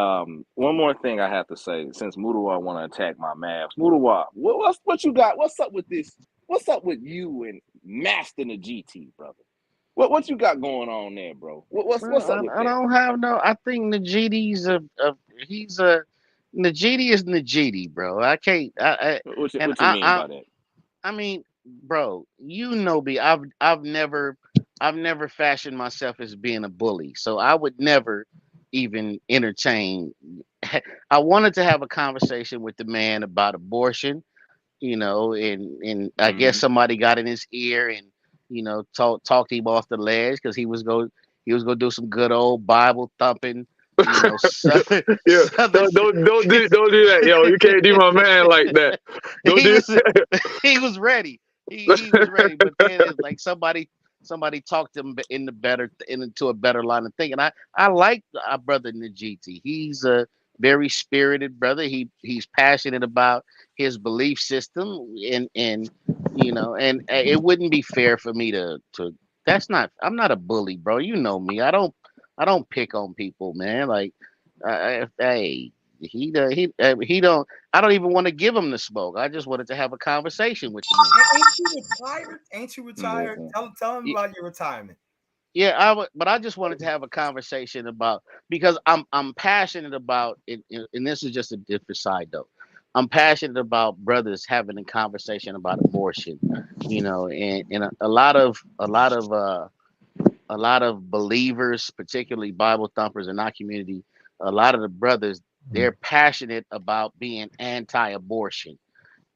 one more thing I have to say, since Mudawa want to attack my Mavs, Mudawa, what you got? What's up with this? What's up with you and Master the GT, brother? What you got going on there, bro? What's up Well, with I that? don't have no. I think Najiti's he's a Najiti is Najiti, bro. I can't. What you mean by that? I mean, bro, you know me. I've never fashioned myself as being a bully, so I would never even entertain. I wanted to have a conversation with the man about abortion, and I guess Mm-hmm. somebody got in his ear and talked him off the ledge because he was gonna do some good old Bible thumping, southern Yeah, southern. don't do that, yo. You can't do my man like that. Don't he do was he was ready. He was ready, but then it's like somebody talked him into a better line of thinking. I like our brother Najiti. He's a very spirited brother. He's passionate about his belief system, and it wouldn't be fair for me to. That's not. I'm not a bully, bro. You know me. I don't pick on people, man. Like, hey, he don't. I don't even want to give him the smoke. I just wanted to have a conversation with the man. Ain't you retired? Ain't you retired? Listen. Tell him about your retirement. Yeah, but I just wanted to have a conversation about because I'm passionate about it, and this is just a different side though. I'm passionate about brothers having a conversation about abortion, and a lot of believers, particularly Bible thumpers in our community, a lot of the brothers, they're passionate about being anti-abortion.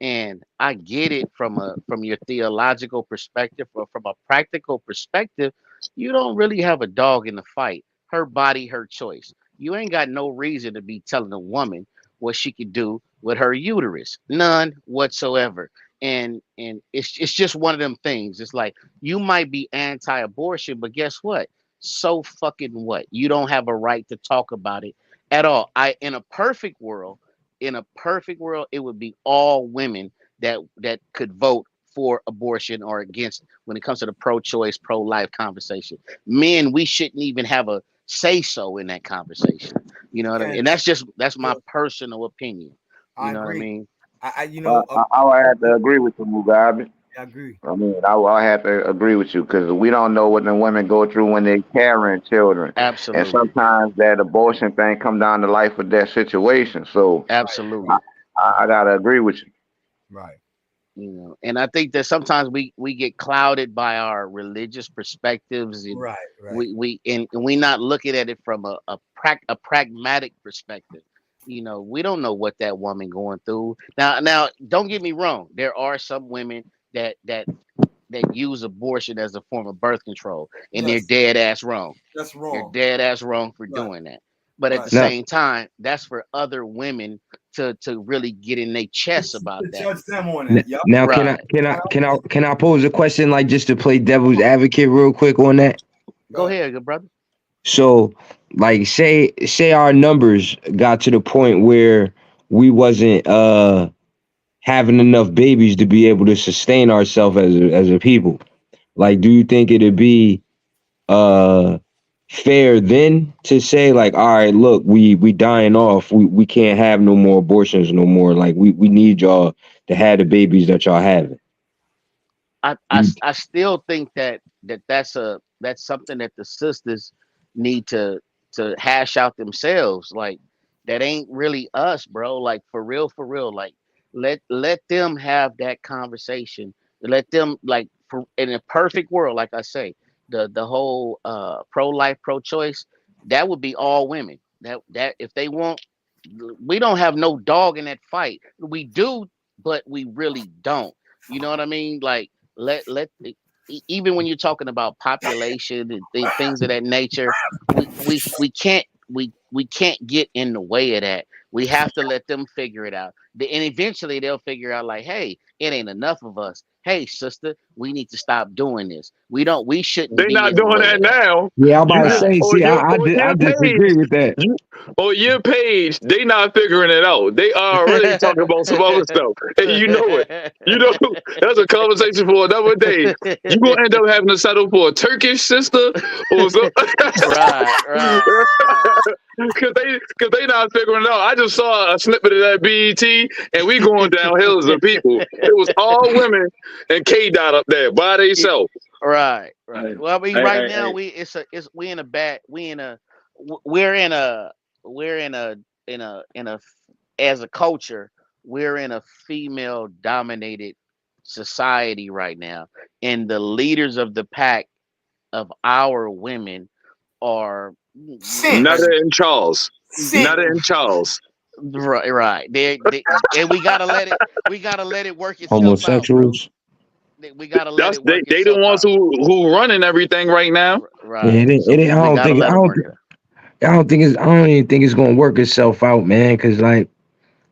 And I get it from your theological perspective, or from a practical perspective. You don't really have a dog in the fight. Her body, her choice. You ain't got no reason to be telling a woman what she could do with her uterus. None whatsoever. And it's just one of them things. It's like you might be anti-abortion, but guess what? So fucking what? You don't have a right to talk about it at all. In a perfect world, it would be all women that could vote for abortion or against when it comes to the pro-choice, pro-life conversation. Men, we shouldn't even have a say so in that conversation. You know what I mean? And And that's my personal opinion. You I know what I agree. mean? I I would have to agree with you, Mugabe. I agree. I mean, I have to agree with you because we don't know what the women go through when they're carrying children, and Absolutely. sometimes that abortion thing come down to life with that situation. So I, Absolutely. I gotta agree with you. Right. And I think that sometimes we get clouded by our religious perspectives, and Right. Right. we we not looking at it from a pragmatic perspective. We don't know what that woman going through. Now don't get me wrong, there are some women that use abortion as a form of birth control, and they're Yes. dead ass wrong. That's They're wrong. dead ass wrong for Right. doing that. But at the Right. Now, same time, that's for other women to really get in their chests about To that. judge them on that. Yep. now, Right. can I pose a question, like just to play devil's advocate real quick on that? Go ahead, good brother. So, like, say our numbers got to the point where we wasn't having enough babies to be able to sustain ourselves as a people. Like, do you think it'd be uh fair then to say, like, all right, look, we dying off, we can't have no more abortions no more, like we need y'all to have the babies that y'all having? I still think that's something that the sisters need to hash out themselves. Like, that ain't really us, bro. Like, for real. Like, let them have that conversation. Let them, like, in a perfect world, like I say, the whole pro life, pro choice, that would be all women. That if they want, we don't have no dog in that fight. We do, but we really don't. You know what I mean? Like, even when you're talking about population and things of that nature, we can't we can't get in the way of that. We have to let them figure it out. And eventually they'll figure out, like, hey, it ain't enough of us. Hey, sister, we need to stop doing this. We shouldn't They be not in the doing way that of that. now. Yeah, I'm about You to just Right. say, see, I on your disagree page, with that. you, on your page, they not figuring it out. They already talking about some other stuff, and you know it. You know that's a conversation for another day. You gonna end up having to settle for a Turkish sister or something. Right. Cause they not figuring it out. I just saw a snippet of that BET, and we going downhill as a people. It was all women and K Dot up there by themselves. Right. Hey, Well, I mean, hey, right hey, now hey. we in a bad we in a we're in a we're in a as a culture, we're in a female dominated society right now, and the leaders of the pack of our women are Cinch. Nutter and Charles. Cinch. Nutter and Charles. right. And we gotta let it work itself out, bro. Homosexuals. We gotta let That's it they. work They the itself ones out. who running everything right now. Yeah, Right. it So ain't, we gotta let them work it out. I don't even think it's gonna work itself out, man. Cause like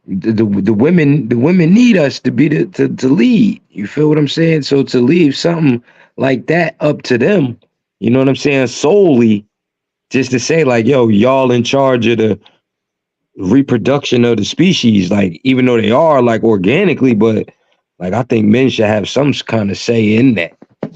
the women need us to be to lead. You feel what I'm saying? So to leave something like that up to them, you know what I'm saying? Solely just to say, like, yo, y'all in charge of the reproduction of the species, like, even though they are, like, organically, but like, I think men should have some kind of say in that.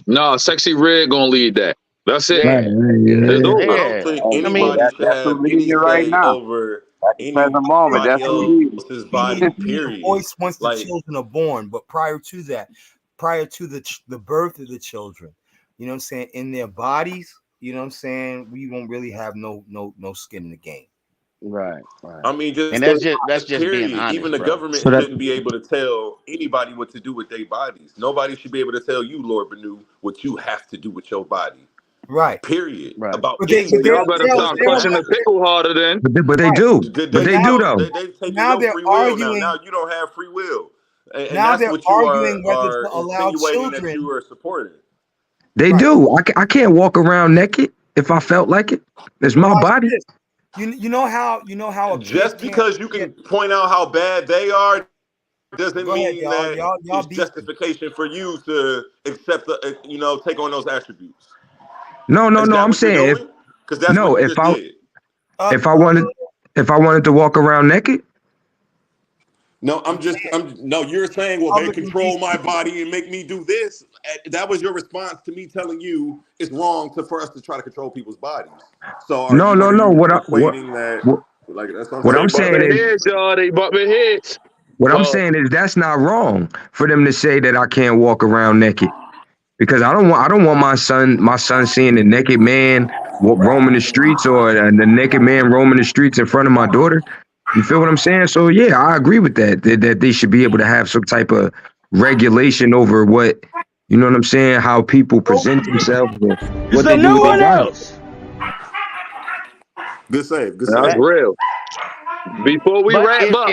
No, Sexy Red gonna lead that. That's it. Right, Yeah. It's yeah. over. I don't Yeah. think Hey, I hey, mean, anybody should that's who have any leading right say now. over At the present moment, that's anybody who leading. else's Be body. the Period. voice once the Like, children are born, but prior to that, prior to the birth of the children, you know what I'm saying, in their bodies, you know what I'm saying, we won't really have no skin in the game. right. I mean, And that's just being period. Even honest, the bro. government So that shouldn't be able to tell anybody what to do with their bodies. Nobody should be able to tell you, Lord Benu, what you have to do with your body. Right. Period. Right. About But So anything, y'all better because start they they'll crushing have the pickle harder then. but they right. do. But But they now do though. they've taken now your they're free will now. arguing. Now you don't have free will, and Now that's they're what you arguing whether to are allow insinuating that children. you are supporting. They Right. do. I can't walk around naked if I felt like it. It's But my watch body. this. You know how a kid Just can't because you get. can point out how bad they are doesn't Go ahead, mean y'all. that Y'all it's beefing. justification for you to accept take on those attributes. No, no, Is no. that I'm what you're saying doing? Because that's no. what you just did. Uh, If I uh, wanted if I wanted to walk around naked, No, you can't. no, you're saying, well, they Public and control my decent. body and make me do this. That was your response to me telling you it's wrong for us to try to control people's bodies. So no, no, what are no. you equating that? What Like, that's what I'm what They I'm saying, saying brother. bumping is heads, y'all. They bumping heads. What I'm Well, saying is that's not wrong for them to say that I can't walk around naked because I don't want my son seeing a naked man roaming the streets or the naked man roaming the streets in front of my daughter. You feel what I'm saying? So yeah, I agree with that they should be able to have some type of regulation over what, you know what I'm saying, how people present themselves and Is what there they do no with their one body. else? Good save. Good that's save. That, real. Before we but wrap up,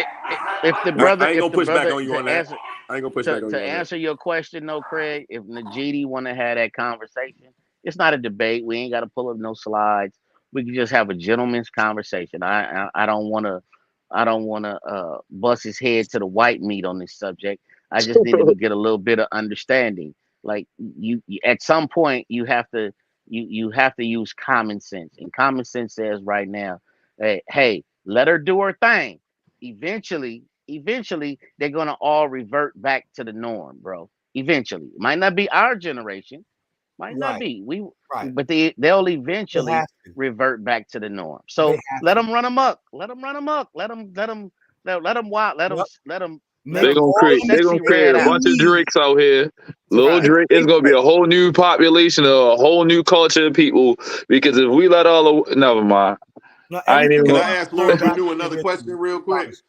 if the I brother, ain't if gonna the push back brother on you on to that. answer I ain't gonna push back on to you on that. answer your question, though, Craig, if Najidi want to have that conversation, it's not a debate. We ain't got to pull up no slides. We can just have a gentleman's conversation. I don't want to bust his head to the white meat on this subject. I just need to get a little bit of understanding. Like you at some point you have to you have to use common sense, and common sense says right now, hey, let her do her thing. Eventually they're gonna all revert back to the norm, bro. Eventually, it might not be our generation, might not Right, be right. but they'll They eventually have to. revert back to the norm. They So have let to. them run amok. Let them wild. Yep. Let Make they're them gonna all create the they're sexy gonna mistakes create red a they out. bunch of need Drakes out here. to Little Right. Drake is gonna be a whole new population of a whole new culture of people because if we let all the never mind. No, I ain't everything even is Can gonna I gonna ask flow Lord back Banu to the another question original. real quick? Promise.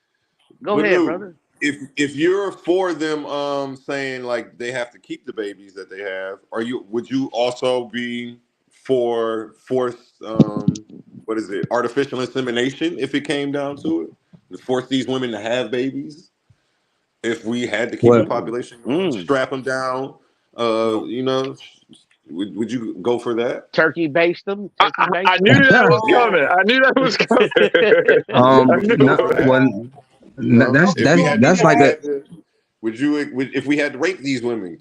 Go ahead, Banu, brother. if you're for them saying like they have to keep the babies that they have, would you also be for forced what is it, artificial insemination if it came down to it? To force these women to have babies if we had to keep the What population going, Mm. strap them down, No, you know, would you go for that? Turkey baste them. Turkey I baste knew them. that was Yeah. coming. I knew that was coming. I Would knew you go no, for it. that? well, You know, no, if we had to, that's if like we a had to, if we had to rape these women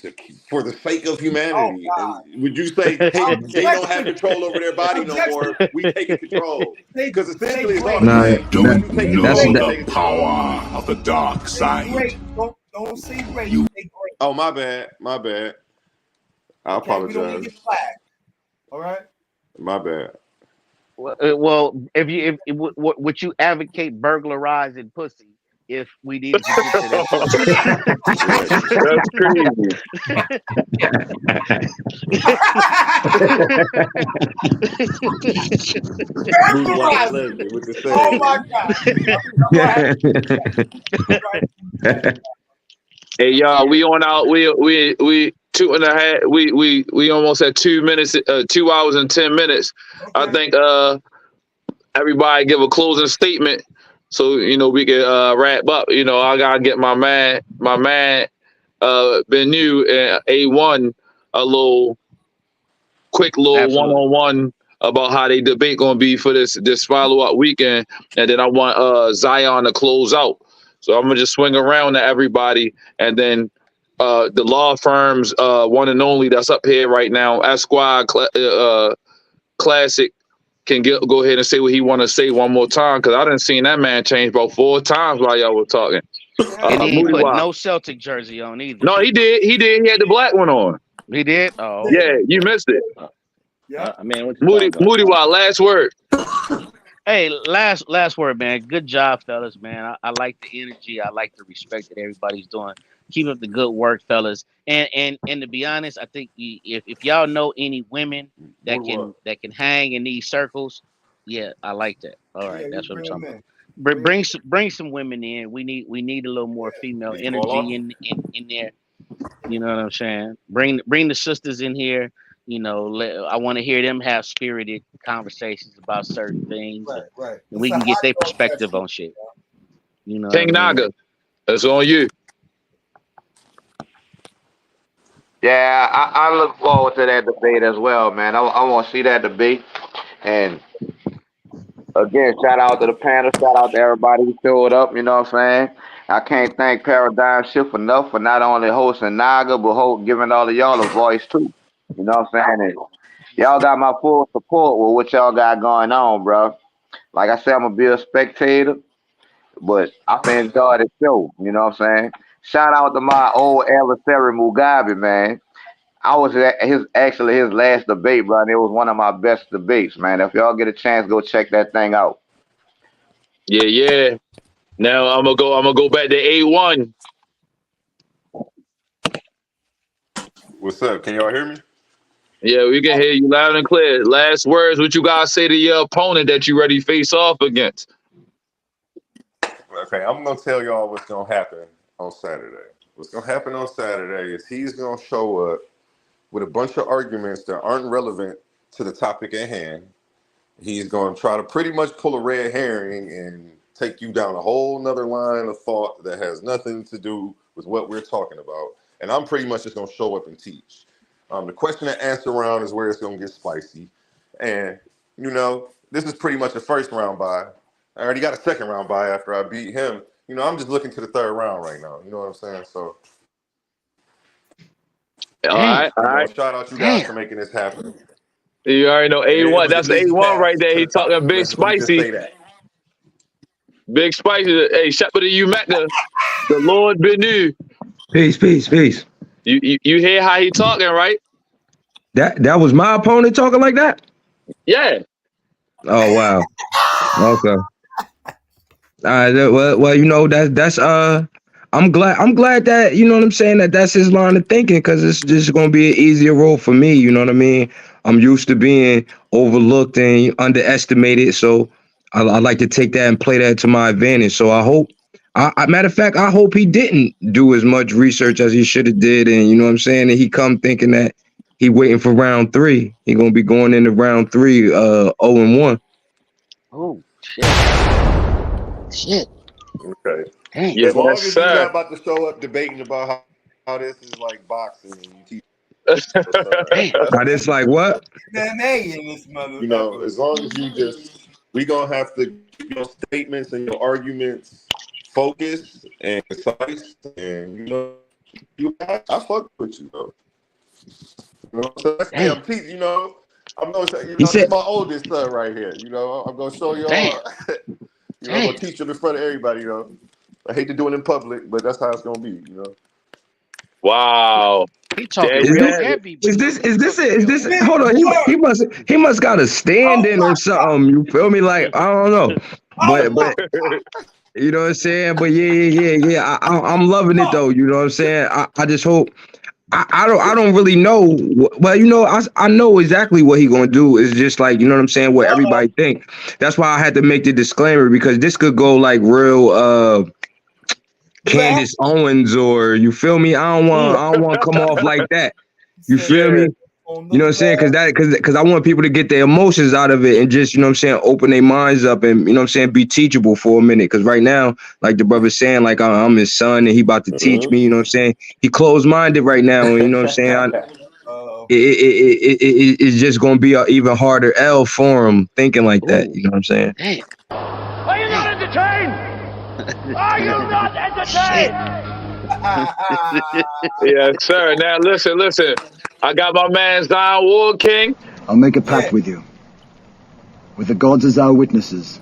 for the sake of oh humanity, and God. would you say, hey, they don't have Objection. control over their body no Objection. more? We taking control because Say essentially it's all the great. no same. that Once you take that's control, Say you that taking control. say great. Don't say great. Say great. Oh, my bad, my bad. I Okay, we don't want to apologize. get flagged. All right. My bad. Well, if would you advocate burglarizing pussy if we needed to get to that point? Right. That's crazy. Boots watching Burglarizing. Leslie with the Oh save. my God. I'm gonna have to do that. All right. Hey y'all, we on out. We 2.5. We almost at 2 minutes. 2 hours and 10 minutes. I Okay. think everybody give a closing statement so we can wrap up. I gotta get my man Benu and A1 a quick little Absolutely. one-on-one about how they debate gonna be for this follow-up weekend, and then I want Xion to close out. So I'm gonna just swing around to everybody, and then the law firms, one and only that's up here right now, Esquire Classic, can go ahead and say what he want to say one more time because I didn't seen that man change about 4 times while y'all were talking. And he ain't Moody put Wop. no Celtic jersey on either. No, he did. He had the black one on. He did. Oh, Yeah. Yeah, okay. you missed it. Yeah. Man, what you Moody talking about, man? Wop. Last word. Hey, last word, man. Good job, fellas, man. I like the energy. I like the respect that everybody's doing. Keep up the good work, fellas. And to be honest, I think if y'all know any women What that what? can hang in these circles, yeah, I like that. All Yeah. right, You that's what I'm bring talking them about. in. Bring them. Bring some women in. We need a little more female Did you fall energy off? in there. You know what I'm saying? Bring the sisters in here. I want to hear them have spirited conversations about certain things, Right. Right. and It's we a can get hot their dog perspective session. on shit. You know what I King mean? Naga. That's on you. Yeah, I look forward to that debate as well, man. I want to see that debate. And again, shout out to the panel. Shout out to everybody who showed up. You know what I'm saying? I can't thank Paradigm Shift enough for not only hosting Naga, but giving all of y'all a voice too. You know what I'm saying? And y'all got my full support with what y'all got going on, bro. Like I said, I'm going to be a spectator, but I can enjoy the show. You know what I'm saying? Shout out to my old adversary, Mugabe, man. I was at his last debate, bro, and it was one of my best debates, man. If y'all get a chance, go check that thing out. Yeah. Now I'm gonna go back to A1. What's up? Can y'all hear me? Yeah, we can hear you loud and clear. Last words, what you guys say to your opponent that you ready to face off against? Okay, I'm gonna tell y'all what's gonna happen on Saturday. What's gonna happen on Saturday is he's gonna show up with a bunch of arguments that aren't relevant to the topic at hand. He's going to try to pretty much pull a red herring and take you down a whole nother line of thought that has nothing to do with what we're talking about. And I'm pretty much just going to show up and teach. The question and answer round is where it's going to get spicy. And, you know, this is pretty much a first round bye. I already got a second round bye after I beat him. You know, I'm just looking to the third round right now. You know what I'm saying? So, All right, all you know, right. shout out you guys for making this happen. You already know It A1. was an That's easy A1 path right there. to He the top. talking big Let me just spicy. say that. Big spicy. Hey, Shepherd, you met the Lord Benu. Peace. You hear how he talking, right? That was my opponent talking like that? Yeah. Oh wow. Okay. Well, you know that's I'm glad that you know what I'm saying that's his line of thinking because it's just gonna be an easier role for me. You know what I mean? I'm used to being overlooked and underestimated, so I like to take that and play that to my advantage. So I hope, matter of fact, I hope he didn't do as much research as he should have did, and you know what I'm saying, and he come thinking that he waiting for round 3. He gonna be going into round 3, 0-1. Oh shit. Okay. Dang. Yes, As long as you're sir. not about to show up debating about how this is like boxing and you teach, Damn. Now this like what? MMA in this you know, motherfucker. as long as you just, we gonna have to keep your statements and your arguments focused and concise, and you know, I fuck with you though. You know, so let's say Damn. I'm teaching. You know, I'm gonna say, you He know, this said is my oldest son right here. You know, I'm gonna show Damn. y'all. You know, I'm gonna teach him in front of everybody. You know, I hate to do it in public, but that's how it's gonna be. You know. Wow. He There talking you real have it. heavy, Benu. He talking is real this heavy. Big hold on, word. he must got a stand Oh in my or something. You feel me? Like I don't know. Oh my But you know what I'm saying? But yeah. I'm loving it God. though. You know what I'm saying? I just hope I don't really know. Well, you know, I know exactly what he gonna do. It's just like, you know what I'm saying, what Uh-oh. everybody think. That's why I had to make the disclaimer because this could go like real Left. Candace Owens or you feel me? I don't want to come off like that. He You said feel Yeah. me? on You the know what I'm saying? left. Because I want people to get their emotions out of it and just, you know what I'm saying, open their minds up and, you know what I'm saying, be teachable for a minute. Because right now, like the brother's saying, like I'm his son and he about to teach me, you know what I'm saying? He closed-minded right now, and you know what I'm saying? It's just going to be an even harder L for him thinking like that. Ooh. You know what I'm saying? Damn. Are you not entertained? Are you not Shit. entertained? Yes, sir. Now listen. I got my man Zion Ward King. I'll make a Yeah. pact with you. With the gods as our witnesses.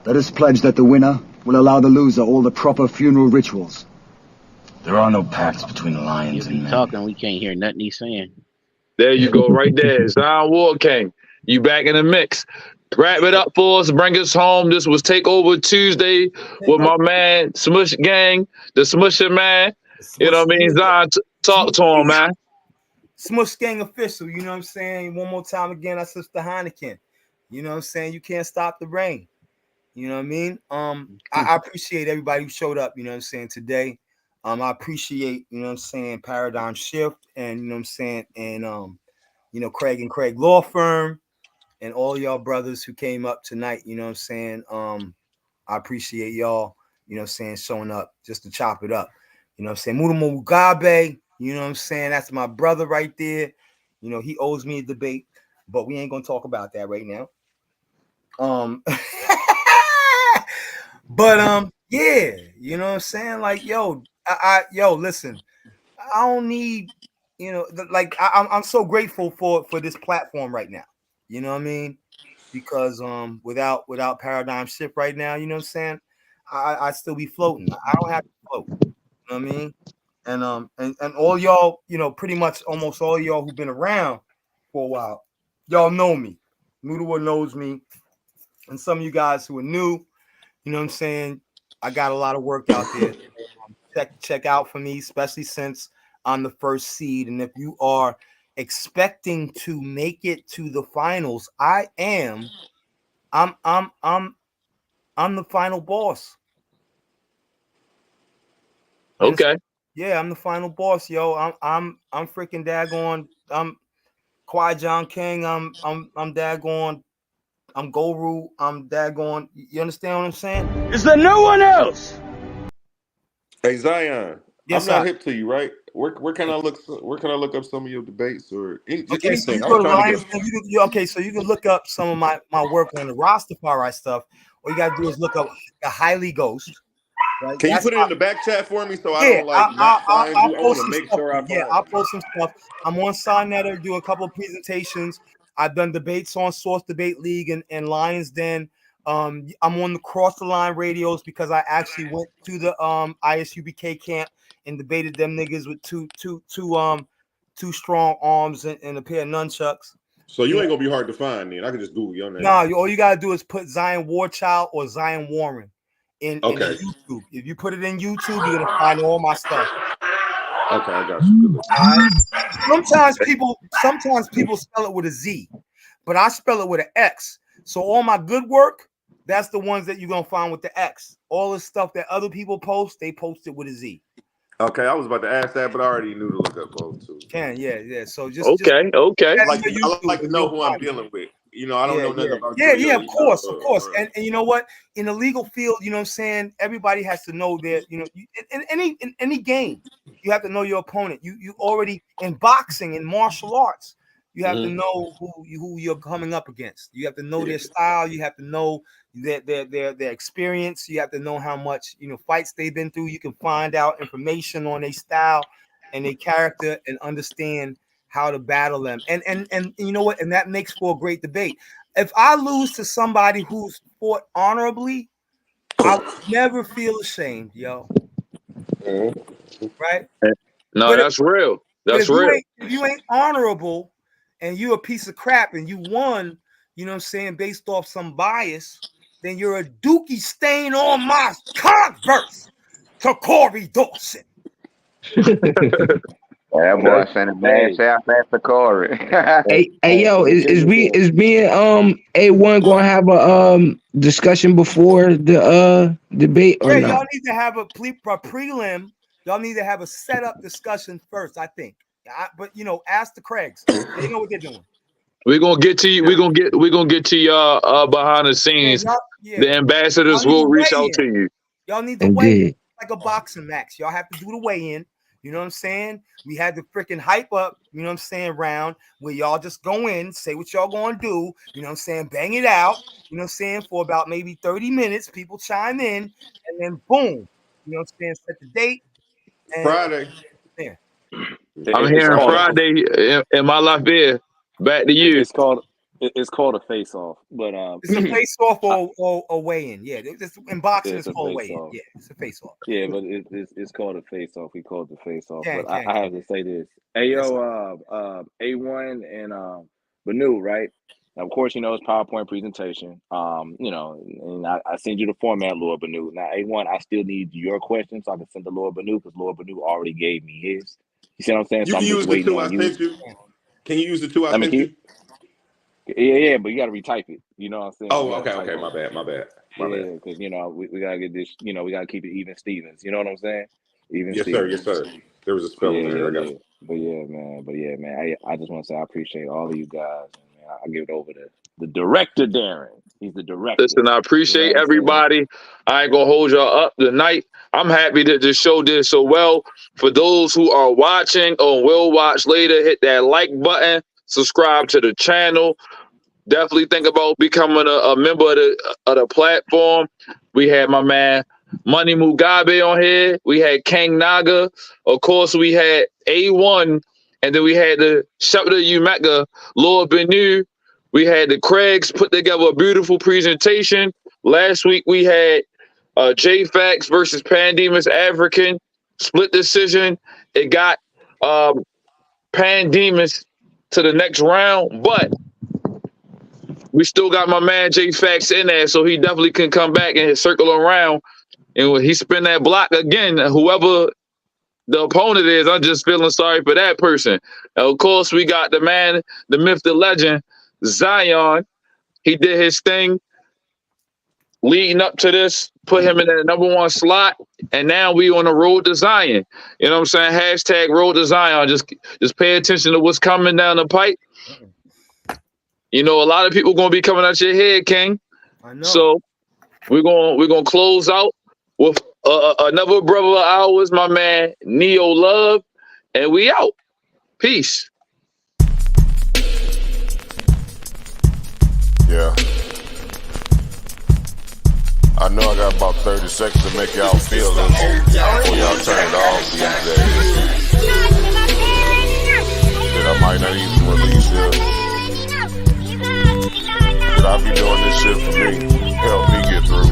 Let us pledge that the winner will allow the loser all the proper funeral rituals. There are no pacts between the lions If and he men. talking, we can't hear nothing he's saying. There you go, right there. Zion Ward King. You back in the mix. Wrap it up for us. Bring us home. This was Takeover Tuesday with my man Smush Gang, the Smusher man. You know Smush, what I mean? Zion, talk to him, man. Smush Gang official, you know what I'm saying? One more time again, that's Sister Heineken. You know what I'm saying? You can't stop the rain. You know what I mean? I appreciate everybody who showed up, you know what I'm saying, today. I appreciate, you know what I'm saying, Paradigm Shift and you know what I'm saying, and you know, Craig and Craig Law Firm and all y'all brothers who came up tonight, you know what I'm saying? I appreciate y'all, you know what I'm saying, showing up just to chop it up. You know what I'm saying? Mudamu Mugabe, you know what I'm saying? That's my brother right there. You know, he owes me a debate, but we ain't gonna talk about that right now. But yeah, you know what I'm saying? Like, yo, listen, I don't need, you know, like I'm so grateful for this platform right now. You know what I mean? Because without Paradigm Shift right now, you know what I'm saying? I still be floating. I don't have to float. You know what I mean? And all y'all, you know, pretty much almost all y'all who've been around for a while, y'all know me. Noodle knows me, and some of you guys who are new, you know what I'm saying? I got a lot of work out there. Check out for me, especially since I'm the first seed. And if you are expecting to make it to the finals, I'm the final boss. Okay. Yeah, I'm the final boss, yo. I'm freaking daggone. I'm Qui-Gon King. I'm daggone. I'm Goru. I'm daggone. You understand what I'm saying? Is there no one else? Hey Zion, I'm Yes, not I. hip to you, right? Where can I look? Where can I look up some of your debates or just Okay, so anything? you I go was to trying to get Lions. a. Okay, so you can look up some of my work on the Rastafari stuff. All you gotta do is look up the Highly Ghost. Right? Can you That's put it in the back chat for me so I yeah. don't like not find I'll you? I post want to some make stuff. sure I Yeah, find I'll you. post some stuff. I'm on Signetter, do a couple of presentations. I've done debates on Source Debate League and Lions Den. I'm on the Cross the Line radios because I actually went to the ISUBK camp and debated them niggas with two strong arms and a pair of nunchucks. So you You ain't know? gonna be hard to find, then. I can just Google your name. No, all you gotta do is put Zion Warchild or Zion Warren in Okay. YouTube. If you put it in YouTube, you're gonna find all my stuff. Okay, I got you. Good looking. All right. Sometimes people spell it with a Z, but I spell it with an X. So all my good work, that's the ones that you're gonna find with the X. All the stuff that other people post, they post it with a Z. Okay, I was about to ask that, but I already knew to look up both too. Yeah. So just Okay. check I your like YouTube to and know you'll who I'm find it. dealing with. You know, I don't know nothing about you Yeah, or of course. or And you know what? In the legal field, you know what I'm saying? Everybody has to know that, in any game, you have to know your opponent. You already in boxing, in martial arts, you have to know who you're coming up against. You have to know their style, you have to know their experience, you have to know how much fights they've been through. You can find out information on their style and their character and understand how to battle them. And you know what? And that makes for a great debate. If I lose to somebody who's fought honorably, I would never feel ashamed, yo. Right? No, But that's real. but That's real. if you ain't honorable and you a piece of crap and you won, you know what I'm saying, based off some bias, then you're a dookie stain on my Converse to Corey Dawson. That boy sending mad shout out to Corey. Hey, yo, is me and A1 gonna have a discussion before the debate or Yeah, not? y'all need to have a prelim. Y'all need to have a setup discussion first, I think. But ask the Craigs. They know what they're doing. We're gonna get to you. We're gonna get to y'all behind the scenes. The ambassadors Y'all need will to reach weigh out in. to you. Y'all need to weigh in like a boxing match. Y'all have to do the weigh-in. You know what I'm saying? We had the freaking hype up, you know what I'm saying, round where y'all just go in, say what y'all gonna do, you know what I'm saying, bang it out, you know what I'm saying, for about maybe 30 minutes. People chime in, and then boom, you know what I'm saying, set the date. And Friday. yeah. I'm It's hearing called Friday in my life here. Back to you. it's called a face off, but It's a face-off or a weigh-in. Yeah, in boxing, it's it's a called face weigh-in. off. Yeah, it's a face-off. Yeah, but it's called a face off. We call it the face off. Can. But I have to say this. Hey Yes, yo, A1 and Banu, right? Now, of course, it's PowerPoint presentation. And I send you the format, Lord Banu. Now, A1, I still need your question so I can send to Lord Banu because Lord Banu already gave me his. You see what I'm saying? You So can I'm just use the waiting two I on you. sent you. Can you use the two I I mean, sent you? yeah, but you got to retype it. You know what I'm saying? Oh, You got to okay. typo. My bad. Yeah, because we gotta get this. We gotta keep it even Stevens. You know what I'm saying? Even Yes, sir. Yes, Stevens. sir. There was a spelling Yeah. error. I got you. But yeah, man. I just want to say I appreciate all of you guys, and man, I give it over to the director, Darren. He's the director. Listen, I You know appreciate what I'm saying? everybody. I ain't gonna hold y'all up tonight. I'm happy that the show did so well. For those who are watching or will watch later, hit that like button, subscribe to the channel. Definitely think about becoming a member of the platform. We had my man Money Mugabe on here. We had King Naga. Of course, we had A1. And then we had the Shepherd of Umeka, Lord Benu. We had the Craigs put together a beautiful presentation. Last week, we had J-Fax versus Pandemus African. Split decision. It got Pandemus to the next round, but we still got my man J Fax in there, so he definitely can come back and circle around. And when he spin that block again, whoever the opponent is, I'm just feeling sorry for that person. And of course, we got the man, the myth, the legend, Xion. He did his thing leading up to this, put him in that #1 slot, and now we on the road to Zion. You know what I'm saying? Hashtag road to Zion. Just pay attention to what's coming down the pipe. You know, a lot of people gonna be coming out your head, King. I know. So we're gonna close out with another brother of ours, my man Neo Love, and we out. Peace. Yeah. I know I got about 30 seconds to make y'all feel this before y'all turn it off these days. That I might not even release this. But I be doing this shit for me, help me get through.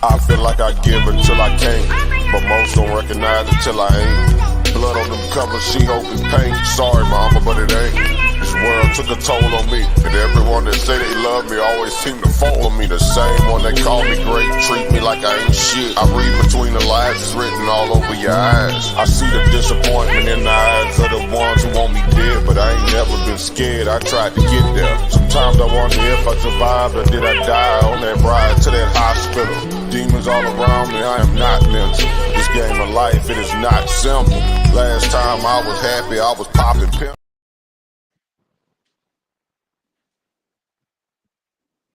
I feel like I give until I can't, but most don't recognize it till I ain't. Blood on them covers, she hoping paint. Sorry mama, but it ain't. This world took a toll on me, and everyone that say they love me always seem to follow me. The same one that call me great, treat me like I ain't shit. I read between the lines, it's written all over your eyes. I see the disappointment in the eyes of the ones who want me dead, but I ain't never been scared, I tried to get there. Sometimes I wonder if I survived or did I die on that ride to that hospital. Demons all around me, I am not mental. This game of life, it is not simple. Last time I was happy, I was popping pills.